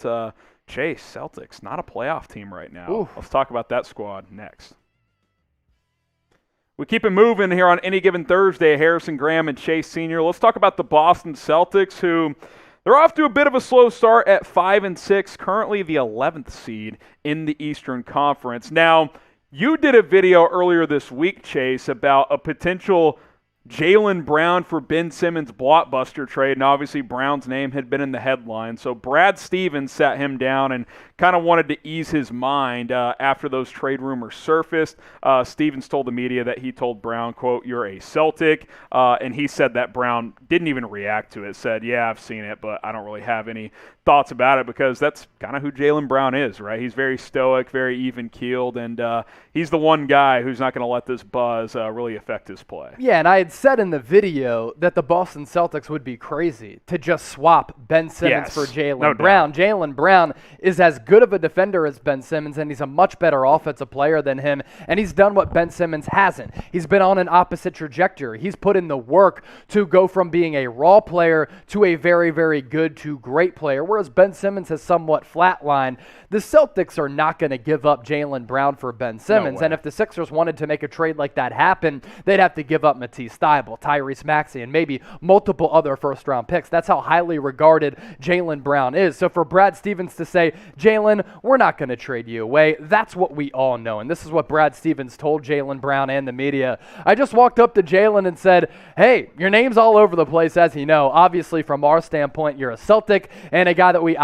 Chase, Celtics, not a playoff team right now. Oof. Let's talk about that squad next. We keep it moving here on any given Thursday. Harrison Graham and Chase Sr. Let's talk about the Boston Celtics, who they're off to a bit of a slow start at 5-6, currently the 11th seed in the Eastern Conference. Now, you did a video earlier this week, Chase, about a potential Jaylen Brown for Ben Simmons blockbuster trade, and obviously Brown's name had been in the headline. So Brad Stevens sat him down and kind of wanted to ease his mind after those trade rumors surfaced. Stevens told the media that he told Brown, quote, "You're a Celtic," and he said that Brown didn't even react to it, said, "Yeah, I've seen it, but I don't really have any thoughts about it," because that's kind of who Jaylen Brown is, right? He's very stoic, very even-keeled, and he's the one guy who's not going to let this buzz really affect his play. Yeah, and I had said in the video that the Boston Celtics would be crazy to just swap Ben Simmons for Jaylen Brown. Jaylen Brown is as good of a defender as Ben Simmons, and he's a much better offensive player than him, and he's done what Ben Simmons hasn't. He's been on an opposite trajectory. He's put in the work to go from being a raw player to a very, very good to great player, whereas Ben Simmons has somewhat flatlined. The Celtics are not going to give up Jaylen Brown for Ben Simmons, and if the Sixers wanted to make a trade like that happen, they'd have to give up Matisse Thybulle, Tyrese Maxey, and maybe multiple other first-round picks. That's how highly regarded Jaylen Brown is. So for Brad Stevens to say, "Jaylen, we're not going to trade you away," that's what we all know, and this is what Brad Stevens told Jaylen Brown and the media. I just walked up to Jaylen and said, "Hey, your name's all over the place, as you know. Obviously, from our standpoint, you're a Celtic and a guy that we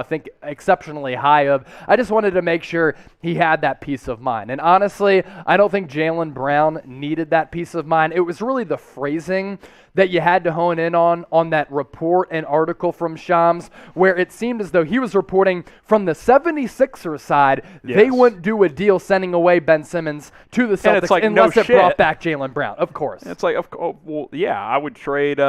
think exceptionally high of. I just wanted to make sure he had that peace of mind." And honestly, I don't think Jaylen Brown needed that peace of mind. It was really the phrasing that you had to hone in on that report and article from Shams, where it seemed as though he was reporting from the 76ers side, they wouldn't do a deal sending away Ben Simmons to the Celtics unless it brought back Jaylen Brown, of course. It's like, I would trade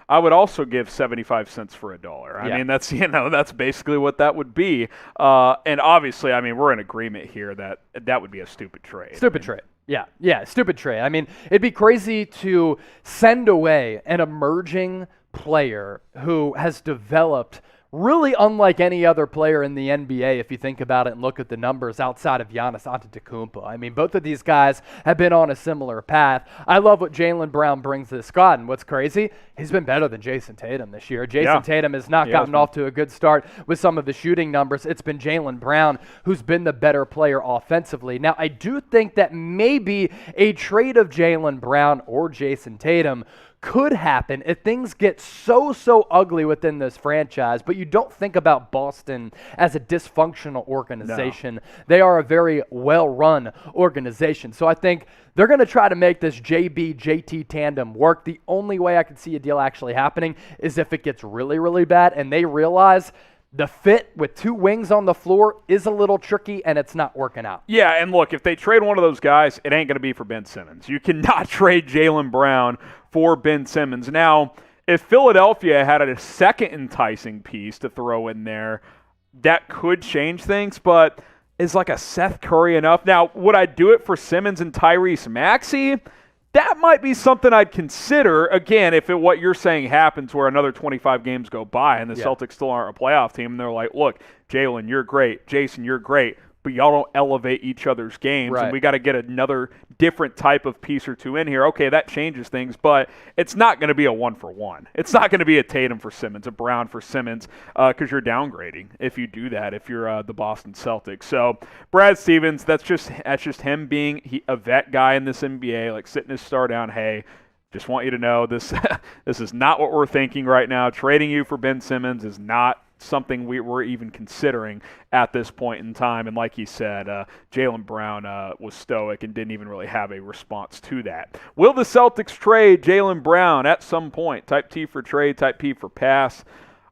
I would also give 75 cents for a dollar. I mean, that's basically what that would be. And obviously, I mean, we're in agreement here that would be a stupid trade. Stupid trade. Yeah, stupid trade. I mean, it'd be crazy to send away an emerging player who has developed really unlike any other player in the NBA, if you think about it and look at the numbers outside of Giannis Antetokounmpo. I mean, both of these guys have been on a similar path. I love what Jaylen Brown brings to the squad, and what's crazy, he's been better than Jason Tatum this year. Jason Tatum has not gotten off to a good start with some of the shooting numbers. It's been Jaylen Brown who's been the better player offensively. Now, I do think that maybe a trade of Jaylen Brown or Jason Tatum could happen if things get so ugly within this franchise, but you don't think about Boston as a dysfunctional organization. No. They are a very well-run organization. So I think they're going to try to make this JB-JT tandem work. The only way I could see a deal actually happening is if it gets really, really bad and they realize the fit with two wings on the floor is a little tricky, and it's not working out. Yeah, and look, if they trade one of those guys, it ain't going to be for Ben Simmons. You cannot trade Jaylen Brown for Ben Simmons. Now, if Philadelphia had a second enticing piece to throw in there, that could change things, but is like a Seth Curry enough? Now, would I do it for Simmons and Tyrese Maxey? That might be something I'd consider, again, if what you're saying happens where another 25 games go by and the Celtics still aren't a playoff team, and they're like, look, Jaylen, you're great. Jason, you're great. But y'all don't elevate each other's games, and we got to get another different type of piece or two in here. Okay, that changes things, but it's not going to be a one-for-one. It's not going to be a Tatum for Simmons, a Brown for Simmons, because you're downgrading if you do that, if you're the Boston Celtics. So Brad Stevens, that's just him being a vet guy in this NBA, like sitting his star down, hey, just want you to know this this is not what we're thinking right now. Trading you for Ben Simmons is not something we're even considering at this point in time. And like he said, Jaylen Brown was stoic and didn't even really have a response to that. Will the Celtics trade Jaylen Brown at some point? Type T for trade, type P for pass.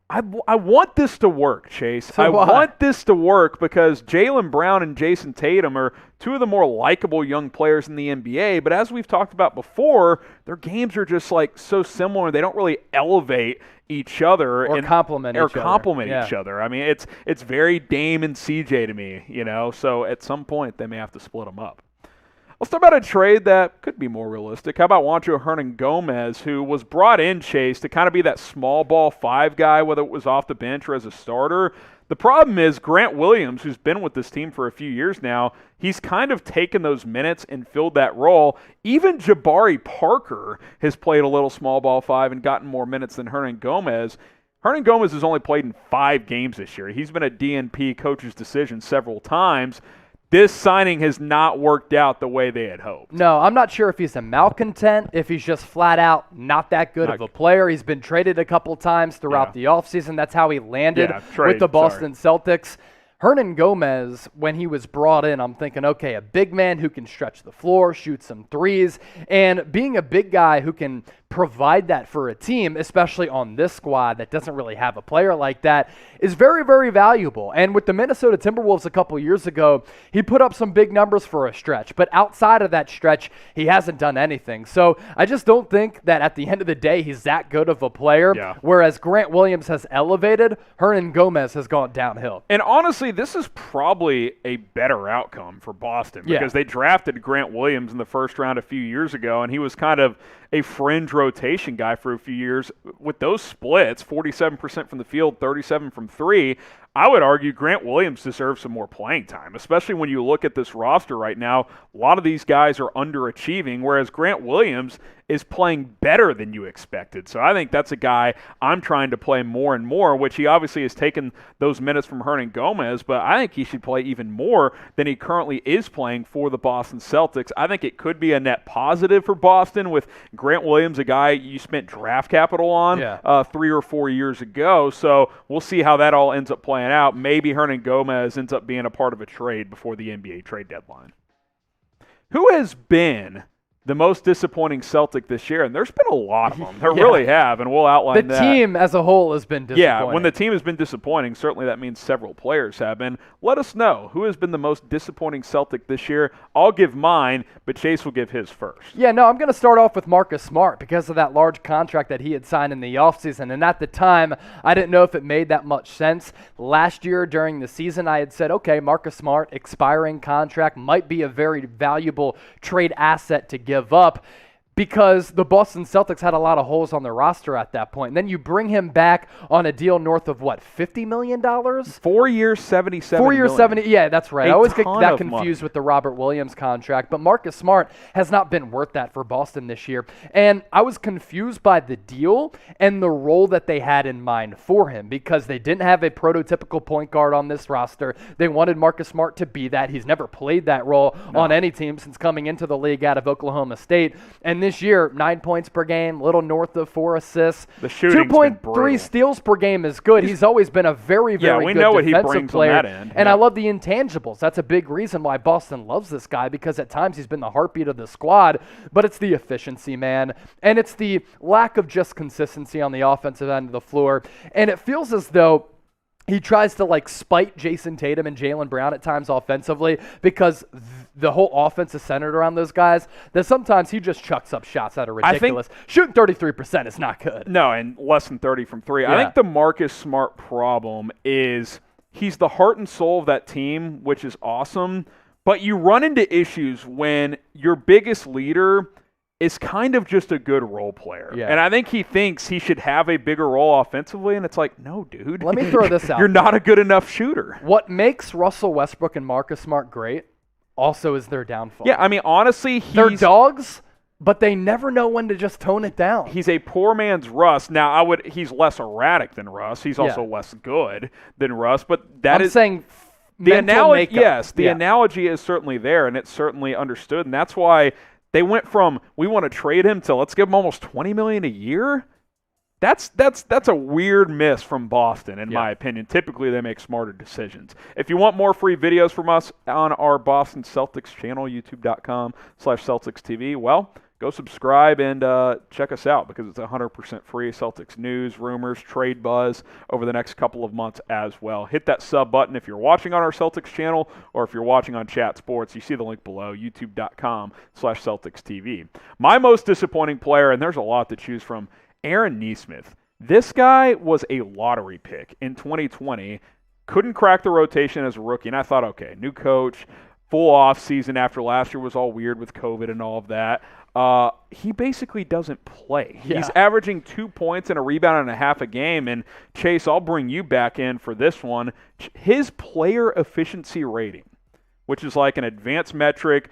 I want this to work, Chase. I want this to work because Jaylen Brown and Jason Tatum are two of the more likable young players in the NBA. But as we've talked about before, their games are just like so similar. They don't really elevate each other or complement each other. I mean, it's very Dame and CJ to me, you know. So at some point they may have to split them up. Let's talk about a trade that could be more realistic. How about Juancho Hernan-Gomez, who was brought in, Chase, to kind of be that small ball five guy, whether it was off the bench or as a starter. The problem is Grant Williams, who's been with this team for a few years now, he's kind of taken those minutes and filled that role. Even Jabari Parker has played a little small ball five and gotten more minutes than Hernan-Gomez. Hernan-Gomez has only played in 5 games this year. He's been a DNP coach's decision several times. this signing has not worked out the way they had hoped. No, I'm not sure if he's a malcontent, if he's just flat out not that good of a player. He's been traded a couple times throughout the offseason. That's how he landed with the Boston Celtics. Hernan Gomez, when he was brought in, I'm thinking, okay, a big man who can stretch the floor, shoot some threes, and being a big guy who can provide that for a team, especially on this squad that doesn't really have a player like that, is very, very valuable. And with the Minnesota Timberwolves a couple years ago, he put up some big numbers for a stretch, but outside of that stretch, he hasn't done anything. So I just don't think that at the end of the day, he's that good of a player, whereas Grant Williams has elevated, Hernan Gomez has gone downhill. And honestly, this is probably a better outcome for Boston because they drafted Grant Williams in the first round a few years ago, and he was kind of a fringe rotation guy for a few years. With those splits, 47% from the field, 37% from three, I would argue Grant Williams deserves some more playing time, especially when you look at this roster right now. A lot of these guys are underachieving, whereas Grant Williams is playing better than you expected. So I think that's a guy I'm trying to play more and more, which he obviously has taken those minutes from Hernan Gomez, but I think he should play even more than he currently is playing for the Boston Celtics. I think it could be a net positive for Boston with Grant Williams, a guy you spent draft capital on 3 or 4 years ago. So we'll see how that all ends up playing out. Maybe Hernan Gomez ends up being a part of a trade before the NBA trade deadline. Who has been the most disappointing Celtic this year? And there's been a lot of them. There really have, and we'll outline that. The team as a whole has been disappointing. Yeah, when the team has been disappointing, certainly that means several players have been. Let us know who has been the most disappointing Celtic this year. I'll give mine, but Chase will give his first. Yeah, no, I'm going to start off with Marcus Smart because of that large contract that he had signed in the offseason. And at the time, I didn't know if it made that much sense. Last year during the season, I had said, okay, Marcus Smart, expiring contract, might be a very valuable trade asset to give up because the Boston Celtics had a lot of holes on their roster at that point. And then you bring him back on a deal north of, what, $50 million? 4 years, $77 4 years, million. 70. Yeah, that's right. I always get that confused with the Robert Williams contract. But Marcus Smart has not been worth that for Boston this year. And I was confused by the deal and the role that they had in mind for him because they didn't have a prototypical point guard on this roster. They wanted Marcus Smart to be that. He's never played that role on any team since coming into the league out of Oklahoma State. And this year, 9 points per game, a little north of 4 assists. The shooting's 2.3 steals per game is good. He's always been a very, very good defensive player. On that end. And I love the intangibles. That's a big reason why Boston loves this guy because at times he's been the heartbeat of the squad, but it's the efficiency, man. And it's the lack of just consistency on the offensive end of the floor. And it feels as though he tries to spite Jason Tatum and Jaylen Brown at times offensively because the whole offense is centered around those guys that sometimes he just chucks up shots that are ridiculous. Shooting 33% is not good. No, and less than 30 from three. Yeah. I think the Marcus Smart problem is he's the heart and soul of that team, which is awesome, but you run into issues when your biggest leader is kind of just a good role player. Yeah. And I think he thinks he should have a bigger role offensively, and it's like, no, dude. Let me throw this out. You're not a good enough shooter. What makes Russell Westbrook and Marcus Smart great also is their downfall. Yeah, I mean, honestly, they're dogs, but they never know when to just tone it down. He's a poor man's Russ. Now, he's less erratic than Russ. He's also less good than Russ, but I'm saying the analogy, the analogy is certainly there, and it's certainly understood, and that's why they went from we want to trade him to let's give him almost $20 million a year. That's a weird miss from Boston, in my opinion. Typically, they make smarter decisions. If you want more free videos from us on our Boston Celtics channel, youtube.com/CelticsTV, well, go subscribe and check us out because it's 100% free. Celtics news, rumors, trade buzz over the next couple of months as well. Hit that sub button if you're watching on our Celtics channel or if you're watching on Chat Sports. You see the link below, youtube.com/CelticsTV. My most disappointing player, and there's a lot to choose from, Aaron Nesmith. This guy was a lottery pick in 2020. Couldn't crack the rotation as a rookie, and I thought, okay, new coach, full off season after last year was all weird with COVID and all of that. He basically doesn't play. Yeah. He's averaging 2 points and a rebound and a half a game. And Chase, I'll bring you back in for this one. His player efficiency rating, which is like an advanced metric,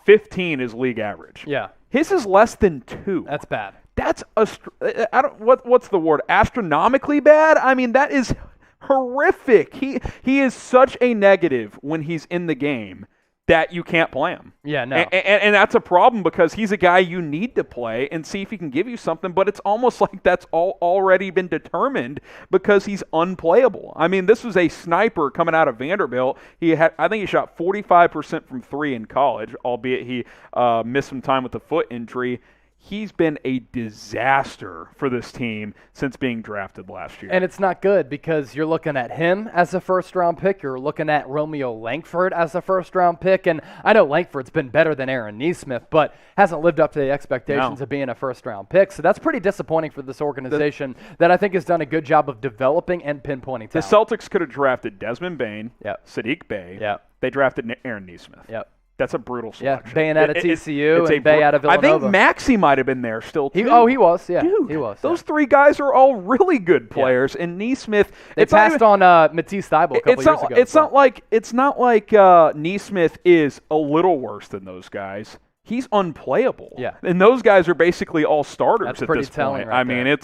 15 is league average. Yeah. His is less than 2. That's bad. That's what's the word? Astronomically bad? I mean, that is horrific. He is such a negative when he's in the game. that you can't play him. Yeah, no. And that's a problem because he's a guy you need to play and see if he can give you something, but it's almost like that's already been determined because he's unplayable. I mean, this was a sniper coming out of Vanderbilt. I think he shot 45% from 3 in college, albeit he missed some time with a foot injury. He's been a disaster for this team since being drafted last year. And it's not good because you're looking at him as a first-round pick. You're looking at Romeo Langford as a first-round pick. And I know Langford's been better than Aaron Nesmith, but hasn't lived up to the expectations of being a first-round pick. So that's pretty disappointing for this organization that I think has done a good job of developing and pinpointing talent. The Celtics could have drafted Desmond Bane, Sadiq Bey. Yep. They drafted Aaron Nesmith. Yep. That's a brutal selection. Yeah, Bain out of TCU and Bay out of Villanova. I think Maxey might have been there still, too. He was, yeah. Dude, he was. Those three guys are all really good players, and Nesmith... They passed on Matisse Thybulle a couple years ago. It's not like Nesmith is a little worse than those guys. He's unplayable. Yeah. And those guys are basically all starters That's at pretty this telling point. right I mean, there.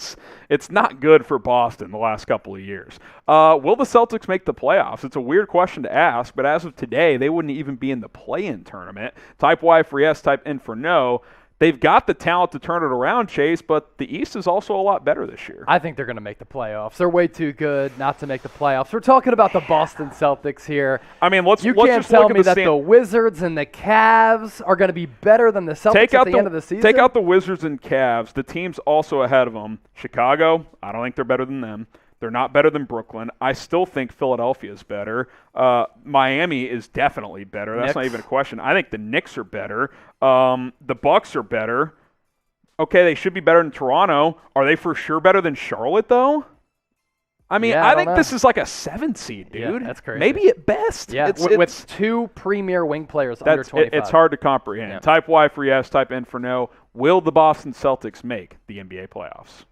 it's not good for Boston the last couple of years. Will the Celtics make the playoffs? It's a weird question to ask, but as of today, they wouldn't even be in the play-in tournament. Type Y for yes, type N for no. They've got the talent to turn it around, Chase, but the East is also a lot better this year. I think they're going to make the playoffs. They're way too good not to make the playoffs. We're talking about the Boston Celtics here. I mean, let's you just can't tell look me at that the Wizards and the Cavs are going to be better than the Celtics at the end of the season. Take out the Wizards and Cavs. The teams also ahead of them. Chicago, I don't think they're better than them. They're not better than Brooklyn. I still think Philadelphia is better. Miami is definitely better. That's not even a question. I think the Knicks are better. The Bucks are better. Okay, they should be better than Toronto. Are they for sure better than Charlotte, though? I mean, I think this is like a 7 seed, dude. Yeah, that's crazy. Maybe at best. Yeah, with 2 premier wing players under 25. It's hard to comprehend. Yeah. Type Y for yes, type N for no. Will the Boston Celtics make the NBA playoffs?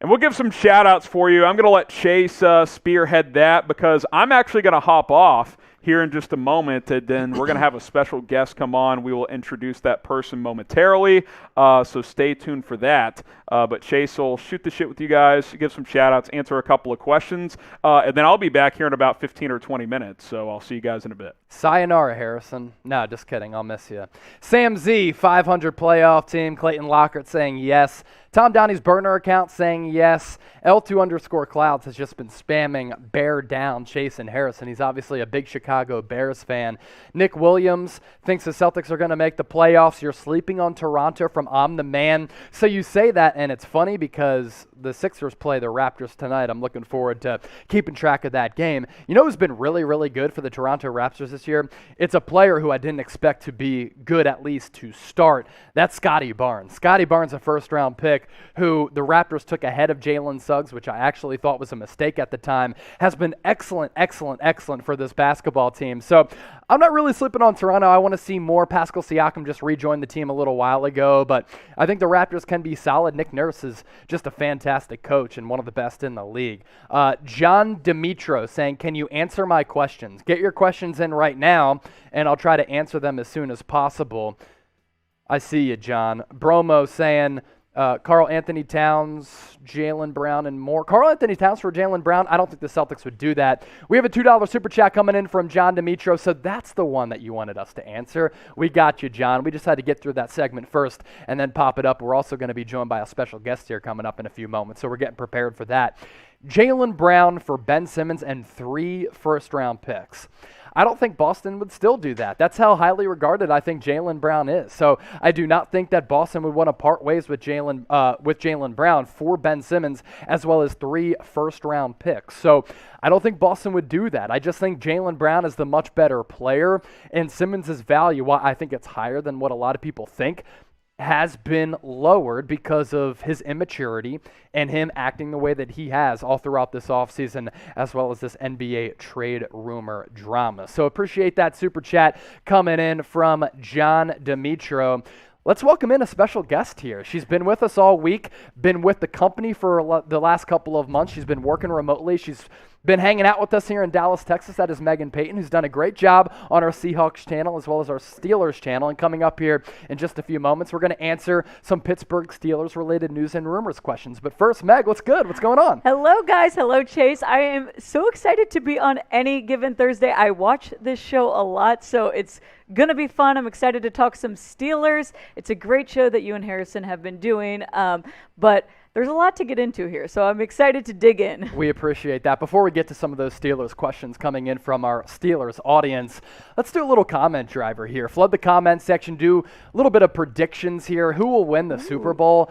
And we'll give some shout-outs for you. I'm going to let Chase spearhead that because I'm actually going to hop off here in just a moment, and then we're going to have a special guest come on. We will introduce that person momentarily, so stay tuned for that. But Chase will shoot the shit with you guys, give some shout-outs, answer a couple of questions, and then I'll be back here in about 15 or 20 minutes, so I'll see you guys in a bit. Sayonara, Harrison. No, just kidding. I'll miss you. Sam Z, 500 playoff team. Clayton Lockhart saying yes. Tom Downey's burner account saying yes. L2_Clouds has just been spamming bear down Chase and Harrison. He's obviously a big Chicago Bears fan. Nick Williams thinks the Celtics are going to make the playoffs. You're sleeping on Toronto from I'm the Man. So you say that, and it's funny because the Sixers play the Raptors tonight. I'm looking forward to keeping track of that game. You know who's been really, really good for the Toronto Raptors this year? It's a player who I didn't expect to be good, at least to start. That's Scotty Barnes. Scotty Barnes, a first-round pick, who the Raptors took ahead of Jalen Suggs, which I actually thought was a mistake at the time, has been excellent, excellent, excellent for this basketball team. So I'm not really sleeping on Toronto. I want to see more. Pascal Siakam just rejoined the team a little while ago, but I think the Raptors can be solid. Nick Nurse is just a fantastic coach and one of the best in the league. John Dimitro saying, can you answer my questions? Get your questions in right now, and I'll try to answer them as soon as possible. I see you, John. Bromo saying, Karl Anthony Towns, Jaylen Brown, and more. Karl Anthony Towns for Jaylen Brown, I don't think the Celtics would do that. We have a $2 super chat coming in from John Dimitro, so that's the one that you wanted us to answer. We got you, John. We just had to get through that segment first and then pop it up. We're also going to be joined by a special guest here coming up in a few moments, so we're getting prepared for that. Jaylen Brown for Ben Simmons and 3 first-round picks. I don't think Boston would still do that. That's how highly regarded I think Jaylen Brown is. So I do not think that Boston would want to part ways with Jaylen Brown for Ben Simmons as well as 3 first-round picks. So I don't think Boston would do that. I just think Jaylen Brown is the much better player, and Simmons' value, while I think it's higher than what a lot of people think, has been lowered because of his immaturity and him acting the way that he has all throughout this offseason, as well as this NBA trade rumor drama. So appreciate that super chat coming in from John Dimitro. Let's welcome in a special guest here. She's been with us all week, been with the company for the last couple of months. She's been working remotely. She's been hanging out with us here in Dallas, Texas. That is Megan Payton, who's done a great job on our Seahawks channel as well as our Steelers channel. And coming up here in just a few moments, we're going to answer some Pittsburgh Steelers-related news and rumors questions. But first, Meg, what's good? What's going on? Hello, guys. Hello, Chase. I am so excited to be on Any Given Thursday. I watch this show a lot, so it's going to be fun. I'm excited to talk some Steelers. It's a great show that you and Harrison have been doing, but there's a lot to get into here, so I'm excited to dig in. We appreciate that. Before we get to some of those Steelers questions coming in from our Steelers audience, let's do a little comment driver here. Flood the comment section, do a little bit of predictions here. Who will win the Super Bowl?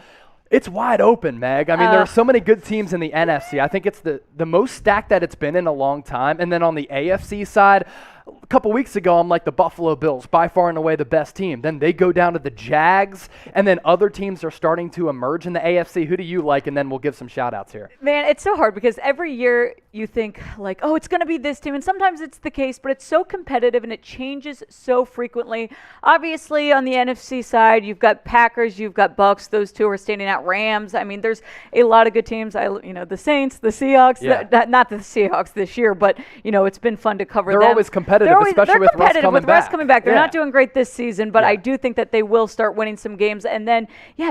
It's wide open, Meg. I mean, there are so many good teams in the NFC. I think it's the most stacked that it's been in a long time. And then on the AFC side, a couple weeks ago, I'm like the Buffalo Bills, by far and away the best team. Then they go down to the Jags, and then other teams are starting to emerge in the AFC. Who do you like? And then we'll give some shout-outs here. Man, it's so hard because every year you think like, oh, it's going to be this team, and sometimes it's the case, but it's so competitive and it changes so frequently. Obviously, on the NFC side, you've got Packers, you've got Bucks. Those two are standing out. Rams. I mean, there's a lot of good teams. The Saints, the Seahawks. Yeah. Not the Seahawks this year, but it's been fun to cover them. They're always competitive. Especially with Russ coming back. They're not doing great this season, but I do think that they will start winning some games. And then,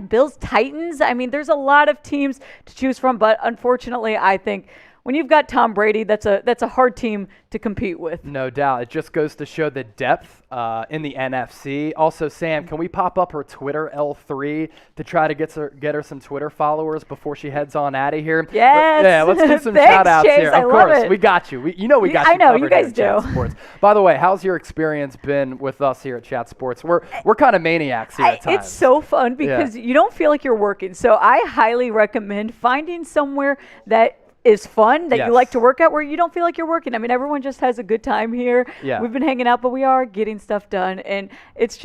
Bills, Titans. I mean, there's a lot of teams to choose from, but unfortunately, I think when you've got Tom Brady, that's a hard team to compete with. No doubt. It just goes to show the depth in the NFC. Also, Sam, can we pop up her Twitter L3 to try to get her some Twitter followers before she heads on out of here? Yes. Let's do some Thanks, shout-outs Chase, here. I Of love course, it. we got you. We got you. I know, you covered guys here at do. Chat Sports. By the way, how's your experience been with us here at Chat Sports? We're kind of maniacs here at times. It's so fun because you don't feel like you're working. So I highly recommend finding somewhere that is fun, that you like to work at, where you don't feel like you're working. I mean, everyone just has a good time here. Yeah. We've been hanging out, but we are getting stuff done. And it's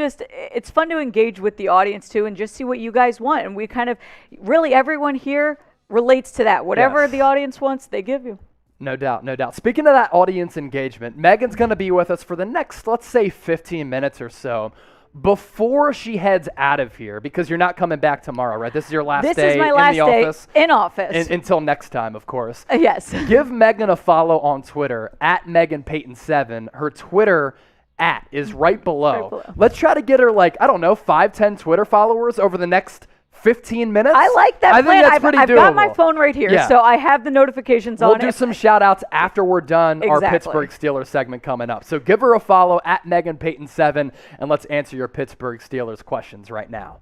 fun to engage with the audience, too, and just see what you guys want. And we kind of, really, everyone here relates to that. Whatever the audience wants, they give you. No doubt, no doubt. Speaking of that audience engagement, Megan's going to be with us for the next, let's say, 15 minutes or so. Before she heads out of here, because you're not coming back tomorrow, right? This is your last day in the office. This is my last day in office. Until next time, of course. Yes. Give Megan a follow on Twitter, at MeganPayton7. Her Twitter is right below. Let's try to get her, 5-10 Twitter followers over the next 15 minutes. I like that plan. I think that's pretty I've doable. got my phone right here, so I have the notifications on. We'll do some shout-outs after we're done our Pittsburgh Steelers segment coming up. So give her a follow at MeganPayton7, and let's answer your Pittsburgh Steelers questions right now.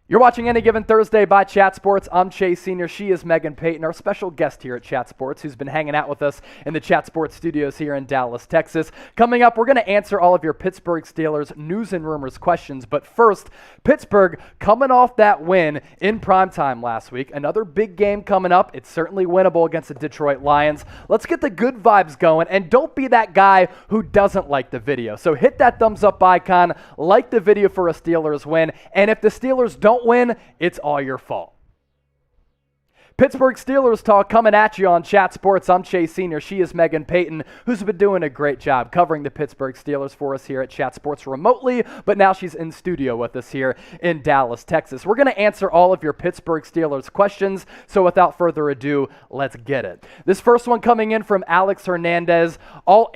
You're watching Any Given Thursday by Chat Sports. I'm Chase Sr. She is Megan Payton, our special guest here at Chat Sports, who's been hanging out with us in the Chat Sports studios here in Dallas, Texas. Coming up, we're going to answer all of your Pittsburgh Steelers news and rumors questions. But first, Pittsburgh coming off that win in primetime last week. Another big game coming up. It's certainly winnable against the Detroit Lions. Let's get the good vibes going, and don't be that guy who doesn't like the video. So hit that thumbs up icon, like the video for a Steelers win, and if the Steelers don't win, it's all your fault. Pittsburgh Steelers talk coming at you on Chat Sports. I'm Chase Sr. She is Megan Payton, who's been doing a great job covering the Pittsburgh Steelers for us here at Chat Sports remotely, but now she's in studio with us here in Dallas, Texas. We're going to answer all of your Pittsburgh Steelers questions, so without further ado, let's get it. This first one coming in from Alex Hernandez. I'll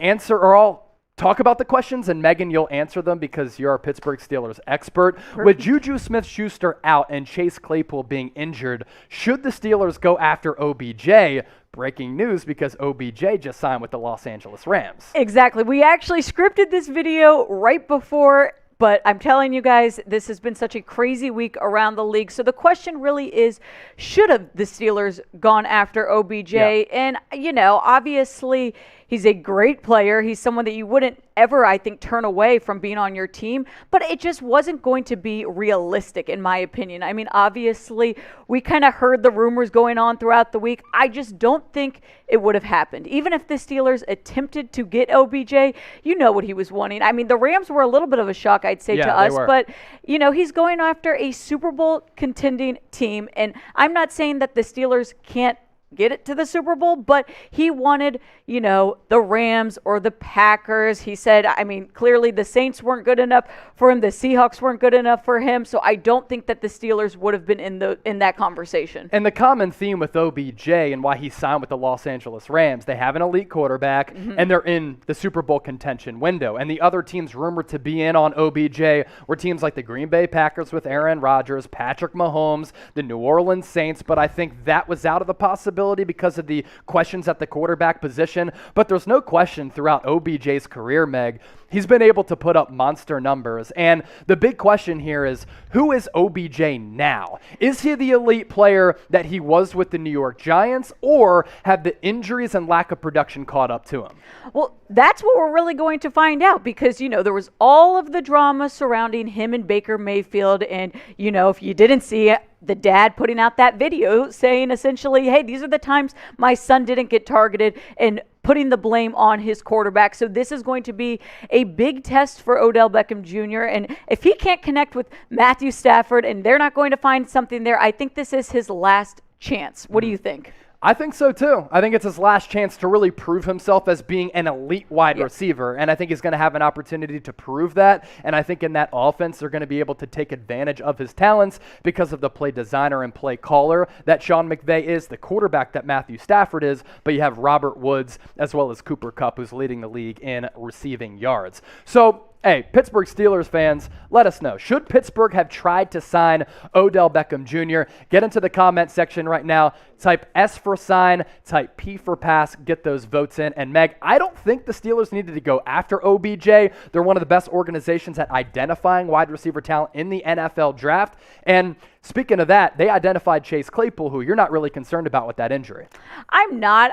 talk about the questions, and Megan, you'll answer them because you're our Pittsburgh Steelers expert. Perfect. With Juju Smith-Schuster out and Chase Claypool being injured, should the Steelers go after OBJ? Breaking news, because OBJ just signed with the Los Angeles Rams. Exactly. We actually scripted this video right before, but I'm telling you guys, this has been such a crazy week around the league. So the question really is, should have the Steelers gone after OBJ? Yeah. And, obviously, he's a great player. He's someone that you wouldn't ever, I think, turn away from being on your team. But it just wasn't going to be realistic, in my opinion. I mean, obviously, we kind of heard the rumors going on throughout the week. I just don't think it would have happened. Even if the Steelers attempted to get OBJ, you know what he was wanting. I mean, the Rams were a little bit of a shock, I'd say, to us. But, he's going after a Super Bowl contending team. And I'm not saying that the Steelers can't get it to the Super Bowl, but he wanted, the Rams or the Packers. He said, clearly the Saints weren't good enough for him. The Seahawks weren't good enough for him. So I don't think that the Steelers would have been in that conversation. And the common theme with OBJ and why he signed with the Los Angeles Rams, they have an elite quarterback, and they're in the Super Bowl contention window. And the other teams rumored to be in on OBJ were teams like the Green Bay Packers with Aaron Rodgers, Patrick Mahomes, the New Orleans Saints, but I think that was out of the possibility because of the questions at the quarterback position. But there's no question throughout OBJ's career, Meg, he's been able to put up monster numbers. And the big question here is, who is OBJ now? Is he the elite player that he was with the New York Giants, or have the injuries and lack of production caught up to him? Well, that's what we're really going to find out because, there was all of the drama surrounding him and Baker Mayfield. And, if you didn't see it, the dad putting out that video saying essentially, hey, these are the times my son didn't get targeted, and putting the blame on his quarterback. So this is going to be a big test for Odell Beckham Jr. And if he can't connect with Matthew Stafford and they're not going to find something there, I think this is his last chance. What do you think? I think so too. I think it's his last chance to really prove himself as being an elite wide receiver, and I think he's going to have an opportunity to prove that, and I think in that offense they're going to be able to take advantage of his talents because of the play designer and play caller that Sean McVay is, the quarterback that Matthew Stafford is, but you have Robert Woods as well as Cooper Kupp, who's leading the league in receiving yards. So, hey, Pittsburgh Steelers fans, let us know. Should Pittsburgh have tried to sign Odell Beckham Jr.? Get into the comment section right now. Type S for sign, type P for pass, get those votes in. And Meg, I don't think the Steelers needed to go after OBJ. They're one of the best organizations at identifying wide receiver talent in the NFL draft. And speaking of that, they identified Chase Claypool, who you're not really concerned about with that injury. I'm not.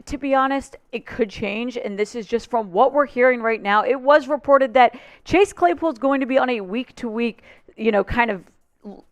To be honest, it could change, and this is just from what we're hearing right now. It was reported that Chase Claypool is going to be on a week-to-week, kind of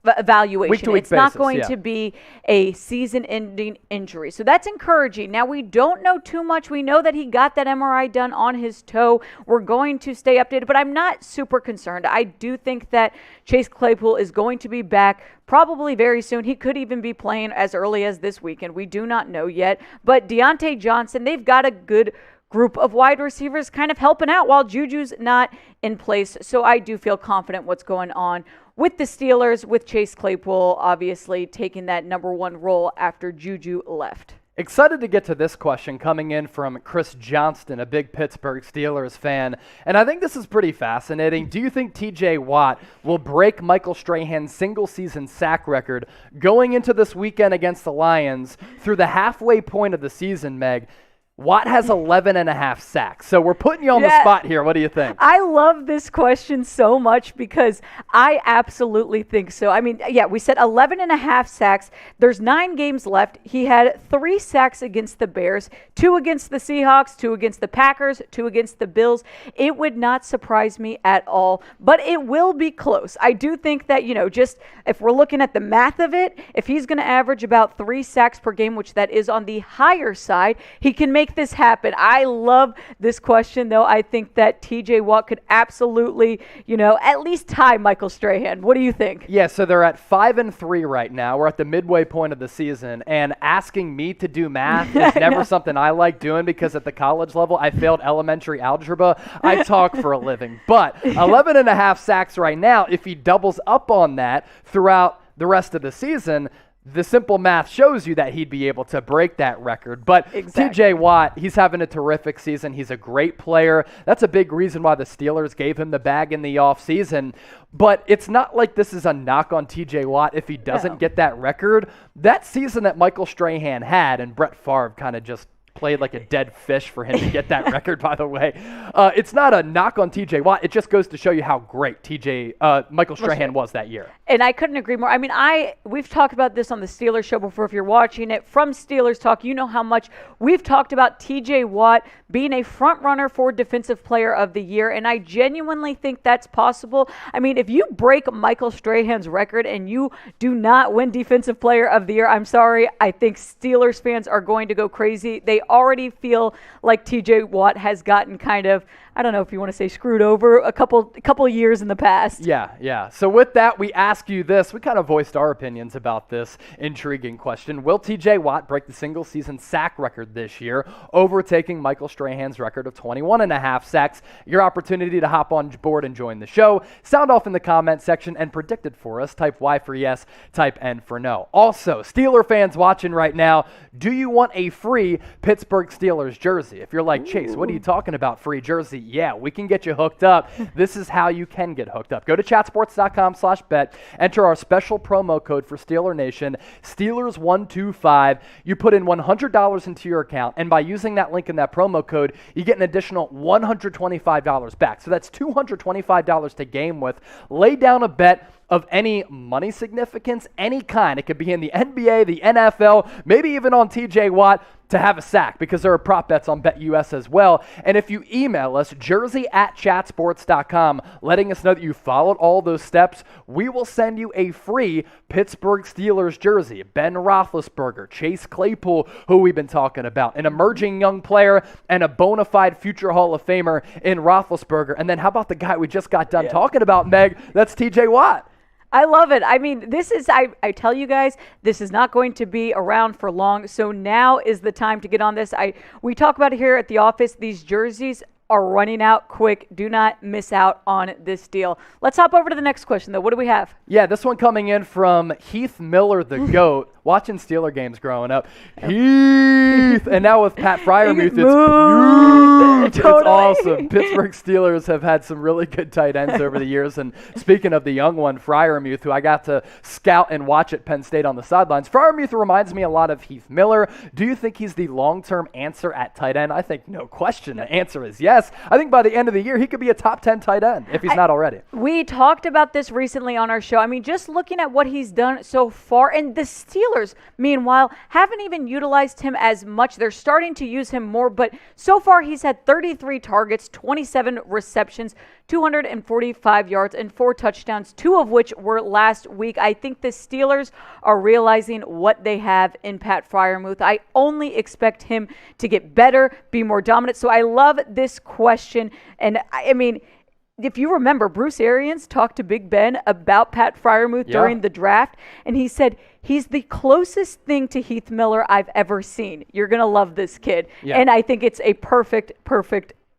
evaluation. Week-to-week it's not basis, going to be a season-ending injury. So that's encouraging. Now, we don't know too much. We know that he got that MRI done on his toe. We're going to stay updated, but I'm not super concerned. I do think that Chase Claypool is going to be back probably very soon. He could even be playing as early as this weekend. We do not know yet. But Deontay Johnson, they've got a good group of wide receivers kind of helping out while Juju's not in place. So I do feel confident what's going on with the Steelers, with Chase Claypool obviously taking that number one role after Juju left. Excited to get to this question coming in from Chris Johnston, a big Pittsburgh Steelers fan. And I think this is pretty fascinating. Do you think TJ Watt will break Michael Strahan's single-season sack record going into this weekend against the Lions through the halfway point of the season, Meg? Watt has 11.5 sacks. So we're putting you on the spot here. What do you think? I love this question so much because I absolutely think so. We said 11.5 sacks. There's 9 games left. He had 3 sacks against the Bears, 2 against the Seahawks, 2 against the Packers, 2 against the Bills. It would not surprise me at all, but it will be close. I do think that, just if we're looking at the math of it, if he's going to average about 3 sacks per game, which that is on the higher side, he can make this happen. I love this question, though. I think that TJ Watt could absolutely, at least tie Michael Strahan. What do you think? Yeah, so they're at 5-3 right now. We're at the midway point of the season, and asking me to do math is never something I like doing because at the college level, I failed elementary algebra. I talk for a living. But 11.5 sacks right now, if he doubles up on that throughout the rest of the season, the simple math shows you that he'd be able to break that record. But TJ Watt, he's having a terrific season. He's a great player. That's a big reason why the Steelers gave him the bag in the offseason. But it's not like this is a knock on TJ Watt if he doesn't get that record. That season that Michael Strahan had, and Brett Favre kind of just played like a dead fish for him to get that record, by the way. It's not a knock on TJ Watt. It just goes to show you how great Michael Strahan was that year. And I couldn't agree more. We've talked about this on the Steelers show before. If you're watching it from Steelers Talk, you know how much we've talked about TJ Watt being a front runner for Defensive Player of the Year, and I genuinely think that's possible. If you break Michael Strahan's record and you do not win Defensive Player of the Year, I'm sorry. I think Steelers fans are going to go crazy. They already feel like TJ Watt has gotten kind of, I don't know if you want to say screwed over a couple years in the past. Yeah. So with that, we ask you this. We kind of voiced our opinions about this intriguing question. Will TJ Watt break the single-season sack record this year, overtaking Michael Strahan's record of 21.5 sacks? Your opportunity to hop on board and join the show. Sound off in the comment section and predict it for us. Type Y for yes, type N for no. Also, Steeler fans watching right now, do you want a free Pittsburgh Steelers jersey? If you're like, Chase, what are you talking about, free jersey? Yeah, we can get you hooked up. This is how you can get hooked up. Go to chatsports.com/bet. Enter our special promo code for Steeler Nation, Steelers125. You put in $100 into your account, and by using that link in that promo code, you get an additional $125 back. So that's $225 to game with. Lay down a bet of any money significance, any kind. It could be in the NBA, the NFL, maybe even on TJ Watt to have a sack, because there are prop bets on BetUS as well. And if you email us, jersey@chatsports.com, letting us know that you followed all those steps, we will send you a free Pittsburgh Steelers jersey. Ben Roethlisberger, Chase Claypool, who we've been talking about, an emerging young player and a bona fide future Hall of Famer in Roethlisberger. And then how about the guy we just got done talking about, Meg? That's TJ Watt. I love it. I mean, this is, I tell you guys, this is not going to be around for long. So now is the time to get on this. We talk about it here at the office. These jerseys are running out quick. Do not miss out on this deal. Let's hop over to the next question, though. What do we have? Yeah, this one coming in from Heath Miller, the GOAT. Watching Steeler games growing up. Heath! And now with Pat Freiermuth, it's awesome. Pittsburgh Steelers have had some really good tight ends over the years. And speaking of the young one, Freiermuth, who I got to scout and watch at Penn State on the sidelines, Freiermuth reminds me a lot of Heath Miller. Do you think he's the long-term answer at tight end? I think no question. The answer is yes. I think by the end of the year, he could be a top 10 tight end if he's not already. We talked about this recently on our show. I mean, just looking at what he's done so far, and the Steelers, meanwhile, haven't even utilized him as much. They're starting to use him more, but so far he's had 33 targets, 27 receptions, 245 yards, and 4 touchdowns, 2 of which were last week. I think the Steelers are realizing what they have in Pat Freiermuth. I only expect him to get better, be more dominant. So I love this question. And I mean, if you remember, Bruce Arians talked to Big Ben about Pat Freiermuth during the draft, and he said he's the closest thing to Heath Miller I've ever seen. You're going to love this kid. Yeah. And I think it's a perfect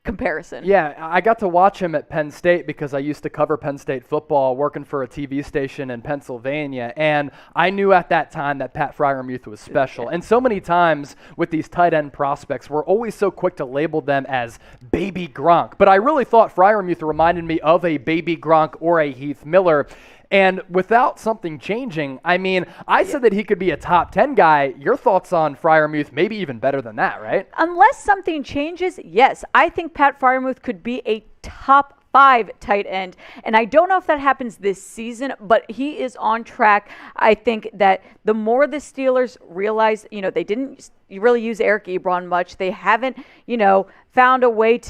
comparison. Yeah, I got to watch him at Penn State because I used to cover Penn State football working for a TV station in Pennsylvania, and I knew at that time that Pat Freiermuth was special. And so many times with these tight end prospects, we're always so quick to label them as baby Gronk. But I really thought Freiermuth reminded me of a baby Gronk or a Heath Miller. And without something changing, I mean, I said that he could be a top 10 guy. Your thoughts on Freiermuth, maybe even better than that, right? Unless something changes, yes. I think Pat Freiermuth could be a top 5 tight end. And I don't know if that happens this season, but he is on track. I think that the more the Steelers realize, they didn't really use Eric Ebron much. They haven't, found a way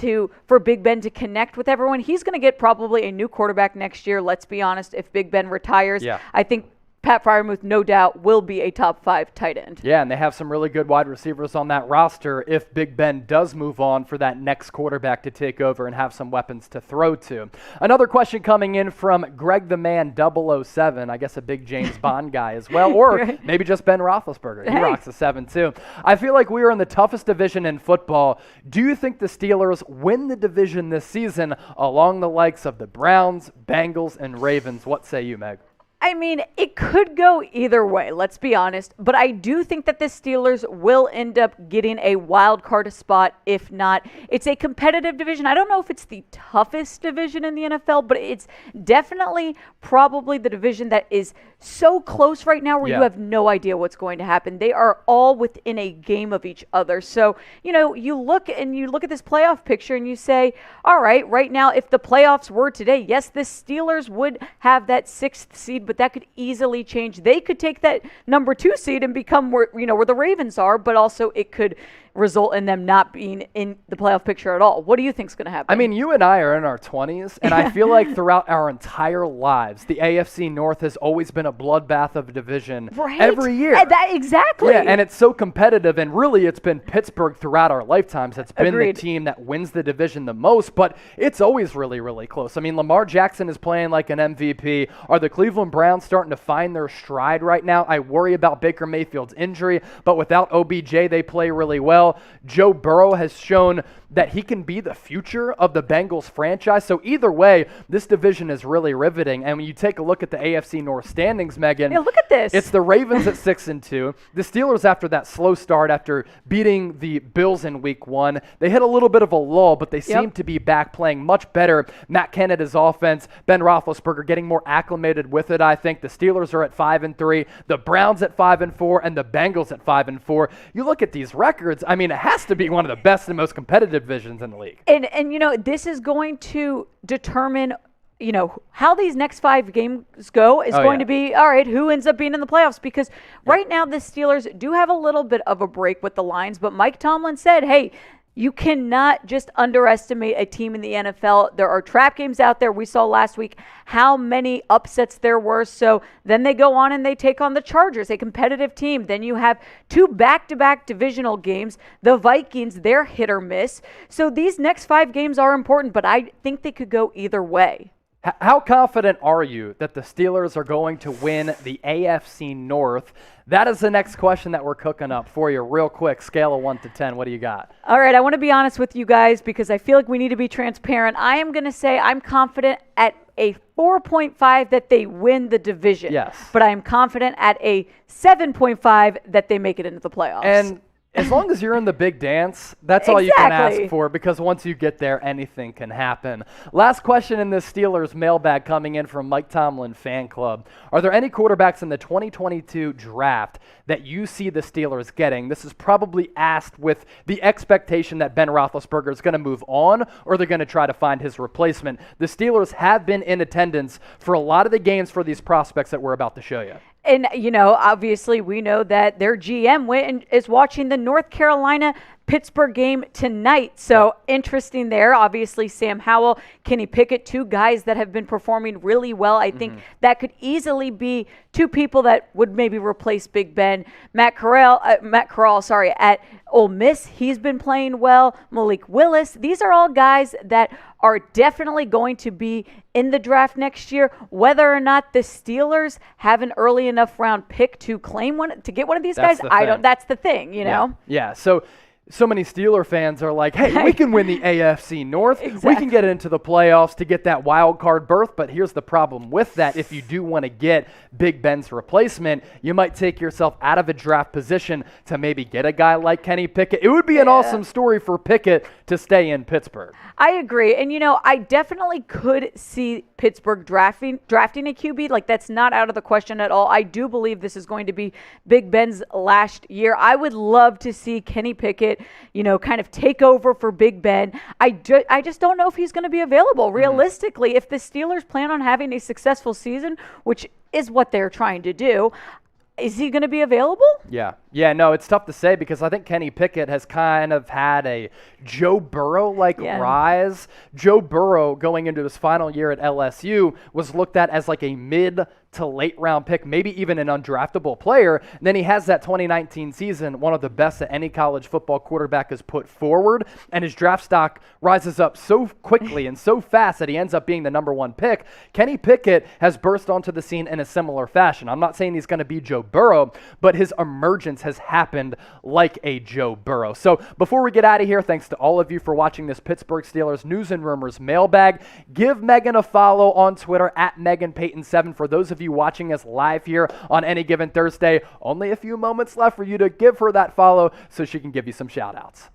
for Big Ben to connect with everyone. He's going to get probably a new quarterback next year. Let's be honest. If Big Ben retires, I think Pat Freiermuth, no doubt, will be a top 5 tight end. Yeah, and they have some really good wide receivers on that roster if Big Ben does move on for that next quarterback to take over and have some weapons to throw to. Another question coming in from Greg the Man 007, I guess a big James Bond guy as well, or maybe just Ben Roethlisberger. He rocks a 7 too. I feel like we are in the toughest division in football. Do you think the Steelers win the division this season along the likes of the Browns, Bengals, and Ravens? What say you, Meg? I mean, it could go either way, let's be honest. But I do think that the Steelers will end up getting a wild card spot. If not, it's a competitive division. I don't know if it's the toughest division in the NFL, but it's definitely probably the division that is so close right now where you have no idea what's going to happen. They are all within a game of each other. So, you look at this playoff picture and you say, all right, right now, if the playoffs were today, yes, the Steelers would have that 6th seed, but that could easily change. They could take that number 2 seed and become where the Ravens are, but also it could result in them not being in the playoff picture at all. What do you think is going to happen? I mean, you and I are in our 20s, and I feel like throughout our entire lives, the AFC North has always been a bloodbath of a division every year. Exactly. Yeah, and it's so competitive, and really it's been Pittsburgh throughout our lifetimes that's been Agreed. the team that wins the division the most, but it's always really, really close. I mean, Lamar Jackson is playing like an MVP. Are the Cleveland Browns starting to find their stride right now? I worry about Baker Mayfield's injury, but without OBJ, they play really well. Joe Burrow has shown that he can be the future of the Bengals franchise. So either way, this division is really riveting. And when you take a look at the AFC North standings, Megan, yeah, look at this. It's the Ravens at 6-2. The Steelers, after that slow start, after beating the Bills in Week 1, they hit a little bit of a lull, but they seem to be back playing much better. Matt Canada's offense, Ben Roethlisberger getting more acclimated with it, I think. The Steelers are at 5-3, the Browns at 5-4, and the Bengals at 5-4. You look at these records, I mean, it has to be one of the best and most competitive divisions in the league. And you know, this is going to determine, you know, how these next 5 games go is going to be, all right, who ends up being in the playoffs? Because right now the Steelers do have a little bit of a break with the Lions, but Mike Tomlin said, hey, you cannot just underestimate a team in the NFL. There are trap games out there. We saw last week how many upsets there were. So then they go on and they take on the Chargers, a competitive team. Then you have 2 back-to-back divisional games. The Vikings, they're hit or miss. So these next 5 games are important, but I think they could go either way. How confident are you that the Steelers are going to win the AFC North? That is the next question that we're cooking up for you real quick. Scale of 1 to 10. What do you got? All right, I want to be honest with you guys because I feel like we need to be transparent. I am going to say I'm confident at a 4.5 that they win the division. Yes. But I am confident at a 7.5 that they make it into the playoffs. And as long as you're in the big dance, that's all you can ask for, because once you get there, anything can happen. Last question in this Steelers mailbag coming in from Mike Tomlin Fan Club. Are there any quarterbacks in the 2022 draft that you see the Steelers getting? This is probably asked with the expectation that Ben Roethlisberger is going to move on, or they're going to try to find his replacement. The Steelers have been in attendance for a lot of the games for these prospects that we're about to show you. And, you know, obviously we know that their GM went and is watching the North Carolina-Pittsburgh game tonight. So interesting there. Obviously Sam Howell, Kenny Pickett, 2 guys that have been performing really well. I think that could easily be 2 people that would maybe replace Big Ben. Matt Corral, at Ole Miss, he's been playing well. Malik Willis, these are all guys that are definitely going to be in the draft next year. Whether or not the Steelers have an early enough round pick to claim one, to get one of these guys, I don't. That's the thing, you know. Yeah. So many Steeler fans are like, hey, we can win the AFC North. Exactly. We can get into the playoffs to get that wild card berth. But here's the problem with that. If you do want to get Big Ben's replacement, you might take yourself out of a draft position to maybe get a guy like Kenny Pickett. It would be an awesome story for Pickett to stay in Pittsburgh. I agree. And, you know, I definitely could see Pittsburgh drafting a QB. Like, that's not out of the question at all. I do believe this is going to be Big Ben's last year. I would love to see Kenny Pickett, you know, kind of take over for Big Ben. I just don't know if he's going to be available. Realistically, if the Steelers plan on having a successful season, which is what they're trying to do, is he going to be available? Yeah, no, it's tough to say because I think Kenny Pickett has kind of had a Joe Burrow-like rise. Joe Burrow, going into his final year at LSU, was looked at as like a mid to late round pick, maybe even an undraftable player. And then he has that 2019 season, one of the best that any college football quarterback has put forward, and his draft stock rises up so quickly and so fast that he ends up being the number 1 pick. Kenny Pickett has burst onto the scene in a similar fashion. I'm not saying he's going to be Joe Burrow, but his emergence has happened like a Joe Burrow. So before we get out of here, thanks to all of you for watching this Pittsburgh Steelers News and Rumors mailbag. Give Megan a follow on Twitter at MeganPayton7. For those of you watching us live here on any given Thursday, only a few moments left for you to give her that follow so she can give you some shout outs.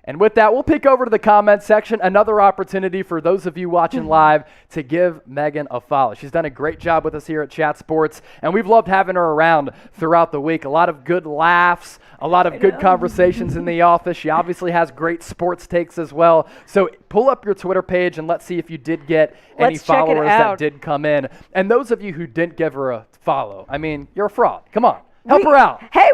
And with that, we'll pick over to the comment section. Another opportunity for those of you watching live to give Megan a follow. She's done a great job with us here at Chat Sports, and we've loved having her around throughout the week. A lot of good laughs, a lot of good conversations in the office. She obviously has great sports takes as well. So pull up your Twitter page and let's see if you did get any followers that did come in. And those of you who didn't give her a follow, I mean, you're a fraud. Come on. Help her out. Hey,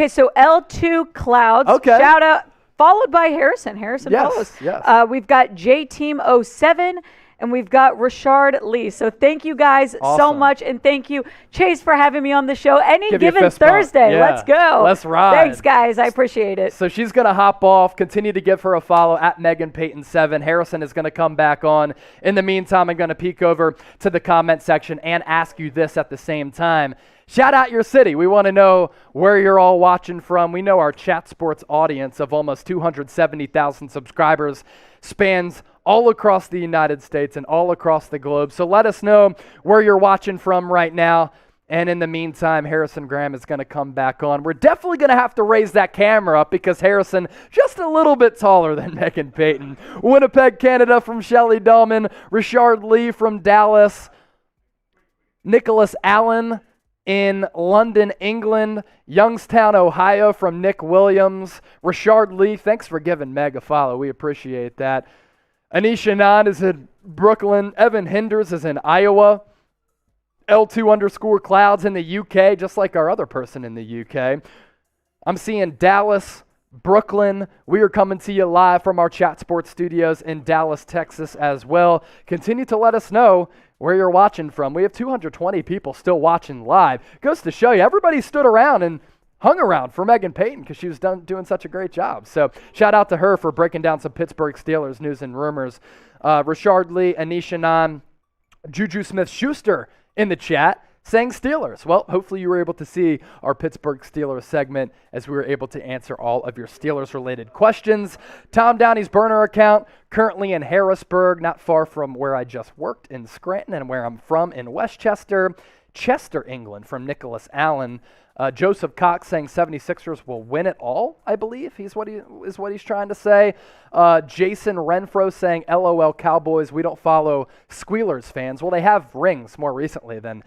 so L2 Clouds. Okay. Shout out. Followed by Harrison. Harrison follows. Yes. We've got JTeam07. And we've got Richard Lee. So thank you guys so much. And thank you, Chase, for having me on the show. Any given Thursday. Yeah. Let's go. Let's ride. Thanks, guys. I appreciate it. So she's going to hop off. Continue to give her a follow at Megan Payton 7. Harrison is going to come back on. In the meantime, I'm going to peek over to the comment section and ask you this at the same time. Shout out your city. We want to know where you're all watching from. We know our Chat Sports audience of almost 270,000 subscribers spans all across the United States and all across the globe. So let us know where you're watching from right now. And in the meantime, Harrison Graham is going to come back on. We're definitely going to have to raise that camera up because Harrison, just a little bit taller than Megan Payton. Winnipeg, Canada from Shelley Dahlman. Richard Lee from Dallas. Nicholas Allen in London, England. Youngstown, Ohio from Nick Williams. Richard Lee, thanks for giving Meg a follow. We appreciate that. Anisha Anand is in Brooklyn. Evan Hinders is in Iowa. L2_Clouds in the UK, just like our other person in the UK. I'm seeing Dallas, Brooklyn. We are coming to you live from our Chat Sports studios in Dallas, Texas as well. Continue to let us know where you're watching from. We have 220 people still watching live. Goes to show you, everybody stood around and hung around for Megan Payton because she was doing such a great job. So shout out to her for breaking down some Pittsburgh Steelers news and rumors. Richard Lee, Anisha Anand, Juju Smith-Schuster in the chat saying Steelers. Well, hopefully you were able to see our Pittsburgh Steelers segment as we were able to answer all of your Steelers-related questions. Tom Downey's burner account, currently in Harrisburg, not far from where I just worked in Scranton and where I'm from in Westchester. Chester, England, from Nicholas Allen. Joseph Cox saying 76ers will win it all, I believe, is what he's trying to say. Jason Renfro saying, LOL Cowboys, we don't follow Squealers fans. Well, they have rings more recently than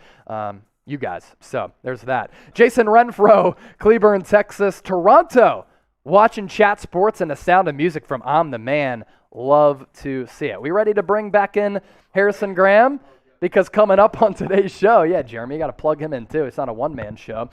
you guys, so there's that. Jason Renfro, Cleburne, Texas. Toronto, watching Chat Sports and the sound of music from I'm the Man. Love to see it. We ready to bring back in Harrison Graham? Because coming up on today's show, yeah, Jeremy, you got to plug him in too. It's not a one-man show.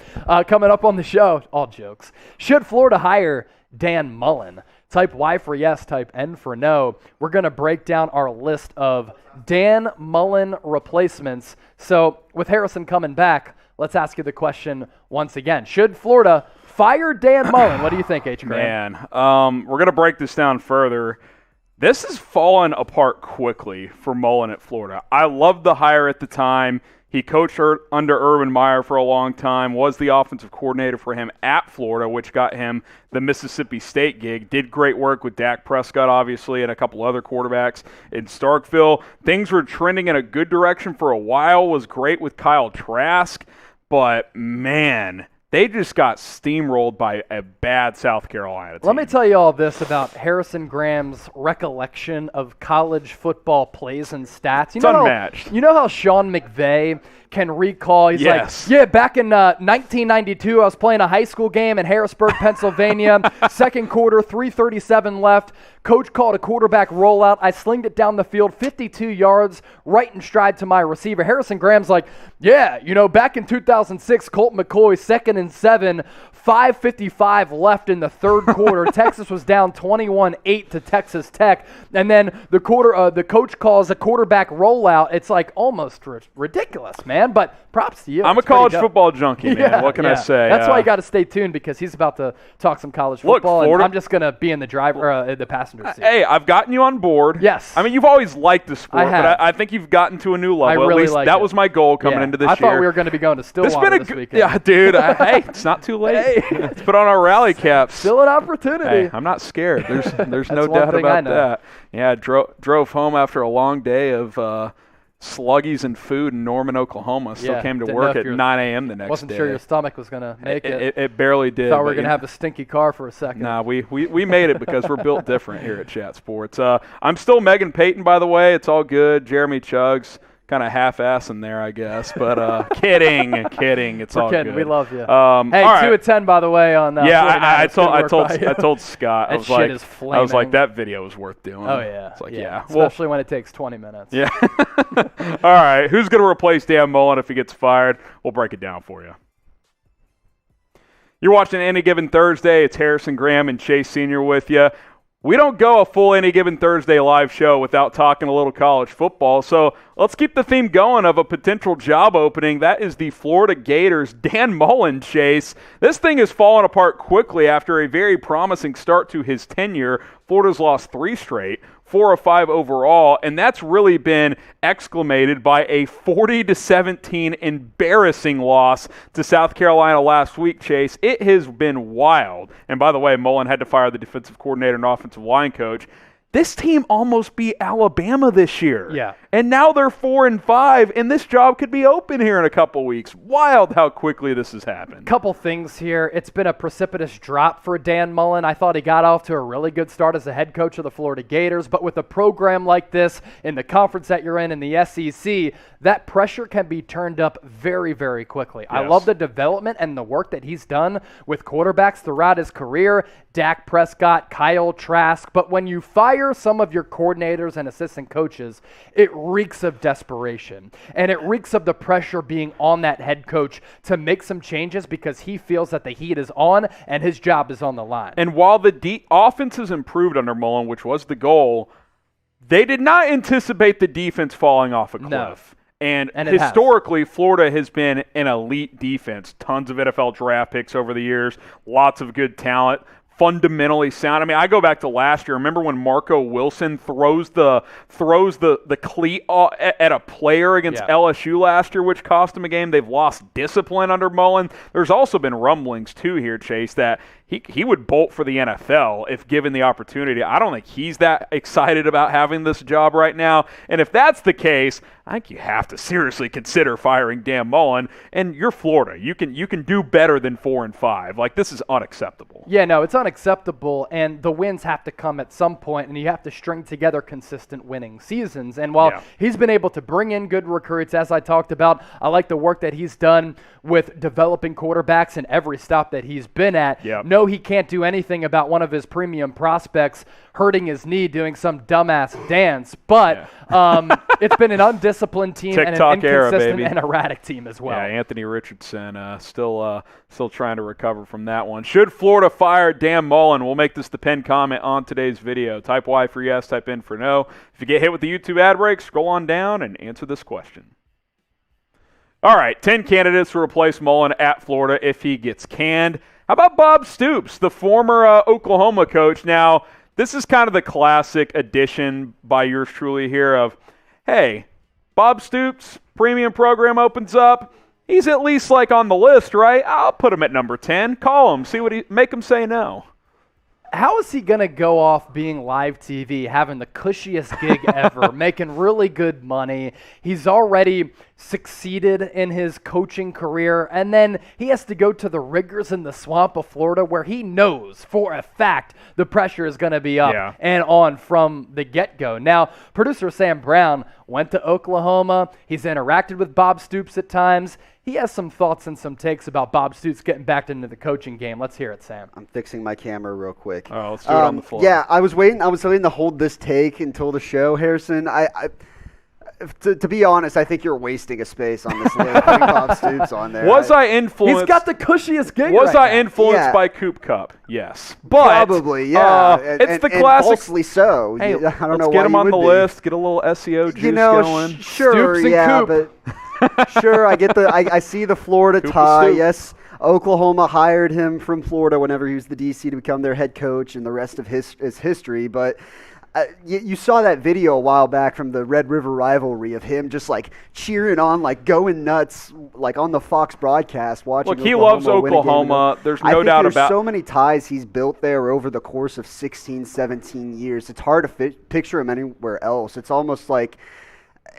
Coming up on the show, all jokes. Should Florida hire Dan Mullen? Type Y for yes, type N for no. We're going to break down our list of Dan Mullen replacements. So with Harrison coming back, let's ask you the question once again. Should Florida fire Dan Mullen? What do you think, H. Graham? Man, we're going to break this down further. This has fallen apart quickly for Mullen at Florida. I loved the hire at the time. He coached under Urban Meyer for a long time, was the offensive coordinator for him at Florida, which got him the Mississippi State gig. Did great work with Dak Prescott, obviously, and a couple other quarterbacks in Starkville. Things were trending in a good direction for a while, was great with Kyle Trask, but man, they just got steamrolled by a bad South Carolina team. Let me tell you all this about Harrison Graham's recollection of college football plays and stats. It's unmatched. You know how Sean McVay can recall? He's like, yeah, back in 1992, I was playing a high school game in Harrisburg, Pennsylvania. Second quarter, 3:37 left. Coach called a quarterback rollout. I slinged it down the field 52 yards, right in stride to my receiver. Harrison Graham's like, yeah, back in 2006, Colt McCoy, 2nd and 7, 5:55 left in the third quarter. Texas was down 21-8 to Texas Tech. And then the coach calls a quarterback rollout. It's like almost ridiculous, man. But props to you. I'm a college football junkie, man. Yeah, what can I say? That's why you got to stay tuned because he's about to talk some college football. Florida, and I'm just going to be in the the passenger seat. Hey, I've gotten you on board. Yes. I mean, you've always liked the sport, but I think you've gotten to a new level. I really At least like that it. was my goal coming into this year. I thought we were going to be going to Stillwater this weekend. Yeah, dude. Hey, it's not too late. Let's put on our rally caps. Still an opportunity. Hey, I'm not scared. There's no doubt about that. Yeah, drove home after a long day of Sluggies and food in Norman, Oklahoma. Still came to work at 9 a.m. the next day. Wasn't sure your stomach was going to make it. It barely did. Thought we were going to have a stinky car for a second. Nah, we made it because we're built different here at Chat Sports. I'm still Megan Payton, by the way. It's all good. Jeremy Chugs. Kind of half-assing there, I guess, but kidding. It's all good. We love you. Hey, 2 of 10, by the way, on I told Scott. I was like, that video was worth doing. Oh yeah, it's like yeah. Especially when it takes 20 minutes. Yeah. All right, who's gonna replace Dan Mullen if he gets fired? We'll break it down for you. You're watching Any Given Thursday. It's Harrison Graham and Chase Sr. with you. We don't go a full Any Given Thursday live show without talking a little college football, so let's keep the theme going of a potential job opening. That is the Florida Gators' Dan Mullen, Chase. This thing has fallen apart quickly after a very promising start to his tenure. Florida's lost 3 straight. 4 of 5 overall, and that's really been exclamated by a 40-17 embarrassing loss to South Carolina last week, Chase. It has been wild. And by the way, Mullen had to fire the defensive coordinator and offensive line coach. This team almost beat Alabama this year. Yeah. And now they're 4 and 5, and this job could be open here in a couple weeks. Wild how quickly this has happened. Couple things here. It's been a precipitous drop for Dan Mullen. I thought he got off to a really good start as the head coach of the Florida Gators, but with a program like this in the conference that you're in the SEC, that pressure can be turned up very, very quickly. Yes. I love the development and the work that he's done with quarterbacks throughout his career, Dak Prescott, Kyle Trask, but when you fire some of your coordinators and assistant coaches, it reeks of desperation, and it reeks of the pressure being on that head coach to make some changes because he feels that the heat is on and his job is on the line. And while the offense has improved under Mullen, which was the goal, they did not anticipate the defense falling off a cliff. No. And historically, Florida has been an elite defense. Tons of NFL draft picks over the years, lots of good talent. Fundamentally sound. I mean, I go back to last year. Remember when Marco Wilson throws the cleat at a player against LSU last year, which cost him a game? They've lost discipline under Mullen. There's also been rumblings too here, Chase, that he would bolt for the NFL if given the opportunity. I don't think he's that excited about having this job right now. And if that's the case, I think you have to seriously consider firing Dan Mullen. And you're Florida. You can do better than 4 and 5. Like, this is unacceptable. Yeah, no, it's unacceptable, and the wins have to come at some point, and you have to string together consistent winning seasons. And while he's been able to bring in good recruits, as I talked about, I like the work that he's done with developing quarterbacks in every stop that he's been at. No, he can't do anything about one of his premium prospects hurting his knee doing some dumbass dance, but it's been an undisciplined team TikTok and an inconsistent and erratic team as well. Yeah, Anthony Richardson still trying to recover from that one. Should Florida fire Dan Mullen? We'll make this the pinned comment on today's video. Type Y for yes, type N for no. If you get hit with the YouTube ad break, scroll on down and answer this question. All right, 10 candidates to replace Mullen at Florida if he gets canned. How about Bob Stoops, the former Oklahoma coach? Now, this is kind of the classic addition by yours truly here of, hey, Bob Stoops, premium program opens up. He's at least like on the list, right? I'll put him at number 10. Call him, make him say no. How is he going to go off being live TV, having the cushiest gig ever, making really good money? He's already succeeded in his coaching career, and then he has to go to the rigors in the swamp of Florida where he knows for a fact the pressure is going to be up and on from the get-go. Now, producer Sam Brown went to Oklahoma. He's interacted with Bob Stoops at times. He has some thoughts and some takes about Bob Stoops getting back into the coaching game. Let's hear it, Sam. I'm fixing my camera real quick. Oh, let's do it on the floor. Yeah, I was waiting to hold this take until the show, Harrison. To be honest, I think you're wasting a space on this list. Putting Bob Stoops on there. Was I influenced? He's got the cushiest gig. Was I influenced by Coop Cup? Yes, but probably, yeah. It's the classic. And falsely so. Hey, I don't know let's why get him on the be. list. Get a little SEO juice going. Sure, Stoops and yeah, Coop. but sure, I see the Florida Coop tie. Stoop. Yes, Oklahoma hired him from Florida whenever he was the DC to become their head coach, and the rest of his history. But you saw that video a while back from the Red River rivalry of him just like cheering on, like going nuts, like on the Fox broadcast watching. Look, he loves Oklahoma. There's no doubt about it. There's so many ties he's built there over the course of 16, 17 years. It's hard to picture him anywhere else. It's almost like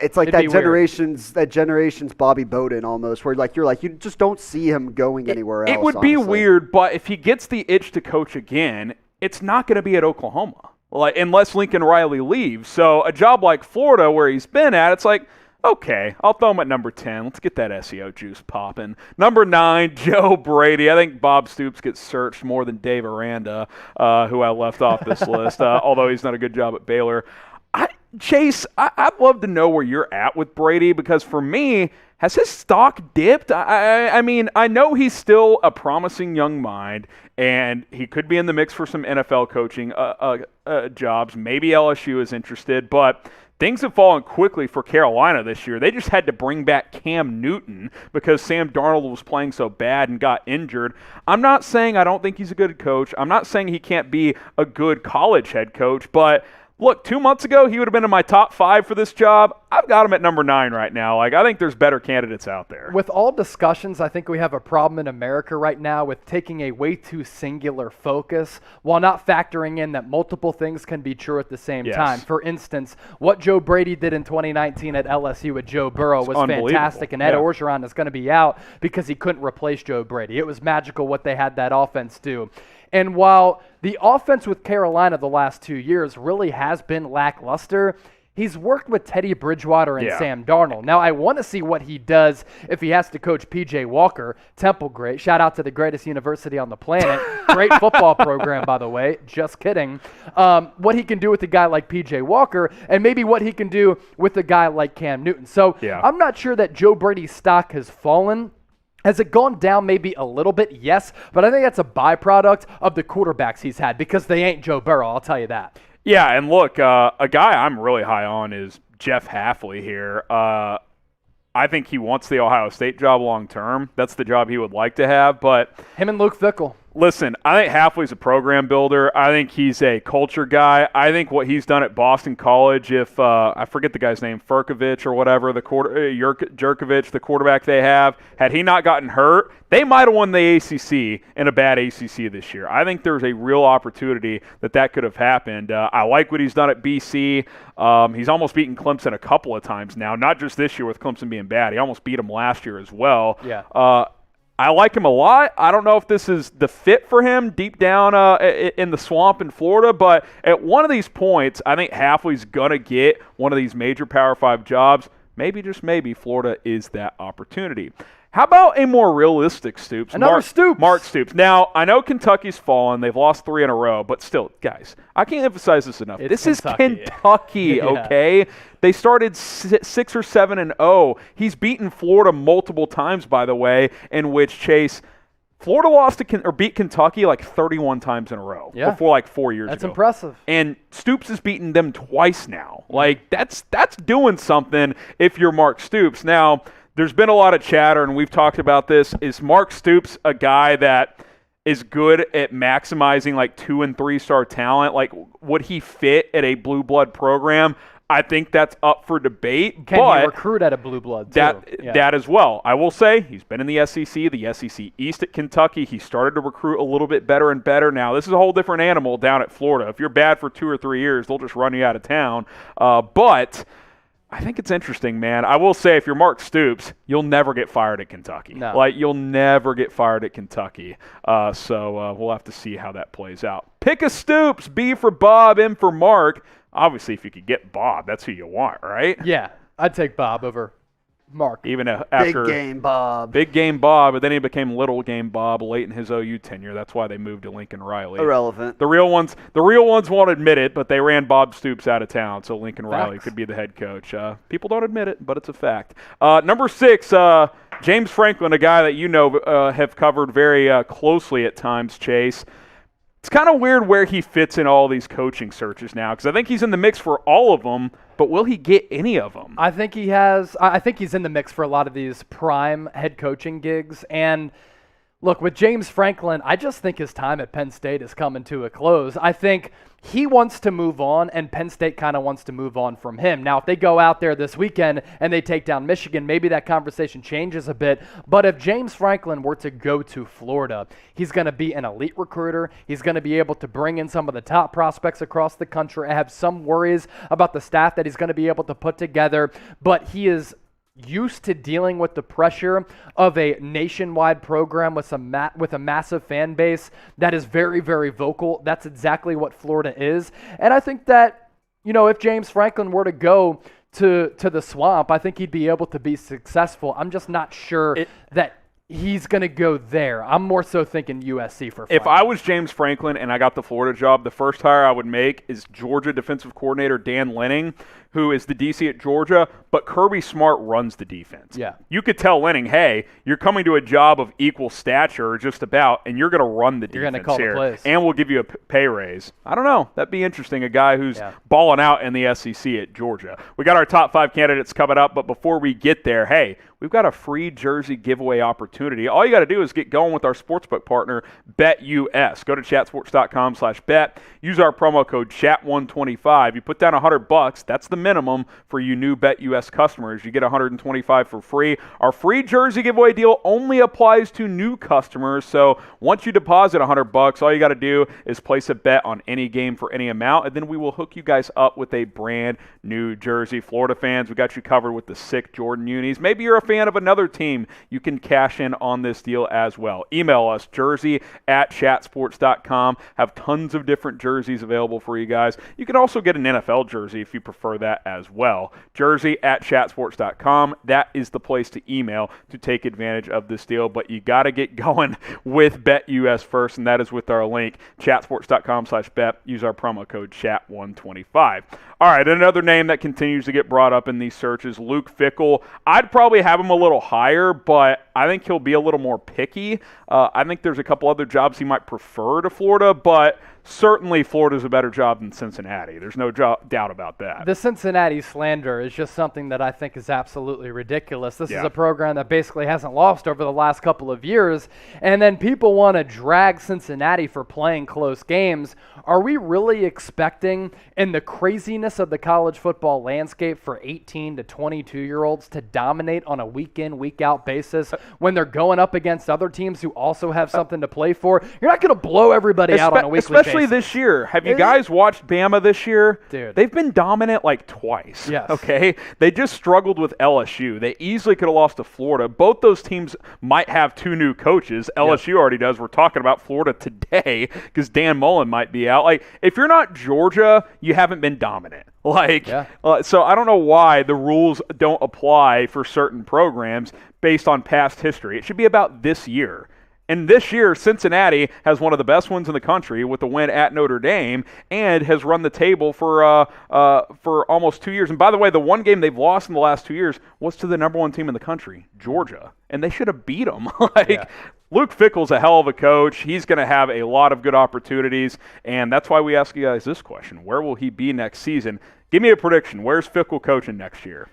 that generation's Bobby Bowden almost, where you just don't see him going anywhere else. It would be weird, but if he gets the itch to coach again, it's not going to be at Oklahoma, unless Lincoln Riley leaves. So a job like Florida, where he's been at, it's like, okay, I'll throw him at number 10. Let's get that SEO juice popping. Number 9, Joe Brady. I think Bob Stoops gets searched more than Dave Aranda, who I left off this list, although he's done a good job at Baylor. Chase, I'd love to know where you're at with Brady, because for me, has his stock dipped? I mean, I know he's still a promising young mind, and he could be in the mix for some NFL coaching jobs. Maybe LSU is interested, but things have fallen quickly for Carolina this year. They just had to bring back Cam Newton because Sam Darnold was playing so bad and got injured. I'm not saying I don't think he's a good coach. I'm not saying he can't be a good college head coach, but look, 2 months ago, he would have been in my top 5 for this job. I've got him at number 9 right now. Like, I think there's better candidates out there. With all discussions, I think we have a problem in America right now with taking a way too singular focus while not factoring in that multiple things can be true at the same time. For instance, what Joe Brady did in 2019 at LSU with Joe Burrow was fantastic, and Ed Orgeron is going to be out because he couldn't replace Joe Brady. It was magical what they had that offense do. And while the offense with Carolina the last 2 years really has been lackluster, he's worked with Teddy Bridgewater and Sam Darnold. Now, I want to see what he does if he has to coach P.J. Walker, Temple great. Shout out to the greatest university on the planet. Great football program, by the way. Just kidding. What he can do with a guy like P.J. Walker, and maybe what he can do with a guy like Cam Newton. So I'm not sure that Joe Brady's stock has fallen. Has it gone down maybe a little bit? Yes, but I think that's a byproduct of the quarterbacks he's had because they ain't Joe Burrow, I'll tell you that. Yeah, and look, a guy I'm really high on is Jeff Hafley here. I think he wants the Ohio State job long term. That's the job he would like to have, but him and Luke Fickell. Listen, I think Hafley's a program builder. I think he's a culture guy. I think what he's done at Boston College, if I forget the guy's name, Furkovich or whatever, Jerkovich, the quarterback they have, had he not gotten hurt, they might have won the ACC in a bad ACC this year. I think there's a real opportunity that could have happened. I like what he's done at BC. He's almost beaten Clemson a couple of times now, not just this year with Clemson being bad. He almost beat them last year as well. Yeah. I like him a lot. I don't know if this is the fit for him deep down in the swamp in Florida, but at one of these points, I think Hafley's going to get one of these major Power 5 jobs. Maybe, just maybe, Florida is that opportunity. How about a more realistic Stoops? Mark Stoops. Now, I know Kentucky's fallen. They've lost 3 in a row. But still, guys, I can't emphasize this enough. This is Kentucky, okay? They started 6 or 7-0. He's beaten Florida multiple times, by the way, in which, Chase, Florida lost to beat Kentucky like 31 times in a row before like 4 years ago. That's impressive. And Stoops has beaten them twice now. Like, that's doing something if you're Mark Stoops. Now, there's been a lot of chatter, and we've talked about this. Is Mark Stoops a guy that is good at maximizing like 2- and 3-star talent? Like, would he fit at a blue blood program? I think that's up for debate. Can he recruit at a blue blood too? That as well. I will say he's been in the SEC East at Kentucky. He started to recruit a little bit better and better. Now, this is a whole different animal down at Florida. If you're bad for 2 or 3 years, they'll just run you out of town. But I think it's interesting, man. I will say if you're Mark Stoops, you'll never get fired at Kentucky. No. Like, you'll never get fired at Kentucky. So we'll have to see how that plays out. Pick a Stoops. B for Bob, M for Mark. Obviously, if you could get Bob, that's who you want, right? Yeah, I'd take Bob over Mark. Even after Big game Bob, but then he became Little Game Bob late in his OU tenure. That's why they moved to Lincoln Riley. Irrelevant. The real ones won't admit it, but they ran Bob Stoops out of town, so Lincoln Riley could be the head coach. People don't admit it, but it's a fact. Number 6, James Franklin, a guy that you know have covered very closely at times, Chase. It's kind of weird where he fits in all these coaching searches now, because I think he's in the mix for all of them, but will he get any of them? I think he has. I think he's in the mix for a lot of these prime head coaching gigs. And look, with James Franklin, I just think his time at Penn State is coming to a close. I think he wants to move on, and Penn State kind of wants to move on from him. Now, if they go out there this weekend and they take down Michigan, maybe that conversation changes a bit. But if James Franklin were to go to Florida, he's going to be an elite recruiter. He's going to be able to bring in some of the top prospects across the country. I have some worries about the staff that he's going to be able to put together, but he is used to dealing with the pressure of a nationwide program with a massive fan base that is very, very vocal. That's exactly what Florida is. And I think that, you know, if James Franklin were to go to the swamp, I think he'd be able to be successful. I'm just not sure that he's going to go there. I'm more so thinking USC for Franklin. If I was James Franklin and I got the Florida job, the first hire I would make is Georgia defensive coordinator Dan Lanning, who is the DC at Georgia, but Kirby Smart runs the defense. Yeah. You could tell Lanning, hey, you're coming to a job of equal stature just about, and you're going to run the defense you're going to call here, the plays. and we'll give you a pay raise. I don't know. That'd be interesting, a guy who's balling out in the SEC at Georgia. We got our top 5 candidates coming up, but before we get there, hey, we've got a free jersey giveaway opportunity. All you got to do is get going with our sportsbook partner, BetUS. Go to chatsports.com/bet. Use our promo code CHAT125. You put down $100. That's the minimum for you new BetUS customers. You get $125 for free. Our free jersey giveaway deal only applies to new customers. So once you deposit $100, all you got to do is place a bet on any game for any amount, and then we will hook you guys up with a brand new jersey. Florida fans, we got you covered with the sick Jordan unis. Maybe you're a fan of another team. You can cash in on this deal as well. Email us, jersey@chatsports.com. Have tons of different jerseys available for you guys. You can also get an NFL jersey if you prefer that as well. Jersey@chatsports.com. That is the place to email to take advantage of this deal, but you got to get going with BetUS first, and that is with our link, chatsports.com/bet. Use our promo code CHAT125. All right, another name that continues to get brought up in these searches, Luke Fickell. I'd probably have him a little higher, but I think he'll be a little more picky. I think there's a couple other jobs he might prefer to Florida, but certainly Florida's a better job than Cincinnati. There's no doubt about that. The Cincinnati slander is just something that I think is absolutely ridiculous. This is a program that basically hasn't lost over the last couple of years, and then people want to drag Cincinnati for playing close games. Are we really expecting, in the craziness of the college football landscape, for 18 to 22-year-olds to dominate on a week-in, week-out basis when they're going up against other teams who also have something to play for? You're not going to blow everybody out on a weekly basis. Especially this year. Have you guys watched Bama this year? Dude. They've been dominant like twice. Yes. Okay? They just struggled with LSU. They easily could have lost to Florida. Both those teams might have 2 new coaches. LSU already does. We're talking about Florida today because Dan Mullen might be out. Like, if you're not Georgia, you haven't been dominant. So I don't know why the rules don't apply for certain programs based on past history. It should be about this year. And this year, Cincinnati has one of the best ones in the country with the win at Notre Dame and has run the table for almost 2 years. And by the way, the one game they've lost in the last 2 years was to the number 1 team in the country, Georgia. And they should have beat them. Luke Fickell's a hell of a coach. He's going to have a lot of good opportunities. And that's why we ask you guys this question. Where will he be next season? Give me a prediction. Where's Fickell coaching next year?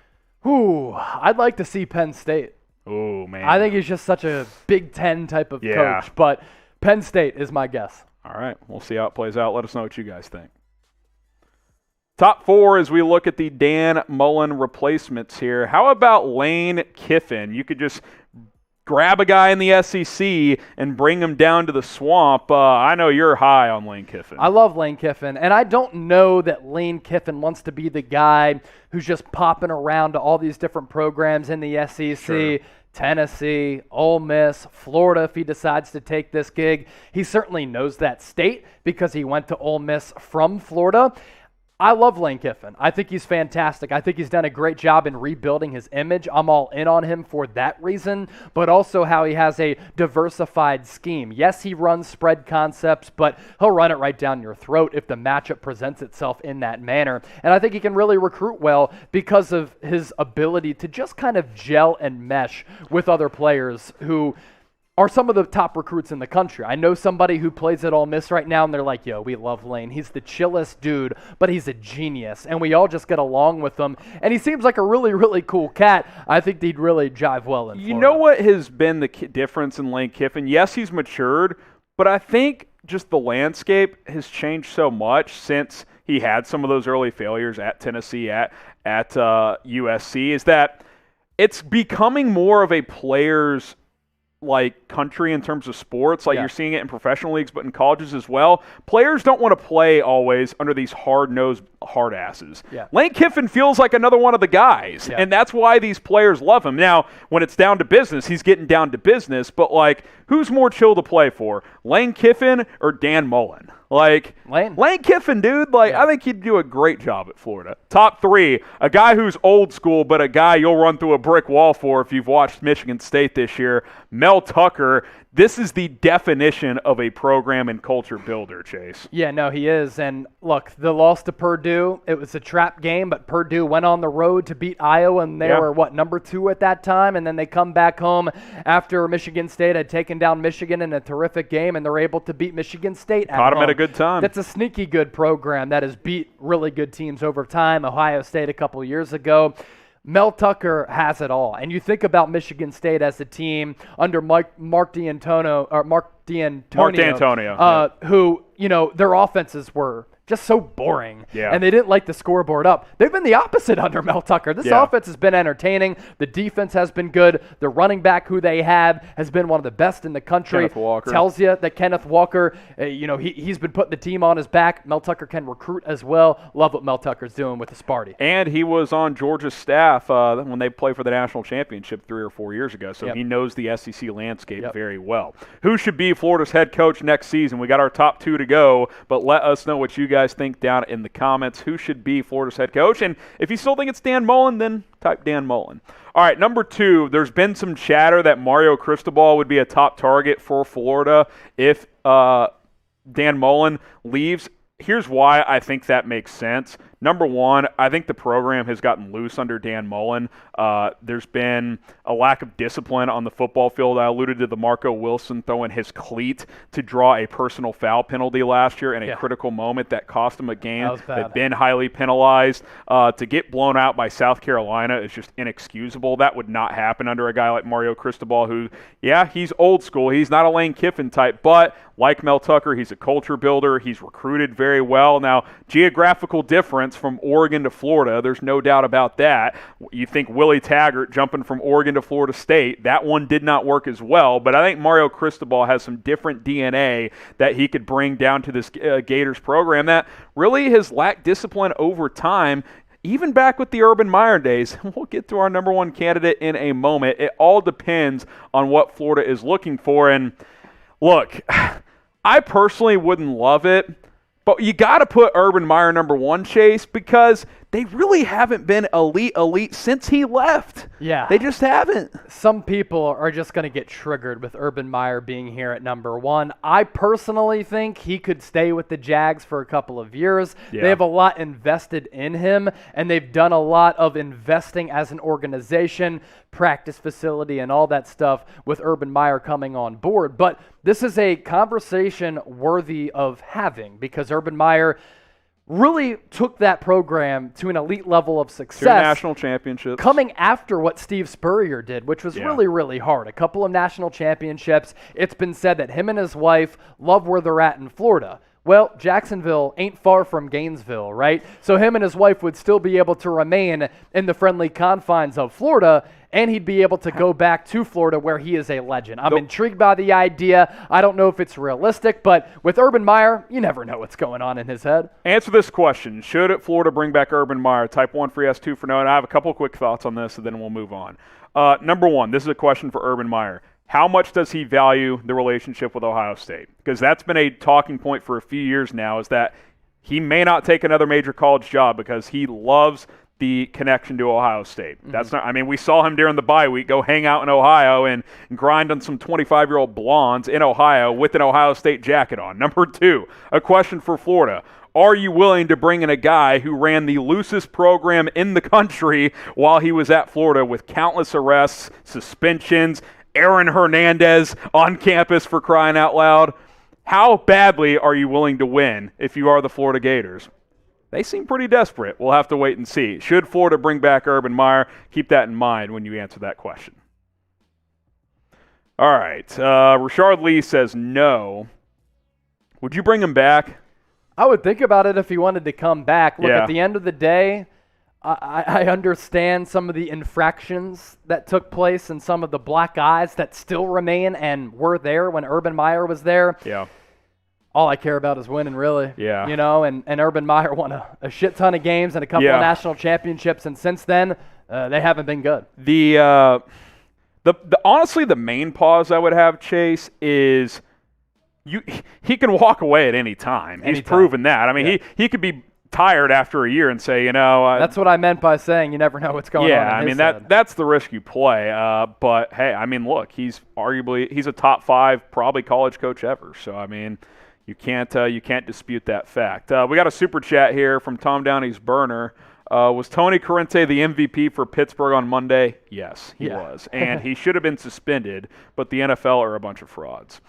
I'd like to see Penn State. Oh, man. I think he's just such a Big Ten type of coach, but Penn State is my guess. All right. We'll see how it plays out. Let us know what you guys think. Top 4 as we look at the Dan Mullen replacements here. How about Lane Kiffin? You could just grab a guy in the SEC and bring him down to the swamp. I know you're high on Lane Kiffin. I love Lane Kiffin, and I don't know that Lane Kiffin wants to be the guy who's just popping around to all these different programs in the SEC. Sure. Tennessee, Ole Miss, Florida, if he decides to take this gig. He certainly knows that state because he went to Ole Miss from Florida. I love Lane Kiffin. I think he's fantastic. I think he's done a great job in rebuilding his image. I'm all in on him for that reason, but also how he has a diversified scheme. Yes, he runs spread concepts, but he'll run it right down your throat if the matchup presents itself in that manner. And I think he can really recruit well because of his ability to just kind of gel and mesh with other players who are some of the top recruits in the country. I know somebody who plays at Ole Miss right now, and they're like, yo, we love Lane. He's the chillest dude, but he's a genius, and we all just get along with him. And he seems like a really, really cool cat. I think he'd really jive well in Florida. You know what has been the difference in Lane Kiffin? Yes, he's matured, but I think just the landscape has changed so much since he had some of those early failures at Tennessee, at USC, is that it's becoming more of a player's country in terms of sports. You're seeing it in professional leagues, but in colleges as well. Players don't want to play always under these hard-nosed hard asses. Yeah. Lane Kiffin feels like another one of the guys, and that's why these players love him. Now, when it's down to business, he's getting down to business, but who's more chill to play for? Lane Kiffin or Dan Mullen? Like, Lane Kiffin, dude, I think he'd do a great job at Florida. Top 3, a guy who's old school, but a guy you'll run through a brick wall for if you've watched Michigan State this year, Mel Tucker. This is the definition of a program and culture builder, Chase. Yeah, no, he is. And look, the loss to Purdue, it was a trap game, but Purdue went on the road to beat Iowa, and they were, number 2 at that time? And then they come back home after Michigan State had taken down Michigan in a terrific game, and they're able to beat Michigan State at home. Caught them at a good time. That's a sneaky good program that has beat really good teams over time. Ohio State a couple years ago. Mel Tucker has it all. And you think about Michigan State as a team under Mark D'Antonio, who, their offenses were just so boring, and they didn't like the scoreboard up. They've been the opposite under Mel Tucker. This offense has been entertaining. The defense has been good. The running back who they have has been one of the best in the country. Kenneth Walker. Tells you that Kenneth Walker, he's been putting the team on his back. Mel Tucker can recruit as well. Love what Mel Tucker's doing with the Sparty. And he was on Georgia's staff when they played for the national championship 3 or 4 years ago, so he knows the SEC landscape very well. Who should be Florida's head coach next season? We got our top 2 to go, but let us know what you guys think down in the comments. Who should be Florida's head coach? And if you still think it's Dan Mullen, then type Dan Mullen. All right, number 2, there's been some chatter that Mario Cristobal would be a top target for Florida if Dan Mullen leaves. Here's why I think that makes sense. Number 1, I think the program has gotten loose under Dan Mullen. There's been a lack of discipline on the football field. I alluded to the Marco Wilson throwing his cleat to draw a personal foul penalty last year in a critical moment that cost him a game. They've been highly penalized. To get blown out by South Carolina is just inexcusable. That would not happen under a guy like Mario Cristobal who, he's old school. He's not a Lane Kiffin type, but like Mel Tucker, he's a culture builder. He's recruited very well. Now, geographical difference from Oregon to Florida, there's no doubt about that. You think Willie Taggart jumping from Oregon to Florida State, that one did not work as well, but I think Mario Cristobal has some different DNA that he could bring down to this Gators program that really has lacked discipline over time. Even back with the Urban Meyer days, we'll get to our number 1 candidate in a moment. It all depends on what Florida is looking for. And look, I personally wouldn't love it, but you got to put Urban Meyer number 1, Chase, because they really haven't been elite since he left. Yeah. They just haven't. Some people are just going to get triggered with Urban Meyer being here at number 1. I personally think he could stay with the Jags for a couple of years. Yeah. They have a lot invested in him, and they've done a lot of investing as an organization, practice facility, and all that stuff with Urban Meyer coming on board. But this is a conversation worthy of having because Urban Meyer really took that program to an elite level of success. 2 national championships. Coming after what Steve Spurrier did, which was really, really hard. A couple of national championships. It's been said that him and his wife love where they're at in Florida. Well, Jacksonville ain't far from Gainesville, right? So him and his wife would still be able to remain in the friendly confines of Florida, and he'd be able to go back to Florida where he is a legend. I'm intrigued by the idea. I don't know if it's realistic, but with Urban Meyer, you never know what's going on in his head. Answer this question. Should Florida bring back Urban Meyer? Type 1 for yes, 2 for no. And I have a couple quick thoughts on this, and then we'll move on. Number 1, this is a question for Urban Meyer. How much does he value the relationship with Ohio State? Because that's been a talking point for a few years now, is that he may not take another major college job because he loves the connection to Ohio State. That's not. I mean, we saw him during the bye week go hang out in Ohio and grind on some 25-year-old blondes in Ohio with an Ohio State jacket on. Number 2, a question for Florida. Are you willing to bring in a guy who ran the loosest program in the country while he was at Florida with countless arrests, suspensions, Aaron Hernandez on campus for crying out loud? How badly are you willing to win if you are the Florida Gators? They seem pretty desperate. We'll have to wait and see. Should Florida bring back Urban Meyer? Keep that in mind when you answer that question. All right. Rashard Lee says no. Would you bring him back? I would think about it if he wanted to come back. Look, at the end of the day, I understand some of the infractions that took place and some of the black eyes that still remain and were there when Urban Meyer was there. Yeah. All I care about is winning, really. Yeah. You know, and Urban Meyer won a shit ton of games and a couple of national championships, and since then, they haven't been good. The honestly, the main pause I would have, Chase, is he can walk away at any time. He's proven that. I mean, he could be tired after a year and say, that's what I meant by saying you never know what's going on. Yeah, I mean that's the risk you play. But hey, I mean, look, he's a top 5 probably college coach ever. So I mean, you can't dispute that fact. We got a super chat here from Tom Downey's burner. Was Tony Corrente the MVP for Pittsburgh on Monday? Yes, he was, and he should have been suspended. But the NFL are a bunch of frauds.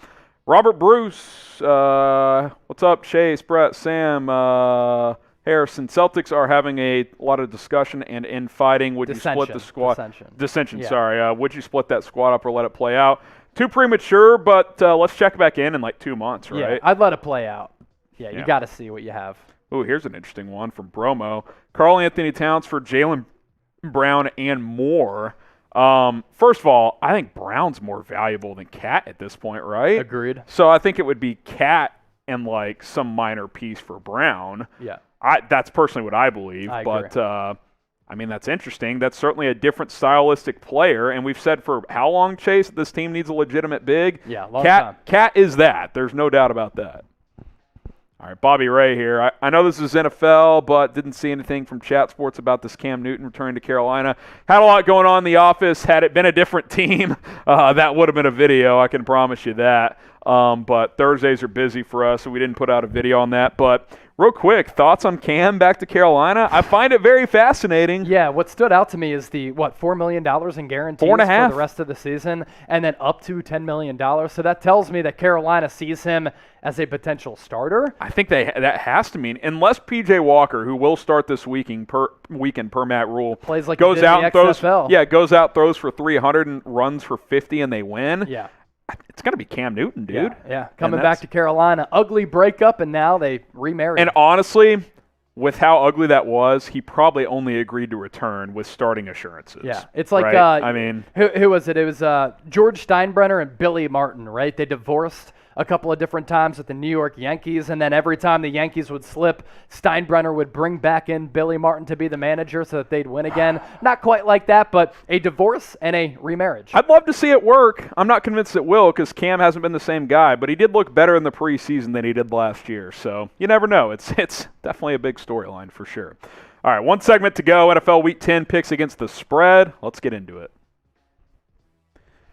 Robert Bruce, what's up, Chase, Brett, Sam, Harrison? Celtics are having a lot of discussion and infighting. Would you split the squad? Dissension. Yeah. Sorry. Would you split that squad up or let it play out? Too premature, but let's check back in like 2 months, right? Yeah, I'd let it play out. Yeah, you got to see what you have. Ooh, here's an interesting one from Bromo. Karl Anthony Towns for Jaylen Brown and more. First of all, I think Brown's more valuable than Cat at this point, right? Agreed. So I think it would be Cat and like some minor piece for Brown. Yeah. That's personally what I believe. I agree. But I mean, that's interesting. That's certainly a different stylistic player. And we've said for how long, Chase, this team needs a legitimate big? Yeah, long time. Cat is that. There's no doubt about that. All right, Bobby Ray here. I know this is NFL, but didn't see anything from Chat Sports about this Cam Newton returning to Carolina. Had a lot going on in the office. Had it been a different team, that would have been a video. I can promise you that. But Thursdays are busy for us, so we didn't put out a video on that. But real quick, thoughts on Cam back to Carolina? I find it very fascinating. Yeah, what stood out to me is the, $4 million in guarantees for the rest of the season, and then up to $10 million. So that tells me that Carolina sees him as a potential starter. I think that has to mean, unless P.J. Walker, who will start this weekend per Matt Rule, plays like goes out and throws, XFL. throws for 300 and runs for 50 and they win. Yeah. It's going to be Cam Newton, dude. Yeah. Coming back to Carolina. Ugly breakup, and now they remarried. And honestly, with how ugly that was, he probably only agreed to return with starting assurances. Yeah. It's like, right? who was it? It was George Steinbrenner and Billy Martin, right? They divorced a couple of different times with the New York Yankees, and then every time the Yankees would slip, Steinbrenner would bring back in Billy Martin to be the manager so that they'd win again. Not quite like that, but a divorce and a remarriage. I'd love to see it work. I'm not convinced it will because Cam hasn't been the same guy, but he did look better in the preseason than he did last year. So you never know. It's definitely a big storyline for sure. All right, one segment to go. NFL Week 10 picks against the spread. Let's get into it.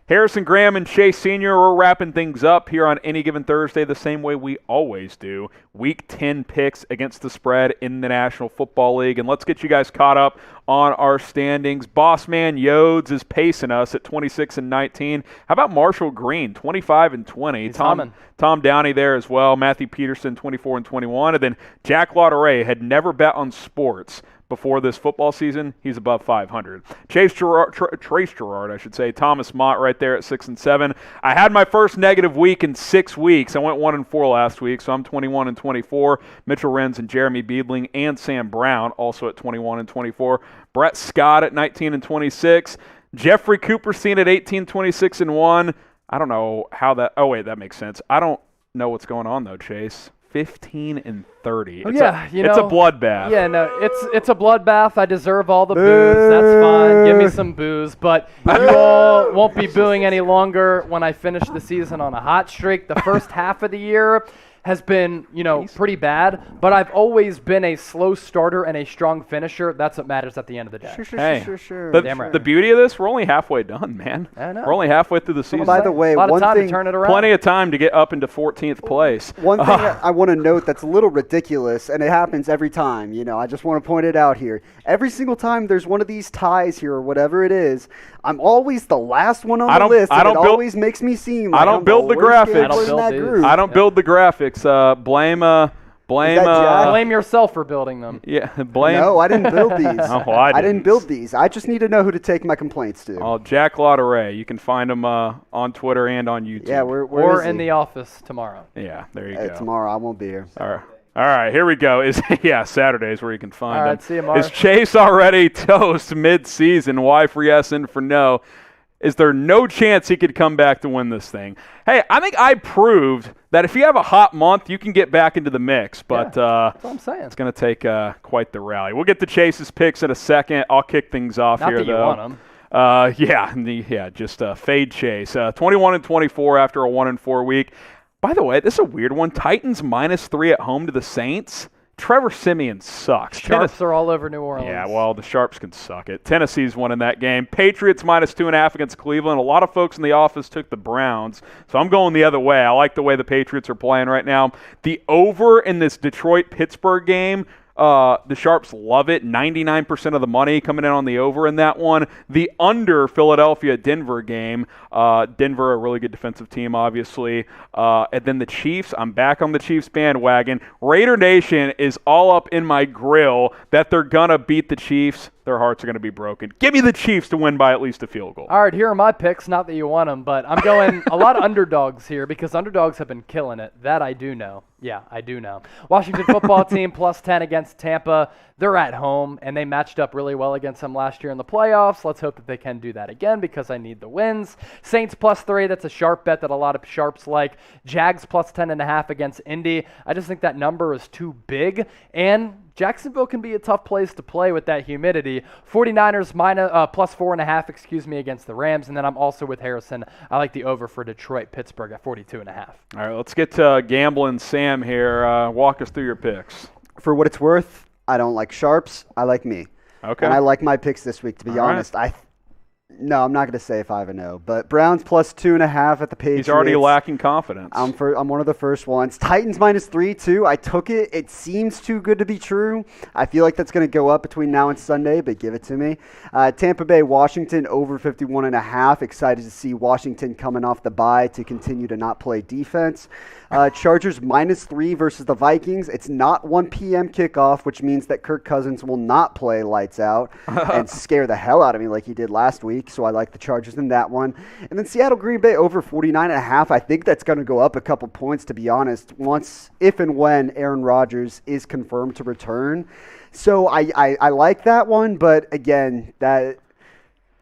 Harrison Graham and Chase Sr. We're wrapping things up here on Any Given Thursday the same way we always do. Week 10 picks against the spread in the National Football League. And let's get you guys caught up on our standings. Boss man Yodes is pacing us at 26-19. How about Marshall Green, 25-20? Tom Downey there as well. Matthew Peterson, 24-21. And then Jack Lauderay had never bet on sports before this football season. He's above 500. Trace Gerard, I should say. Thomas Mott right there at 6-7. I had my first negative week in 6 weeks. I went 1-4 last week, so I'm 21-24. Mitchell Renz and Jeremy Beedling and Sam Brown also at 21-24. Brett Scott at 19-26. Jeffrey Cooperstein at 18-26-1. I don't know how that. Oh wait, that makes sense. I don't know what's going on though, Chase. 15-30. It's a bloodbath. Yeah, no, it's a bloodbath. I deserve all the booze. That's fine. Give me some booze. But you all won't be booing any longer when I finish the season on a hot streak. The first half of the year has been, pretty bad, but I've always been a slow starter and a strong finisher. That's what matters at the end of the day. Sure. The beauty of this, we're only halfway done, man. I know. We're only halfway through the season. By the way, a lot of time to turn it around. Plenty of time to get up into 14th place. One thing I want to note that's a little ridiculous, and it happens every time. I just want to point it out here. Every single time there's one of these ties here or whatever it is, I'm always the last one on the list, and it always makes me seem like I don't build the graphics. I don't build the graphics. Blame yourself for building them. Yeah, blame. No, I didn't build these. I didn't build these. I just need to know who to take my complaints to. Oh, Jack Lauderay. You can find him on Twitter and on YouTube. Yeah, or in the office tomorrow. Yeah, there you go. Tomorrow, I won't be here. All right, here we go. Saturdays where you can find him. All right, see you, Mark. Is Chase already toast mid-season? Y for yes and for no. Is there no chance he could come back to win this thing? Hey, I think I proved that if you have a hot month, you can get back into the mix. But that's what I'm saying. It's going to take quite the rally. We'll get to Chase's picks in a second. I'll kick things off Not here, that you though. Want them. Just fade Chase. 21-24 after a 1-4 week. By the way, this is a weird one. Titans -3 at home to the Saints. Trevor Siemian sucks. Sharps are all over New Orleans. Yeah, well, the Sharps can suck it. Tennessee's won in that game. Patriots -2.5 against Cleveland. A lot of folks in the office took the Browns, so I'm going the other way. I like the way the Patriots are playing right now. The over in this Detroit-Pittsburgh game, the Sharps love it. 99% of the money coming in on the over in that one. The under Philadelphia-Denver game. Denver, a really good defensive team, obviously. And then the Chiefs. I'm back on the Chiefs bandwagon. Raider Nation is all up in my grill that they're going to beat the Chiefs. Their hearts are going to be broken. Give me the Chiefs to win by at least a field goal. All right, here are my picks. Not that you want them, but I'm going a lot of underdogs here because underdogs have been killing it. That I do know. Yeah, I do know. Washington football team +10 against Tampa. They're at home, and they matched up really well against them last year in the playoffs. Let's hope that they can do that again because I need the wins. Saints +3. That's a sharp bet that a lot of sharps like. Jags +10.5 against Indy. I just think that number is too big, and Jacksonville can be a tough place to play with that humidity. 49ers +4.5, against the Rams. And then I'm also with Harrison. I like the over for Detroit, Pittsburgh at 42.5. All right, let's get to gambling Sam here. Walk us through your picks. For what it's worth, I don't like sharps. I like me. Okay. And I like my picks this week, to be honest. No, I'm not going to say 5-0, but Browns +2.5 at the Patriots. He's already lacking confidence. I'm one of the first ones. Titans -3 too. I took it. It seems too good to be true. I feel like that's going to go up between now and Sunday, but give it to me. Tampa Bay, Washington over 51.5. Excited to see Washington coming off the bye to continue to not play defense. Chargers -3 versus the Vikings. It's not 1 p.m. kickoff, which means that Kirk Cousins will not play lights out and scare the hell out of me like he did last week. So I like the Chargers in that one. And then Seattle Green Bay over 49.5. I think that's going to go up a couple points, to be honest, if and when Aaron Rodgers is confirmed to return. So I like that one, but again,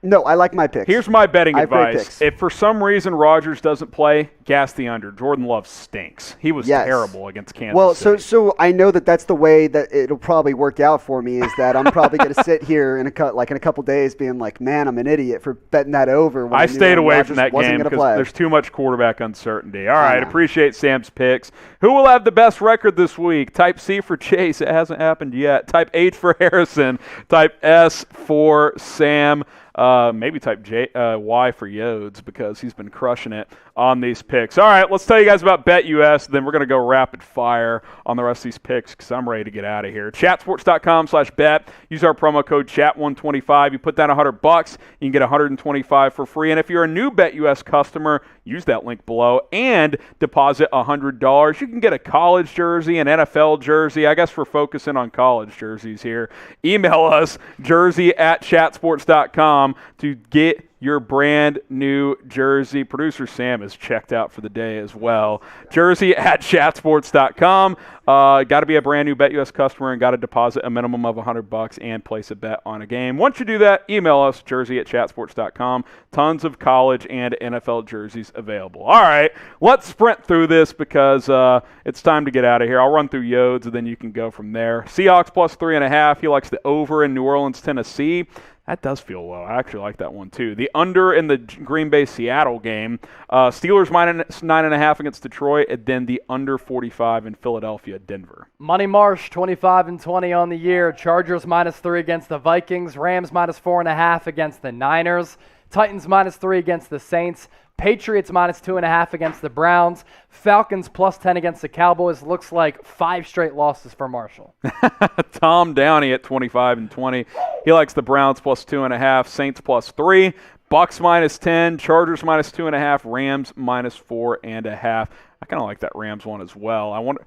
no, I like my picks. Here's my betting I have great advice. picks. If for some reason Rodgers doesn't play, gas the under. Jordan Love stinks. He was terrible against Kansas City. So I know that's the way that it'll probably work out for me, is that I'm probably going to sit here in a couple days being like, man, I'm an idiot for betting that over. When I stayed away Rodgers from that game because play. there's too much quarterback uncertainty. All right, appreciate Sam's picks. Who will have the best record this week? Type C for Chase. It hasn't happened yet. Type H for Harrison. Type S for Sam. Maybe type Y for Yodes because he's been crushing it on these picks. All right, let's tell you guys about BetUS. Then we're going to go rapid fire on the rest of these picks because I'm ready to get out of here. Chatsports.com/bet. Use our promo code CHAT125. You put down $100, you can get $125 for free. And if you're a new BetUS customer, use that link below and deposit $100. You can get a college jersey, an NFL jersey. I guess we're focusing on college jerseys here. Email us, jersey@chatsports.com to get your brand new jersey. Producer Sam is checked out for the day as well. Jersey@chatsports.com. Got to be a brand new BetUS customer and got to deposit a minimum of $100 and place a bet on a game. Once you do that, email us, jersey@chatsports.com. Tons of college and NFL jerseys available. All right, let's sprint through this because it's time to get out of here. I'll run through Yodes and then you can go from there. Seahawks +3.5. He likes the over in New Orleans, Tennessee. That does feel low. I actually like that one, too. The under in the Green Bay-Seattle game. Steelers -9.5 against Detroit, and then the under 45 in Philadelphia, Denver. Money Marsh, 25-20 on the year. Chargers -3 against the Vikings. Rams -4.5 against the Niners. Titans -3 against the Saints. Patriots -2.5 against the Browns. Falcons +10 against the Cowboys. Looks like 5 straight losses for Marshall. Tom Downey at 25-20. He likes the Browns +2.5, Saints +3, Bucks -10, Chargers -2.5, Rams -4.5. I kind of like that Rams one as well. I wonder,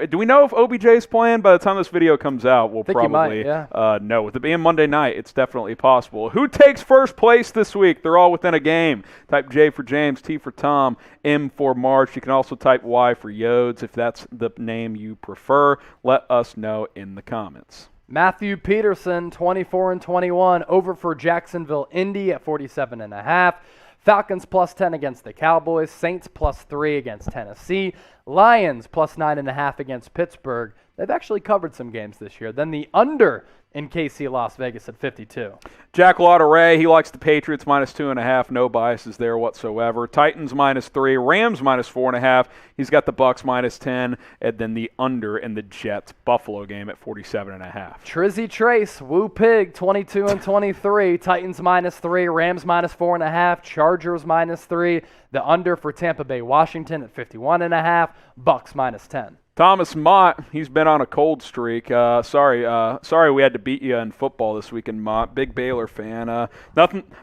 do we know if OBJ's playing? By the time this video comes out, we'll probably know. With it being Monday night, it's definitely possible. Who takes first place this week? They're all within a game. Type J for James, T for Tom, M for March. You can also type Y for Yodes if that's the name you prefer. Let us know in the comments. Matthew Peterson, 24-21, over for Jacksonville, Indy at 47.5. Falcons +10 against the Cowboys. Saints +3 against Tennessee. Lions +9.5 against Pittsburgh. They've actually covered some games this year. Then the under in KC Las Vegas at 52. Jack Lauderay, he likes the Patriots -2.5. No biases there whatsoever. Titans -3. Rams -4.5. He's got the Bucks -10. And then the under in the Jets Buffalo game at 47.5. Trizzy Trace, Woo Pig, 22 and 23. Titans -3. Rams -4.5. Chargers -3. The under for Tampa Bay Washington at 51.5. Bucks -10. Thomas Mott, he's been on a cold streak. Sorry we had to beat you in football this weekend, Mott. Big Baylor fan.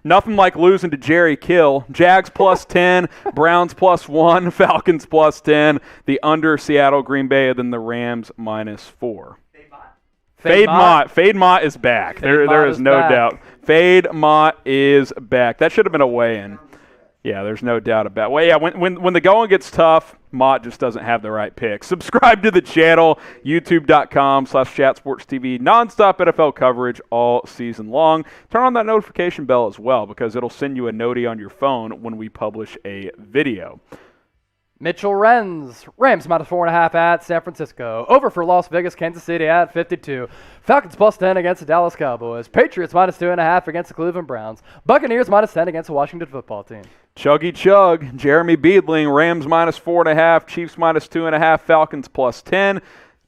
Nothing like losing to Jerry Kill. Jags +10, Browns +1, Falcons +10. The under Seattle, Green Bay, and then the Rams -4. Fade Mott is back. There is no doubt. Fade Mott is back. That should have been a weigh-in. Yeah, there's no doubt about it. Well, yeah, when the going gets tough, Mott just doesn't have the right pick. Subscribe to the channel, youtube.com/chatsportstv. Nonstop NFL coverage all season long. Turn on that notification bell as well because it'll send you a notie on your phone when we publish a video. Mitchell Renz, Rams -4.5 at San Francisco. Over for Las Vegas, Kansas City at 52. Falcons +10 against the Dallas Cowboys. Patriots -2.5 against the Cleveland Browns. Buccaneers -10 against the Washington football team. Chuggy Chug, Jeremy Beadling, Rams -4.5, Chiefs -2.5, Falcons +10.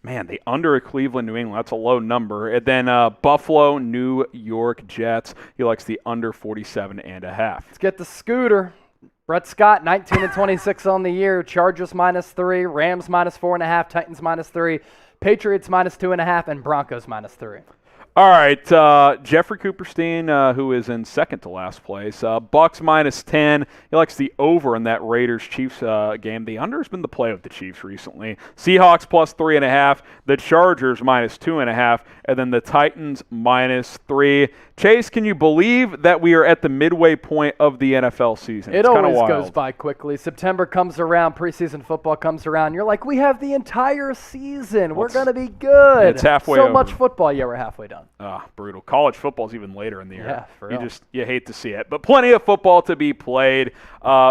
Man, the under at Cleveland, New England, that's a low number. And then Buffalo, New York Jets. He likes the under 47.5. Let's get the scooter. Brett Scott, 19 and 26 on the year. Chargers -3, Rams -4.5, Titans -3, Patriots -2.5, and Broncos -3. All right, Jeffrey Cooperstein, who is in second to last place. Bucks -10. He likes the over in that Raiders-Chiefs game. The under has been the play of the Chiefs recently. Seahawks +3.5. The Chargers -2.5. And then the Titans -3. Chase, can you believe that we are at the midway point of the NFL season? It always goes by quickly. September comes around, preseason football comes around. You're like, we have the entire season. We're going to be good. It's halfway so over. Much football. Yeah, we're halfway done. Brutal. College football's even later in the year. Yeah, for real. You hate to see it. But plenty of football to be played.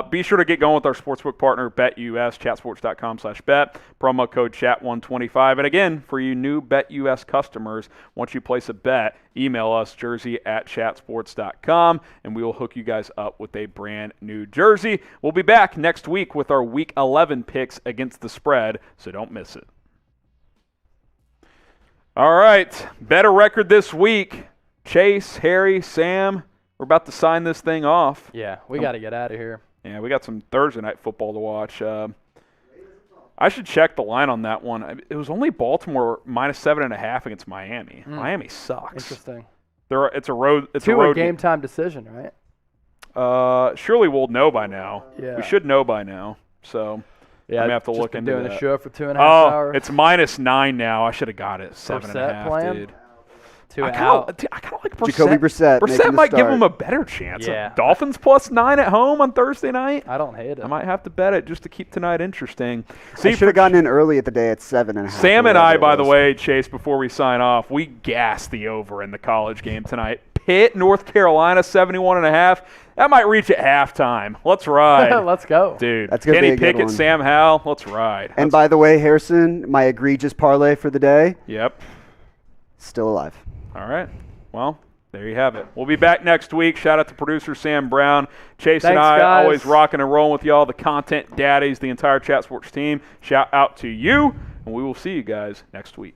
Be sure to get going with our sportsbook partner, BetUS, chatsports.com/bet. Promo code chat125. And again, for you new BetUS customers, once you place a bet, email us jersey@chatsports.com, and we will hook you guys up with a brand new jersey. We'll be back next week with our Week 11 picks against the spread, so don't miss it. All right, better record this week. Chase, Harry, Sam, we're about to sign this thing off. Yeah, we got to get out of here. Yeah, we got some Thursday night football to watch. I should check the line on that one. It was only Baltimore -7.5 against Miami. Miami sucks. Interesting. It's a road. It's a road game time decision, right? Surely we'll know by now. Yeah. We should know by now. So yeah, I'm gonna have to look into doing that. a show for 2.5 hours. It's -9 now. I should have got it 7.5, dude. I kind of like Brissett. Jacoby Brissett. Brissett might give him a better chance. Yeah. Dolphins +9 at home on Thursday night. I don't hate it. I might have to bet it just to keep tonight interesting. I should have gotten in early at the day at 7.5. Sam and I, by the way, Chase, before we sign off, we gassed the over in the college game tonight. Pitt, North Carolina, 71.5. That might reach at halftime. Let's ride. Let's go. Dude, that's gonna Kenny be a good Pickett, one. Sam Howell, let's ride. And by the way, Harrison, my egregious parlay for the day. Yep. Still alive. All right. Well, there you have it. We'll be back next week. Shout out to producer Sam Brown. Chase and I guys. always rocking and rolling with y'all, the content daddies, the entire Chat Sports team. Shout out to you, and we will see you guys next week.